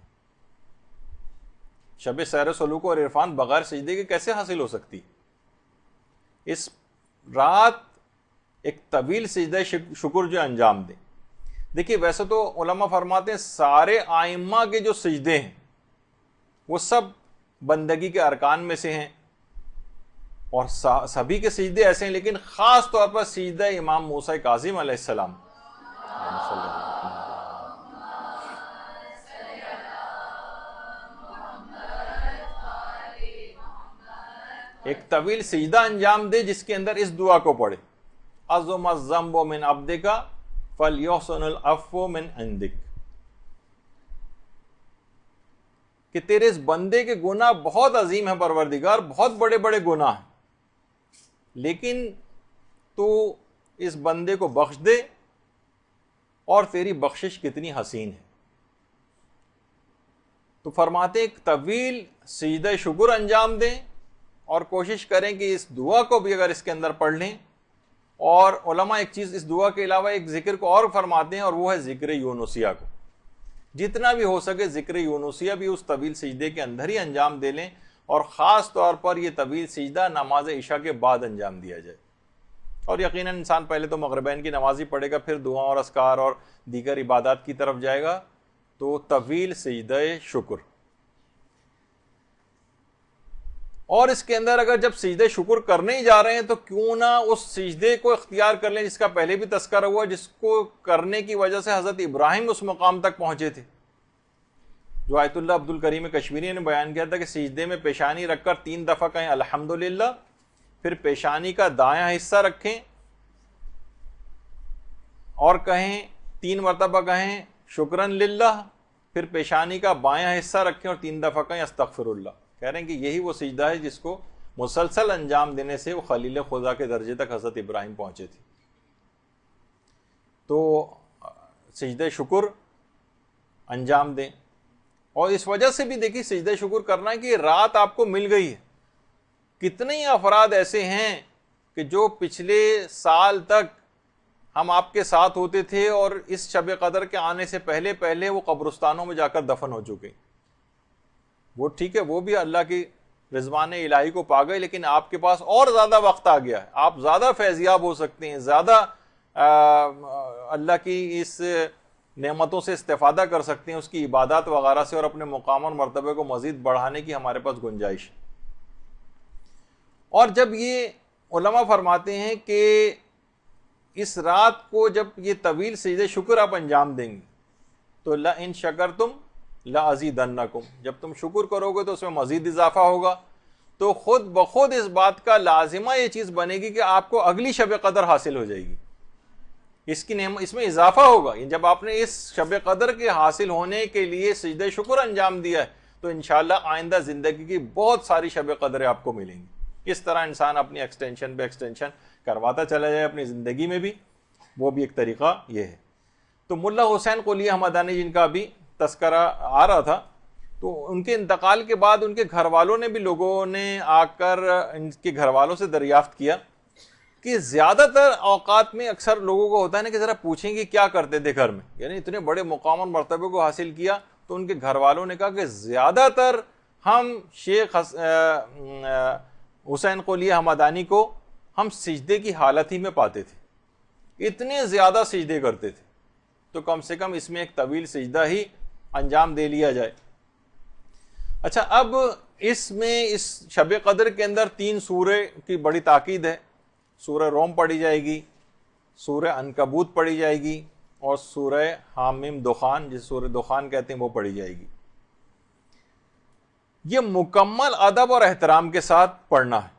شب سیر سلوک اور عرفان بغیر سجدے کے کیسے حاصل ہو سکتی؟ اس رات ایک طویل سجدہ شکر جو انجام دیں۔ دیکھیے ویسے تو علماء فرماتے ہیں سارے آئمہ کے جو سجدے ہیں وہ سب بندگی کے ارکان میں سے ہیں اور سبھی کے سجدے ایسے ہیں، لیکن خاص طور پر سجدہ امام موسیٰ کاظم علیہ السلام ایک طویل سجدہ انجام دے جس کے اندر اس دعا کو پڑھے، عظم الذنب من عبدک فلیحسن العفو من عندک، کہ تیرے اس بندے کے گناہ بہت عظیم ہیں پروردگار، بہت بڑے بڑے گناہ ہیں، لیکن تو اس بندے کو بخش دے اور تیری بخشش کتنی حسین ہے۔ تو فرماتے ایک طویل سجدہ شکر انجام دیں اور کوشش کریں کہ اس دعا کو بھی اگر اس کے اندر پڑھ لیں، اور علماء ایک چیز اس دعا کے علاوہ ایک ذکر کو اور فرماتے ہیں اور وہ ہے ذکر یونسیہ کو، جتنا بھی ہو سکے ذکر یونسیہ بھی اس طویل سجدے کے اندر ہی انجام دے لیں، اور خاص طور پر یہ طویل سجدہ نماز عشاء کے بعد انجام دیا جائے، اور یقیناً انسان پہلے تو مغربین کی نماز ہی پڑھے گا، پھر دعا اور اذکار اور دیگر عبادات کی طرف جائے گا، تو طویل سجدہ شکر۔ اور اس کے اندر اگر جب سجدے شکر کرنے ہی جا رہے ہیں تو کیوں نہ اس سجدے کو اختیار کر لیں جس کا پہلے بھی تذکرہ ہوا، جس کو کرنے کی وجہ سے حضرت ابراہیم اس مقام تک پہنچے تھے، جو آیت اللہ عبد الکریم کشمیری نے بیان کیا تھا کہ سجدے میں پیشانی رکھ کر 3 دفعہ کہیں الحمدللہ، پھر پیشانی کا دایاں حصہ رکھیں اور کہیں 3 مرتبہ کہیں شکرن للہ، پھر پیشانی کا بایاں حصہ رکھیں اور 3 دفعہ کہیں استغفر اللہ۔ کہہ رہے ہیں کہ یہی وہ سجدہ ہے جس کو مسلسل انجام دینے سے وہ خلیل خدا کے درجے تک حضرت ابراہیم پہنچے تھے۔ تو سجدہ شکر انجام دیں، اور اس وجہ سے بھی دیکھیے سجدہ شکر کرنا ہے کہ رات آپ کو مل گئی ہے۔ کتنے ہی افراد ایسے ہیں کہ جو پچھلے سال تک ہم آپ کے ساتھ ہوتے تھے اور اس شب قدر کے آنے سے پہلے پہلے وہ قبرستانوں میں جا کر دفن ہو چکے، وہ ٹھیک ہے وہ بھی اللہ کی رضوان الہی کو پا گئے، لیکن آپ کے پاس اور زیادہ وقت آ گیا ہے، آپ زیادہ فیضیاب ہو سکتے ہیں، زیادہ اللہ کی اس نعمتوں سے استفادہ کر سکتے ہیں، اس کی عبادات وغیرہ سے، اور اپنے مقام اور مرتبے کو مزید بڑھانے کی ہمارے پاس گنجائش ہے۔ اور جب یہ علماء فرماتے ہیں کہ اس رات کو جب یہ طویل سجدہ شکر آپ انجام دیں گے تو لَإِن شَكَرْتُمْ لَأَزِيدَنَّكُمْ، جب تم شکر کرو گے تو اس میں مزید اضافہ ہوگا، تو خود بخود اس بات کا لازمہ یہ چیز بنے گی کہ آپ کو اگلی شب قدر حاصل ہو جائے گی، اس میں اضافہ ہوگا۔ جب آپ نے اس شب قدر کے حاصل ہونے کے لیے سجدہ شکر انجام دیا ہے تو انشاءاللہ آئندہ زندگی کی بہت ساری شب قدریں آپ کو ملیں گی۔ اس طرح انسان اپنی ایکسٹینشن پہ ایکسٹینشن کرواتا چلا جائے اپنی زندگی میں بھی، وہ بھی ایک طریقہ یہ ہے۔ تو ملا حسین قلیہ حمدانی جن کا بھی تذکرہ آ رہا تھا، تو ان کے انتقال کے بعد ان کے گھر والوں نے بھی، لوگوں نے آ کر ان کے گھر والوں سے دریافت کیا کہ زیادہ تر اوقات میں اکثر لوگوں کو ہوتا ہے نا کہ ذرا پوچھیں کہ کیا کرتے تھے گھر میں، یعنی اتنے بڑے مقام اور مرتبے کو حاصل کیا، تو ان کے گھر والوں نے کہا کہ زیادہ تر ہم شیخ حسین قلیہ حمدانی کو ہم سجدے کی حالت ہی میں پاتے تھے، اتنے زیادہ سجدے کرتے تھے، تو کم سے کم اس میں ایک طویل سجدہ ہی انجام دے لیا جائے۔ اچھا، اب اس میں اس شب قدر کے اندر 3 سورے کی بڑی تاکید ہے، سورہ روم پڑھی جائے گی، سورہ عنکبوت پڑھی جائے گی، اور سورہ حامیم دخان، جس سورہ دخان کہتے ہیں، وہ پڑھی جائے گی۔ یہ مکمل ادب اور احترام کے ساتھ پڑھنا ہے،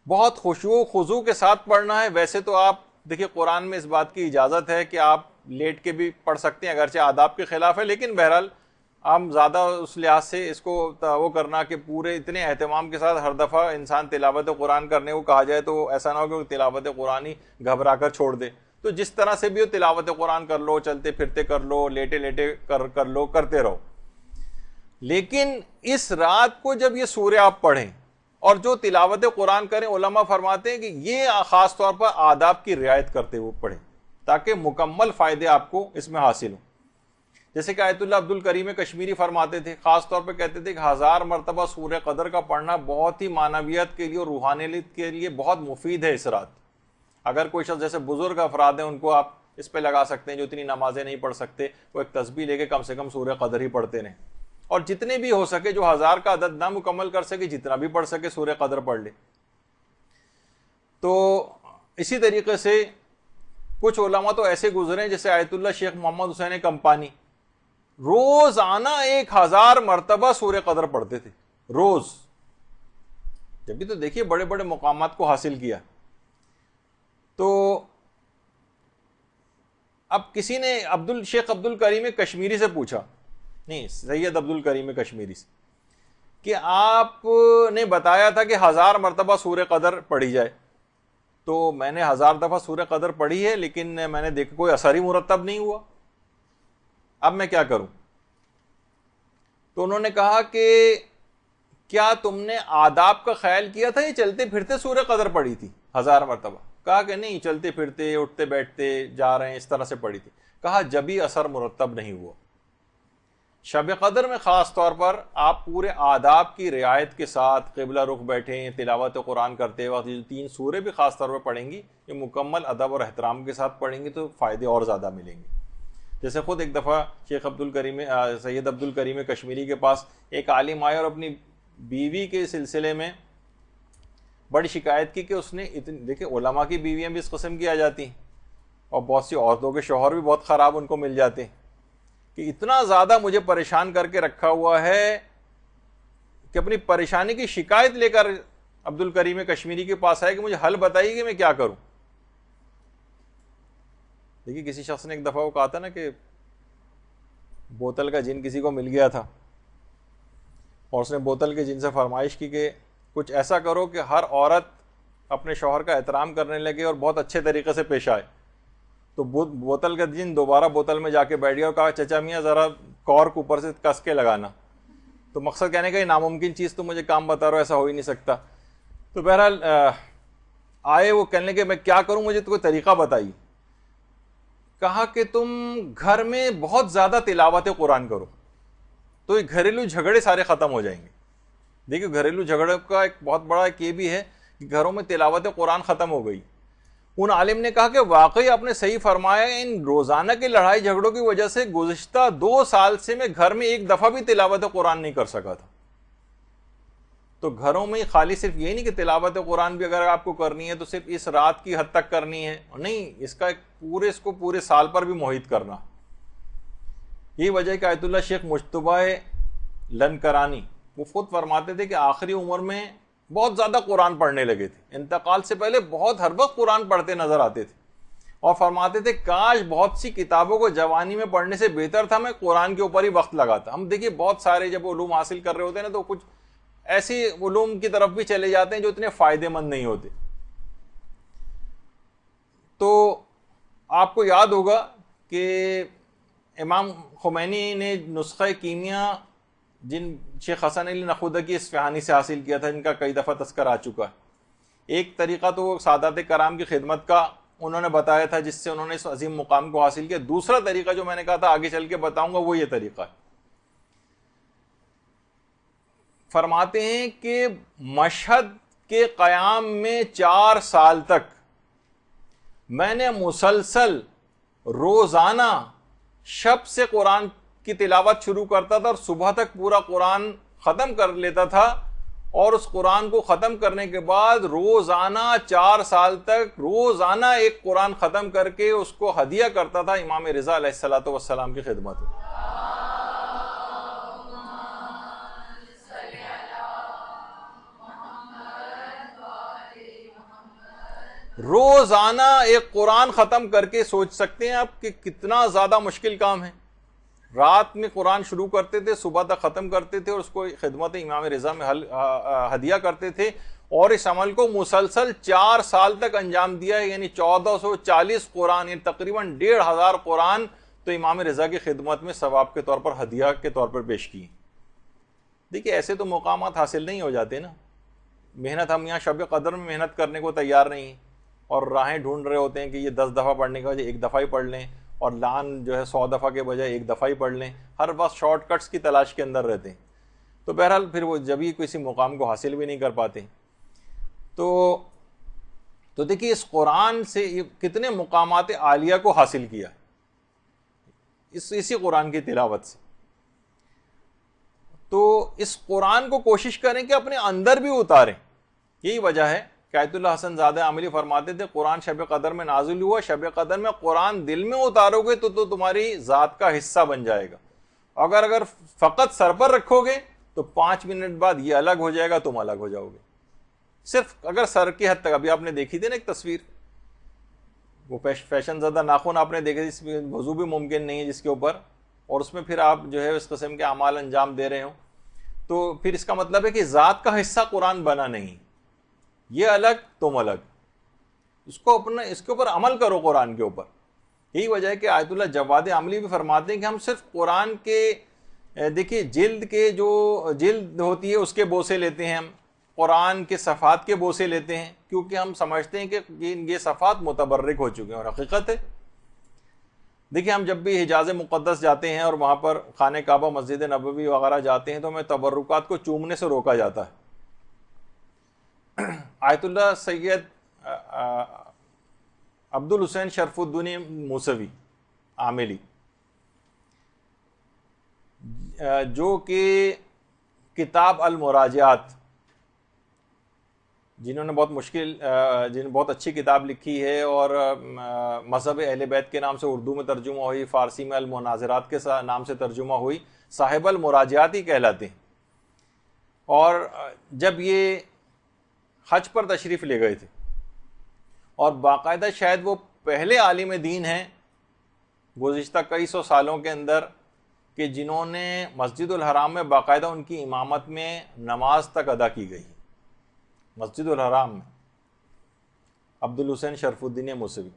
بہت خشوع و خضوع کے ساتھ پڑھنا ہے۔ ویسے تو آپ دیکھیں قرآن میں اس بات کی اجازت ہے کہ آپ لیٹ کے بھی پڑھ سکتے ہیں، اگرچہ آداب کے خلاف ہے، لیکن بہرحال ہم زیادہ اس لحاظ سے اس کو وہ کرنا کہ پورے اتنے اہتمام کے ساتھ ہر دفعہ انسان تلاوت قرآن کرنے کو کہا جائے تو ایسا نہ ہو کہ وہ تلاوت قرآن ہی گھبرا کر چھوڑ دے. تو جس طرح سے بھی ہو تلاوت قرآن کر لو, چلتے پھرتے کر لو, لیٹے لیٹے کر لو, کرتے رہو. لیکن اس رات کو جب یہ سورہ آپ پڑھیں اور جو تلاوت قرآن کریں, علماء فرماتے ہیں کہ یہ خاص طور پر آداب کی رعایت کرتے ہوئے پڑھیں تاکہ مکمل فائدے آپ کو اس میں حاصل ہوں. جیسے کہ آیت اللہ عبد الکریم کشمیری فرماتے تھے, خاص طور پہ کہتے تھے کہ 1000 مرتبہ سورہ قدر کا پڑھنا بہت ہی معنویت کے لیے اور روحانیت کے لیے بہت مفید ہے اس رات. اگر کوئی شخص جیسے بزرگ افراد ہیں ان کو آپ اس پہ لگا سکتے ہیں, جو اتنی نمازیں نہیں پڑھ سکتے, وہ ایک تسبیح لے کے کم سے کم سورہ قدر ہی پڑھتے رہیں, اور جتنے بھی ہو سکے, جو 1000 کا عدد نہ مکمل کر سکے, جتنا بھی پڑھ سکے سورہ قدر پڑھ لے. تو اسی طریقے سے کچھ علماء تو ایسے گزرے جیسے آیت اللہ شیخ محمد حسین کمپانی, روزانہ 1000 مرتبہ سورہ قدر پڑھتے تھے روز. جب بھی تو دیکھیے بڑے بڑے مقامات کو حاصل کیا. تو اب کسی نے شیخ عبد الکریم کشمیری سے پوچھا, نہیں سید عبد الکریم کشمیری سے, کہ آپ نے بتایا تھا کہ 1000 مرتبہ سورہ قدر پڑھی جائے, تو میں نے 1000 دفعہ سورہ قدر پڑھی ہے لیکن میں نے دیکھا کوئی اثر ہی مرتب نہیں ہوا, اب میں کیا کروں؟ تو انہوں نے کہا کہ کیا تم نے آداب کا خیال کیا تھا, یہ چلتے پھرتے سورہ قدر پڑھی تھی 1000 مرتبہ؟ کہا کہ نہیں, چلتے پھرتے اٹھتے بیٹھتے جا رہے ہیں اس طرح سے پڑھی تھی. کہا جبھی اثر مرتب نہیں ہوا. شب قدر میں خاص طور پر آپ پورے آداب کی رعایت کے ساتھ قبلہ رخ بیٹھیں, تلاوت قرآن کرتے وقت یہ 3 سورے بھی خاص طور پر پڑھیں گی, یہ مکمل ادب اور احترام کے ساتھ پڑھیں گی تو فائدے اور زیادہ ملیں گے. جیسے خود ایک دفعہ شیخ سید عبد الکریم کشمیری کے پاس ایک عالم آئے اور اپنی بیوی کے سلسلے میں بڑی شکایت کی کہ اس نے دیکھیں علماء کی بیویاں بھی اس قسم کی آ جاتی ہیں, اور بہت سی عورتوں کے شوہر بھی بہت خراب ان کو مل جاتے ہیں, کہ اتنا زیادہ مجھے پریشان کر کے رکھا ہوا ہے کہ اپنی پریشانی کی شکایت لے کر عبد الکریم کشمیری کے پاس آئے کہ مجھے حل بتائیے کہ میں کیا کروں. دیکھیے کسی شخص نے ایک دفعہ وہ کہا تھا نا کہ بوتل کا جن کسی کو مل گیا تھا, اور اس نے بوتل کے جن سے فرمائش کی کہ کچھ ایسا کرو کہ ہر عورت اپنے شوہر کا احترام کرنے لگے اور بہت اچھے طریقے سے پیش آئے. تو بوتل کا جن دوبارہ بوتل میں جا کے بیٹھ گیا اور کہا چچا میاں ذرا کارک اوپر سے کس کے لگانا. تو مقصد کہنے کا یہ ناممکن چیز تو مجھے کام بتا رہا ہو, ایسا ہو ہی نہیں سکتا. تو بہرحال آئے وہ کہنے کہ میں کیا کروں, مجھے تو کوئی طریقہ بتائیے. کہا کہ تم گھر میں بہت زیادہ تلاوت قرآن کرو تو یہ گھریلو جھگڑے سارے ختم ہو جائیں گے. دیکھیے گھریلو جھگڑے کا ایک بہت بڑا ایک یہ بھی ہے کہ گھروں میں تلاوت قرآن ختم ہو گئی. ان عالم نے کہا کہ واقعی آپ نے صحیح فرمایا, ان روزانہ کی لڑائی جھگڑوں کی وجہ سے گزشتہ 2 سال سے میں گھر میں ایک دفعہ بھی تلاوت قرآن نہیں کر سکا تھا. تو گھروں میں خالی صرف یہ نہیں کہ تلاوت قرآن بھی اگر آپ کو کرنی ہے تو صرف اس رات کی حد تک کرنی ہے, نہیں, اس کا اس کو پورے سال پر بھی محیط کرنا. یہی وجہ ہے کہ آیت اللہ شیخ مجتبہ لنکرانی وہ خود فرماتے تھے کہ آخری عمر میں بہت زیادہ قرآن پڑھنے لگے تھے, انتقال سے پہلے بہت ہر وقت قرآن پڑھتے نظر آتے تھے, اور فرماتے تھے کاش بہت سی کتابوں کو جوانی میں پڑھنے سے بہتر تھا میں قرآن کے اوپر ہی وقت لگاتا. ہم دیکھیے بہت سارے جب علوم حاصل کر رہے ہوتے ہیں نا تو کچھ ایسی علوم کی طرف بھی چلے جاتے ہیں جو اتنے فائدے مند نہیں ہوتے. تو آپ کو یاد ہوگا کہ امام خمینی نے نسخہ کیمیا جن شیخ حسن علی نخودکی اصفہانی سے حاصل کیا تھا, ان کا کئی دفعہ تذکر آ چکا ہے. ایک طریقہ تو سادات کرام کی خدمت کا انہوں نے بتایا تھا جس سے انہوں نے اس عظیم مقام کو حاصل کیا. دوسرا طریقہ جو میں نے کہا تھا آگے چل کے بتاؤں گا وہ یہ طریقہ ہے. فرماتے ہیں کہ مشہد کے قیام میں 4 سال تک میں نے مسلسل روزانہ شب سے قرآن کی تلاوت شروع کرتا تھا اور صبح تک پورا قرآن ختم کر لیتا تھا, اور اس قرآن کو ختم کرنے کے بعد روزانہ 4 سال تک روزانہ ایک قرآن ختم کر کے اس کو ہدیہ کرتا تھا امام رضا علیہ الصلوۃ والسلام کی خدمت میں. روزانہ ایک قرآن ختم کر کے سوچ سکتے ہیں آپ کہ کتنا زیادہ مشکل کام ہے. رات میں قرآن شروع کرتے تھے، صبح تک ختم کرتے تھے اور اس کو خدمت امام رضا میں ہدیہ کرتے تھے، اور اس عمل کو مسلسل 4 سال تک انجام دیا ہے، یعنی 1440 قرآن، یعنی تقریباً 1500 قرآن تو امام رضا کی خدمت میں ثواب کے طور پر، ہدیہ کے طور پر پیش کی۔ دیکھیے ایسے تو مقامات حاصل نہیں ہو جاتے نا، محنت ہم یہاں شب قدر میں محنت کرنے کو تیار نہیں ہیں، اور راہیں ڈھونڈ رہے ہوتے ہیں کہ یہ 10 دفعہ پڑھنے کے بجائے 1 دفعہ ہی پڑھ لیں، اور لعن جو ہے 100 دفعہ کے بجائے 1 دفعہ ہی پڑھ لیں، ہر وقت شارٹ کٹس کی تلاش کے اندر رہتے ہیں، تو بہرحال پھر وہ جبھی کسی مقام کو حاصل بھی نہیں کر پاتے۔ تو دیکھیے اس قرآن سے کتنے مقامات عالیہ کو حاصل کیا اسی قرآن کی تلاوت سے۔ تو اس قرآن کو کوشش کریں کہ اپنے اندر بھی اتاریں، یہی وجہ ہے کہ آیت اللہ حسن زادہ عاملی فرماتے تھے قرآن شب قدر میں نازل ہوا، شب قدر میں قرآن دل میں اتارو گے تو تمہاری ذات کا حصہ بن جائے گا، اگر فقط سر پر رکھو گے تو 5 منٹ بعد یہ الگ ہو جائے گا، تم الگ ہو جاؤ گے۔ صرف اگر سر کی حد تک، ابھی آپ نے دیکھی تھی نا ایک تصویر، وہ فیشن زدہ ناخن آپ نے دیکھے، اس میں وضو بھی ممکن نہیں ہے جس کے اوپر، اور اس میں پھر آپ جو ہے اس قسم کے اعمال انجام دے رہے ہوں، تو پھر اس کا مطلب ہے کہ ذات کا حصہ قرآن بنا نہیں، یہ الگ تم الگ، اس کے اوپر عمل کرو قرآن کے اوپر۔ یہی وجہ ہے کہ آیت اللہ جواد عاملی بھی فرماتے ہیں کہ ہم صرف قرآن کے دیکھیے جلد کے جو جلد ہوتی ہے اس کے بوسے لیتے ہیں، ہم قرآن کے صفحات کے بوسے لیتے ہیں، کیونکہ ہم سمجھتے ہیں کہ یہ صفحات متبرک ہو چکے ہیں، اور حقیقت ہے۔ دیکھیں ہم جب بھی حجاز مقدس جاتے ہیں اور وہاں پر خانہ کعبہ، مسجد نبوی وغیرہ جاتے ہیں تو ہمیں تبرکات کو چومنے سے روکا جاتا ہے۔ آیت اللہ سید عبد الحسین شرف الدین موسوی عاملی، جو کہ کتاب المراجعات، جنہوں نے بہت اچھی کتاب لکھی ہے، اور مذہب اہل بیت کے نام سے اردو میں ترجمہ ہوئی، فارسی میں المناظرات کے نام سے ترجمہ ہوئی، صاحب المراجعات ہی کہلاتے ہیں۔ اور جب یہ حج پر تشریف لے گئے تھے، اور باقاعدہ شاید وہ پہلے عالم دین ہیں گزشتہ کئی سو سالوں کے اندر کہ جنہوں نے مسجد الحرام میں باقاعدہ ان کی امامت میں نماز تک ادا کی گئی، مسجد الحرام میں، عبد الحسین شرف الدین موسوی۔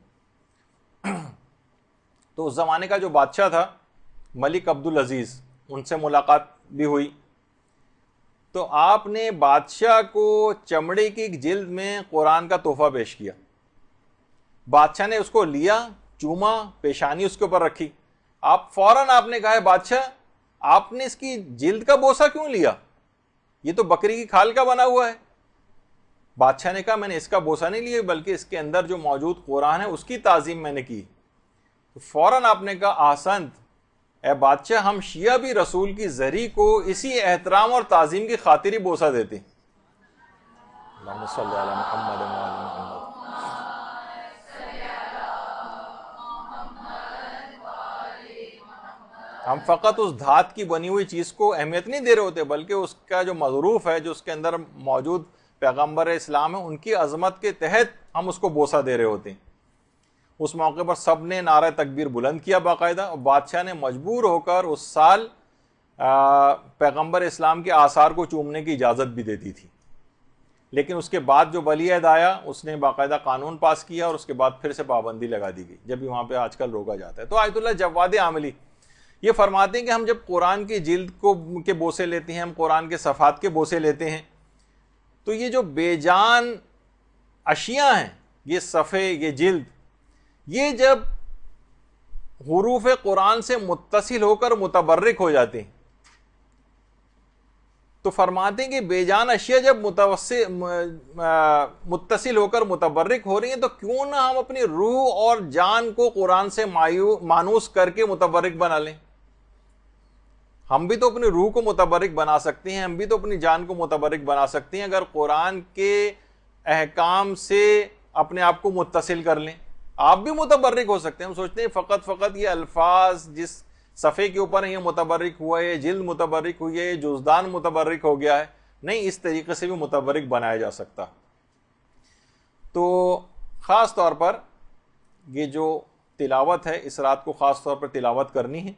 تو اس زمانے کا جو بادشاہ تھا ملک عبد العزیز، ان سے ملاقات بھی ہوئی، تو آپ نے بادشاہ کو چمڑے کی ایک جلد میں قرآن کا تحفہ پیش کیا۔ بادشاہ نے اس کو لیا، چوما، پیشانی اس کے اوپر رکھی، فوراً آپ نے کہا ہے بادشاہ آپ نے اس کی جلد کا بوسہ کیوں لیا، یہ تو بکری کی کھال کا بنا ہوا ہے۔ بادشاہ نے کہا میں نے اس کا بوسہ نہیں لیا، بلکہ اس کے اندر جو موجود قرآن ہے اس کی تعظیم میں نے کی۔ تو فوراً آپ نے کہا احسنت، اے بادشاہ ہم شیعہ بھی رسول کی زری کو اسی احترام اور تعظیم کی خاطر ہی بوسہ دیتے ہیں۔ اللہم صلی علی محمد و علی محمد۔ ہم فقط اس دھات کی بنی ہوئی چیز کو اہمیت نہیں دے رہے ہوتے، بلکہ اس کا جو مظروف ہے، جو اس کے اندر موجود پیغمبر اسلام ہے، ان کی عظمت کے تحت ہم اس کو بوسہ دے رہے ہوتے ہیں۔ اس موقع پر سب نے نعرہ تکبیر بلند کیا باقاعدہ، اور بادشاہ نے مجبور ہو کر اس سال پیغمبر اسلام کے آثار کو چومنے کی اجازت بھی دیتی تھی، لیکن اس کے بعد جو ولی عہد آیا اس نے باقاعدہ قانون پاس کیا، اور اس کے بعد پھر سے پابندی لگا دی گئی، جب بھی وہاں پہ آج کل روکا جاتا ہے۔ تو آیت اللہ جواد عاملی یہ فرماتے ہیں کہ ہم جب قرآن کی جلد کے بوسے لیتے ہیں، ہم قرآن کے صفحات کے بوسے لیتے ہیں، تو یہ جو بے جان اشیاء ہیں، یہ صفحے، یہ جلد، یہ جب حروف قرآن سے متصل ہو کر متبرک ہو جاتے ہیں، تو فرماتے ہیں کہ بے جان اشیاء جب متصل ہو کر متبرک ہو رہی ہیں، تو کیوں نہ ہم اپنی روح اور جان کو قرآن سے مانوس کر کے متبرک بنا لیں۔ ہم بھی تو اپنی روح کو متبرک بنا سکتے ہیں، ہم بھی تو اپنی جان کو متبرک بنا سکتے ہیں اگر قرآن کے احکام سے اپنے آپ کو متصل کر لیں۔ آپ بھی متبرک ہو سکتے ہیں۔ ہم سوچتے ہیں فقط یہ الفاظ جس صفحے کے اوپر ہیں یہ متبرک ہوا ہے، جلد متبرک ہوئی ہے، جزدان متبرک ہو گیا ہے، نہیں، اس طریقے سے بھی متبرک بنایا جا سکتا۔ تو خاص طور پر یہ جو تلاوت ہے، اس رات کو خاص طور پر تلاوت کرنی ہے،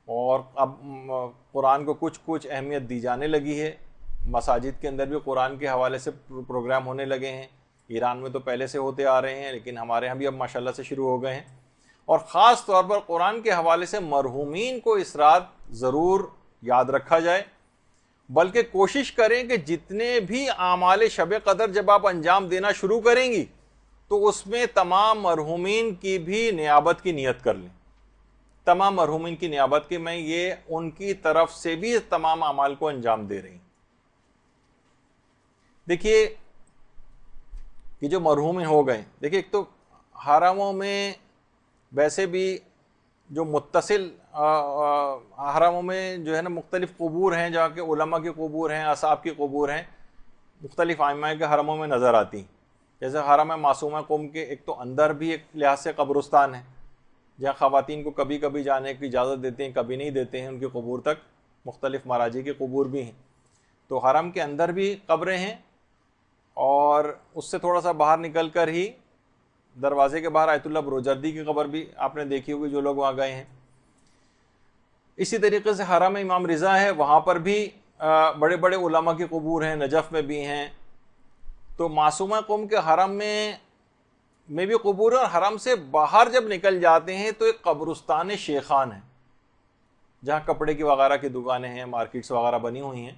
اور اب قرآن کو کچھ کچھ اہمیت دی جانے لگی ہے. مساجد کے اندر بھی قرآن کے حوالے سے پروگرام ہونے لگے ہیں. ایران میں تو پہلے سے ہوتے آ رہے ہیں، لیکن ہمارے ہاں بھی اب ماشاءاللہ سے شروع ہو گئے ہیں. اور خاص طور پر قرآن کے حوالے سے مرحومین کو اس رات ضرور یاد رکھا جائے، بلکہ کوشش کریں کہ جتنے بھی اعمال شب قدر جب آپ انجام دینا شروع کریں گی تو اس میں تمام مرحومین کی بھی نیابت کی نیت کر لیں. تمام مرحومین کی نیابت کہ میں یہ ان کی طرف سے بھی تمام اعمال کو انجام دے رہی ہوں. دیکھیے کہ جو مرحومین ہو گئے، دیکھیے ایک تو حرموں میں ویسے بھی جو متصل حرموں میں جو ہے نا مختلف قبور ہیں، جہاں کے علماء کی قبور ہیں، اصحاب کی قبور ہیں، مختلف ائمہ کے حرموں میں نظر آتی ہیں. جیسے حرم معصومہ قم کے ایک تو اندر بھی ایک لحاظ سے قبرستان ہے جہاں خواتین کو کبھی کبھی جانے کی اجازت دیتے ہیں، کبھی نہیں دیتے ہیں، ان کی قبور تک. مختلف مراجع کی قبور بھی ہیں. تو حرم کے اندر بھی قبریں ہیں، اور اس سے تھوڑا سا باہر نکل کر ہی دروازے کے باہر آیت اللہ بروجردی کی قبر بھی آپ نے دیکھی ہوگی جو لوگ وہاں گئے ہیں. اسی طریقے سے حرم امام رضا ہے، وہاں پر بھی بڑے بڑے علماء کی قبور ہیں، نجف میں بھی ہیں. تو معصومہ قوم کے حرم میں بھی قبور ہیں، اور حرم سے باہر جب نکل جاتے ہیں تو ایک قبرستان شیخان ہے جہاں کپڑے کی وغیرہ کی دکانیں ہیں، مارکیٹس وغیرہ بنی ہوئی ہیں.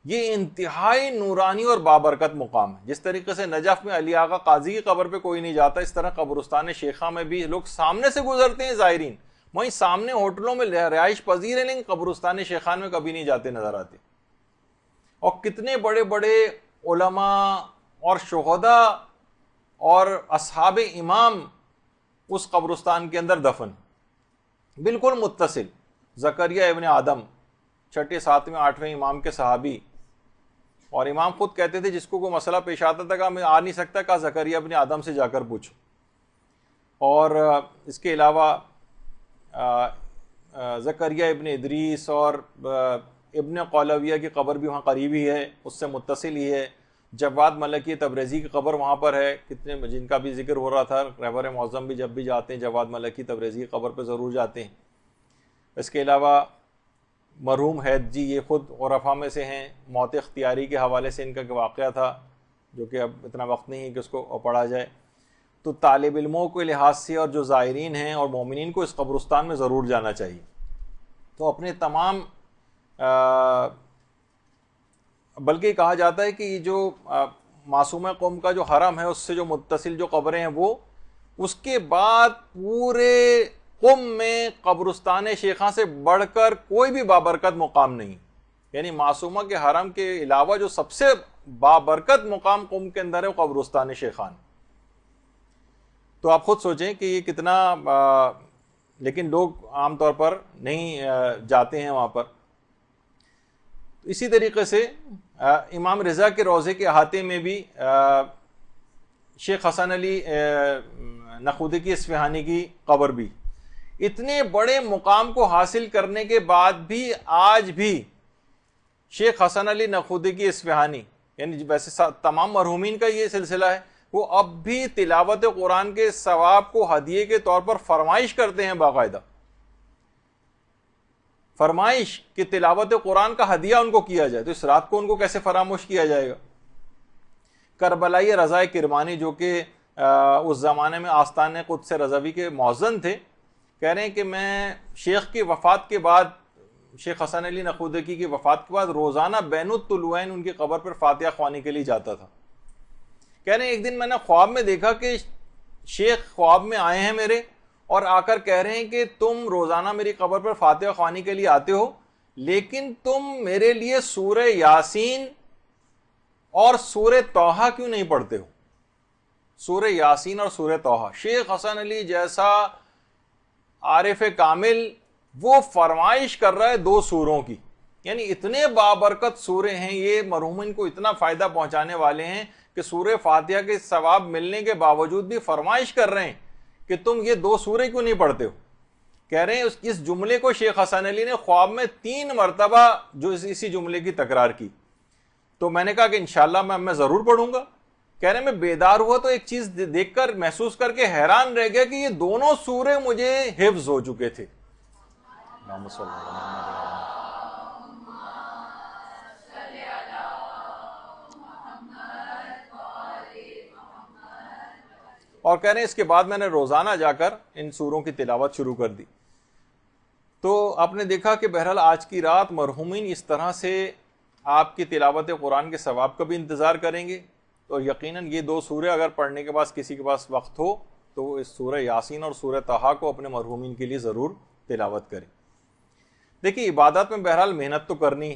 یہ انتہائی نورانی اور بابرکت مقام ہے. جس طریقے سے نجف میں علی آغا قاضی کی قبر پہ کوئی نہیں جاتا، اس طرح قبرستان شیخہ میں بھی لوگ سامنے سے گزرتے ہیں زائرین، وہیں سامنے ہوٹلوں میں رہائش پذیر ہیں، لیکن قبرستان شیخان میں کبھی نہیں جاتے نظر آتے. اور کتنے بڑے بڑے علماء اور شہداء اور اصحاب امام اس قبرستان کے اندر دفن، بالکل متصل. زکریا ابن آدم 6، 7، 8ویں امام کے صحابی، اور امام خود کہتے تھے جس کو کوئی مسئلہ پیش آتا تھا کہ میں آ نہیں سکتا، کہا زکریا ابن آدم سے جا کر پوچھو. اور اس کے علاوہ زکریا ابن ادریس اور ابن قولویہ کی قبر بھی وہاں قریب ہی ہے، اس سے متصل ہی ہے. جواد ملکی تبریزی کی قبر وہاں پر ہے، کتنے جن کا بھی ذکر ہو رہا تھا. رہبر معظم بھی جب بھی جاتے ہیں جواد ملکی تبریزی کی قبر پہ ضرور جاتے ہیں. اس کے علاوہ مرحوم حید جی، یہ خود عرفاء میں سے ہیں. موت اختیاری کے حوالے سے ان کا واقعہ تھا جو کہ اب اتنا وقت نہیں ہے کہ اس کو پڑھا جائے. تو طالب علموں کے لحاظ سے اور جو زائرین ہیں اور مومنین کو اس قبرستان میں ضرور جانا چاہیے. تو اپنے تمام بلکہ کہا جاتا ہے کہ یہ جو معصومہ قوم کا جو حرم ہے اس سے جو متصل جو قبریں ہیں وہ اس کے بعد پورے قم میں قبرستان شیخاں سے بڑھ کر کوئی بھی بابرکت مقام نہیں. یعنی معصومہ کے حرم کے علاوہ جو سب سے بابرکت مقام قم کے اندر ہے وہ قبرستان شیخان. تو آپ خود سوچیں کہ یہ کتنا لیکن لوگ عام طور پر نہیں جاتے ہیں وہاں پر. اسی طریقے سے امام رضا کے روضے کے احاطے میں بھی شیخ حسن علی نخودکی اصفہانی کی قبر بھی. اتنے بڑے مقام کو حاصل کرنے کے بعد بھی آج بھی شیخ حسن علی نخودکی اصفہانی، یعنی ویسے تمام مرحومین کا یہ سلسلہ ہے، وہ اب بھی تلاوت قرآن کے ثواب کو ہدیے کے طور پر فرمائش کرتے ہیں. باقاعدہ فرمائش کہ تلاوت قرآن کا ہدیہ ان کو کیا جائے. تو اس رات کو ان کو کیسے فراموش کیا جائے گا. کربلائی رضا کرمانی جو کہ اس زمانے میں آستان قدس رضوی کے مؤذن تھے، کہہ رہے ہیں کہ میں شیخ کی وفات کے بعد، شیخ حسن علی نخودکی کی وفات کے بعد روزانہ بین الطلوعین ان کی قبر پر فاتحہ خوانی کے لیے جاتا تھا. کہہ رہے ہیں ایک دن میں نے خواب میں دیکھا کہ شیخ خواب میں آئے ہیں میرے، اور آ کر کہہ رہے ہیں کہ تم روزانہ میری قبر پر فاتحہ خوانی کے لیے آتے ہو، لیکن تم میرے لیے سورہ یاسین اور سورہ طٰہٰ کیوں نہیں پڑھتے ہو. سورہ یاسین اور سورہ طٰہٰ. شیخ حسن علی جیسا عارف کامل وہ فرمائش کر رہا ہے 2 سوروں کی. یعنی اتنے بابرکت سورے ہیں یہ، مرحومین کو اتنا فائدہ پہنچانے والے ہیں کہ سورہ فاتحہ کے ثواب ملنے کے باوجود بھی فرمائش کر رہے ہیں کہ تم یہ 2 سورے کیوں نہیں پڑھتے ہو. کہہ رہے ہیں اس جملے کو شیخ حسن علی نے خواب میں 3 مرتبہ جو اسی جملے کی تکرار کی. تو میں نے کہا کہ انشاءاللہ میں ضرور پڑھوں گا. کہہ رہے ہیں میں بیدار ہوا تو ایک چیز دیکھ کر محسوس کر کے حیران رہ گیا کہ یہ دونوں سورے مجھے حفظ ہو چکے تھے. محمد صلی اللہ علیہ وسلم۔ اور کہہ رہے ہیں اس کے بعد میں نے روزانہ جا کر ان سوروں کی تلاوت شروع کر دی۔ تو آپ نے دیکھا کہ بہرحال آج کی رات مرحومین اس طرح سے آپ کی تلاوت قرآن کے ثواب کا بھی انتظار کریں گے، اور یقیناً یہ دو سورے اگر پڑھنے کے بعد کسی کے پاس وقت ہو تو اس سورہ یاسین اور سورہ طٰہٰ کو اپنے مرحومین کے لیے ضرور تلاوت کریں۔ دیکھیے عبادات میں بہرحال محنت تو کرنی،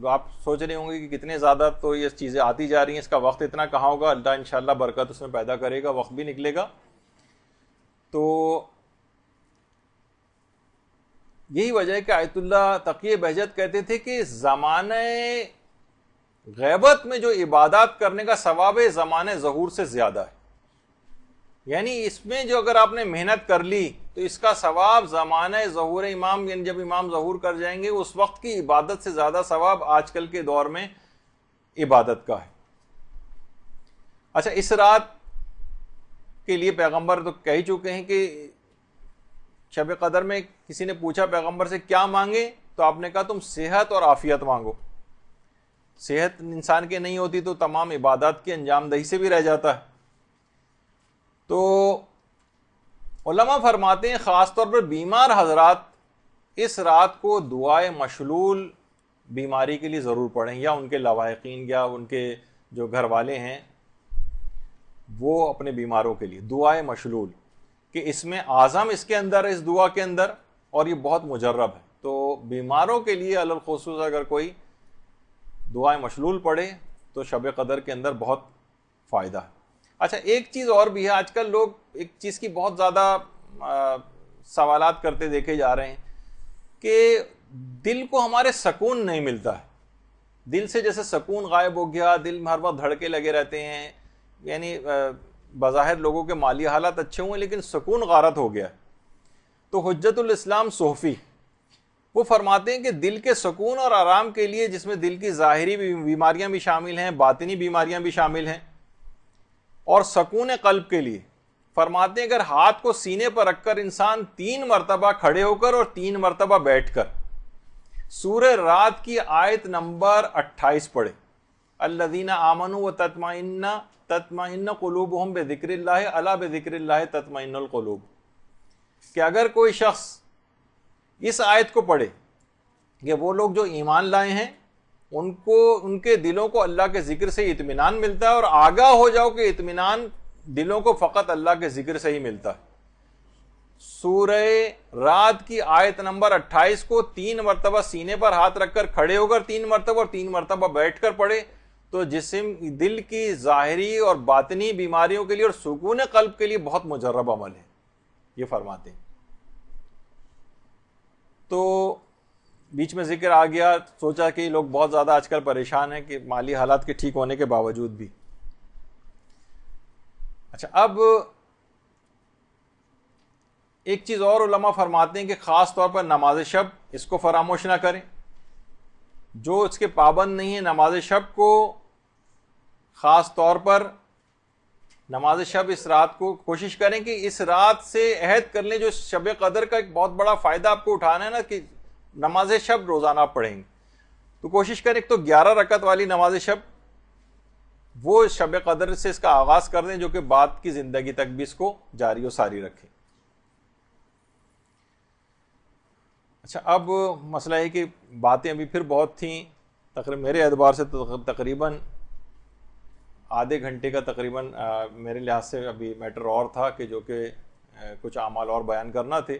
آپ سوچ رہے ہوں گے کہ کتنے زیادہ تو یہ چیزیں آتی جا رہی ہیں، اس کا وقت اتنا کہاں ہوگا، اللہ انشاءاللہ برکت اس میں پیدا کرے گا، وقت بھی نکلے گا۔ تو یہی وجہ ہے کہ آیت اللہ تقی بہجت کہتے تھے کہ زمانہ غیبت میں جو عبادات کرنے کا ثواب ہے زمانہ ظہور سے زیادہ ہے، یعنی اس میں جو اگر آپ نے محنت کر لی تو اس کا ثواب زمانہ ظہور امام، یعنی جب امام ظہور کر جائیں گے اس وقت کی عبادت سے زیادہ ثواب آج کل کے دور میں عبادت کا ہے۔ اچھا، اس رات کے لیے پیغمبر تو کہہ ہی چکے ہیں کہ شب قدر میں کسی نے پوچھا پیغمبر سے کیا مانگے، تو آپ نے کہا تم صحت اور عافیت مانگو۔ صحت انسان کی نہیں ہوتی تو تمام عبادات کی انجام دہی سے بھی رہ جاتا ہے۔ تو علماء فرماتے ہیں خاص طور پر بیمار حضرات اس رات کو دعائے مشلول بیماری کے لیے ضرور پڑھیں، یا ان کے لواحقین یا ان کے جو گھر والے ہیں وہ اپنے بیماروں کے لیے دعائے مشلول، کہ اس میں اعظم اس کے اندر ہے، اس دعا کے اندر، اور یہ بہت مجرب ہے۔ تو بیماروں کے لیے علی الخصوص اگر کوئی دعائے مشلول پڑھے تو شب قدر کے اندر بہت فائدہ ہے۔ اچھا، ایک چیز اور بھی ہے، آج کل لوگ ایک چیز کی بہت زیادہ سوالات کرتے دیکھے جا رہے ہیں کہ دل کو ہمارے سکون نہیں ملتا ہے، دل سے جیسے سکون غائب ہو گیا، دل میں ہر وقت دھڑکے لگے رہتے ہیں، یعنی بظاہر لوگوں کے مالی حالات اچھے ہوئے لیکن سکون غارت ہو گیا۔ تو حجت الاسلام صوفی وہ فرماتے ہیں کہ دل کے سکون اور آرام کے لیے، جس میں دل کی ظاہری بیماریاں بھی شامل ہیں، باطنی بیماریاں بھی شامل ہیں، اور سکون قلب کے لیے فرماتے ہیں اگر ہاتھ کو سینے پر رکھ کر انسان 3 مرتبہ کھڑے ہو کر اور 3 مرتبہ بیٹھ کر سورہ رات کی آیت نمبر 28 پڑھے، الذین آمنوا وتطمئن قلوبہم بذکر اللہ الا بذکر اللہ تطمئن القلوب، کہ اگر کوئی شخص اس آیت کو پڑھے کہ وہ لوگ جو ایمان لائے ہیں ان کے دلوں کو اللہ کے ذکر سے اطمینان ملتا ہے، اور آگاہ ہو جاؤ کہ اطمینان دلوں کو فقط اللہ کے ذکر سے ہی ملتا ہے۔ سورہ رات کی آیت نمبر 28 کو 3 مرتبہ سینے پر ہاتھ رکھ کر کھڑے ہو کر 3 مرتبہ اور 3 مرتبہ بیٹھ کر پڑھے تو جسم دل کی ظاہری اور باطنی بیماریوں کے لیے اور سکون قلب کے لیے بہت مجرب عمل ہے، یہ فرماتے ہیں۔ تو بیچ میں ذکر آ گیا، سوچا کہ لوگ بہت زیادہ آج کل پریشان ہیں کہ مالی حالات کے ٹھیک ہونے کے باوجود بھی۔ اچھا، اب ایک چیز اور علماء فرماتے ہیں کہ خاص طور پر نماز شب اس کو فراموش نہ کریں، جو اس کے پابند نہیں ہیں نماز شب کو، خاص طور پر نماز شب اس رات کو کوشش کریں کہ اس رات سے عہد کر لیں، جو شب قدر کا ایک بہت بڑا فائدہ آپ کو اٹھانا ہے نا کہ نماز شب روزانہ آپ پڑھیں گے، تو کوشش کریں ایک تو 11 رکعت والی نماز شب وہ شب قدر سے اس کا آغاز کر دیں، جو کہ بعد کی زندگی تک بھی اس کو جاری و ساری رکھیں۔ اچھا، اب مسئلہ ہے کہ باتیں ابھی پھر بہت تھیں، تقریباً میرے اعتبار سے تقریباً آدھے گھنٹے کا تقریباً میرے لحاظ سے ابھی میٹر اور تھا کہ جو کہ کچھ اعمال اور بیان کرنا تھے،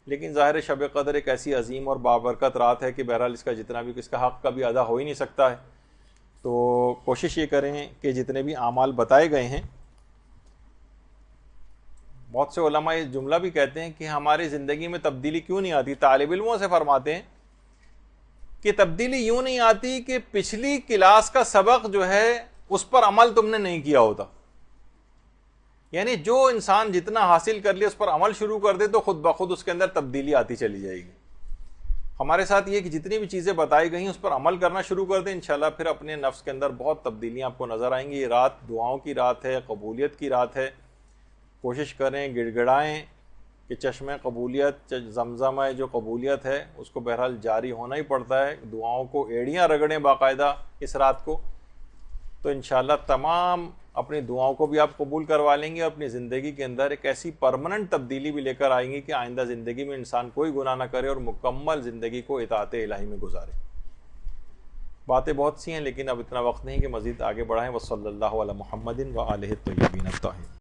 لیکن ظاہر شب قدر ایک ایسی عظیم اور بابرکت رات ہے کہ بہرحال اس کا جتنا بھی اس کا حق کبھی ادا ہو ہی نہیں سکتا ہے، تو کوشش یہ کریں کہ جتنے بھی اعمال بتائے گئے ہیں، بہت سے علماء یہ جملہ بھی کہتے ہیں کہ ہماری زندگی میں تبدیلی کیوں نہیں آتی، طالب علموں سے فرماتے ہیں کہ تبدیلی یوں نہیں آتی کہ پچھلی کلاس کا سبق جو ہے اس پر عمل تم نے نہیں کیا ہوتا، یعنی جو انسان جتنا حاصل کر لے اس پر عمل شروع کر دے تو خود بخود اس کے اندر تبدیلی آتی چلی جائے گی۔ ہمارے ساتھ یہ کہ جتنی بھی چیزیں بتائی گئی ہیں اس پر عمل کرنا شروع کر دیں، انشاءاللہ پھر اپنے نفس کے اندر بہت تبدیلیاں آپ کو نظر آئیں گی۔ یہ رات دعاؤں کی رات ہے، قبولیت کی رات ہے، کوشش کریں، گڑ گڑائیں، کہ چشمِ قبولیت زمزم ہے جو قبولیت ہے اس کو بہرحال جاری ہونا ہی پڑتا ہے، دعاؤں کو ایڑیاں رگڑیں باقاعدہ اس رات کو، تو انشاءاللہ تمام اپنی دعاؤں کو بھی آپ قبول کروا لیں گے، اور اپنی زندگی کے اندر ایک ایسی پرماننٹ تبدیلی بھی لے کر آئیں گے کہ آئندہ زندگی میں انسان کوئی گناہ نہ کرے اور مکمل زندگی کو اطاعت الہی میں گزارے۔ باتیں بہت سی ہیں لیکن اب اتنا وقت نہیں کہ مزید آگے بڑھائیں۔ وصلی اللہ علی محمد و آلہ الطیبین الطاہرین۔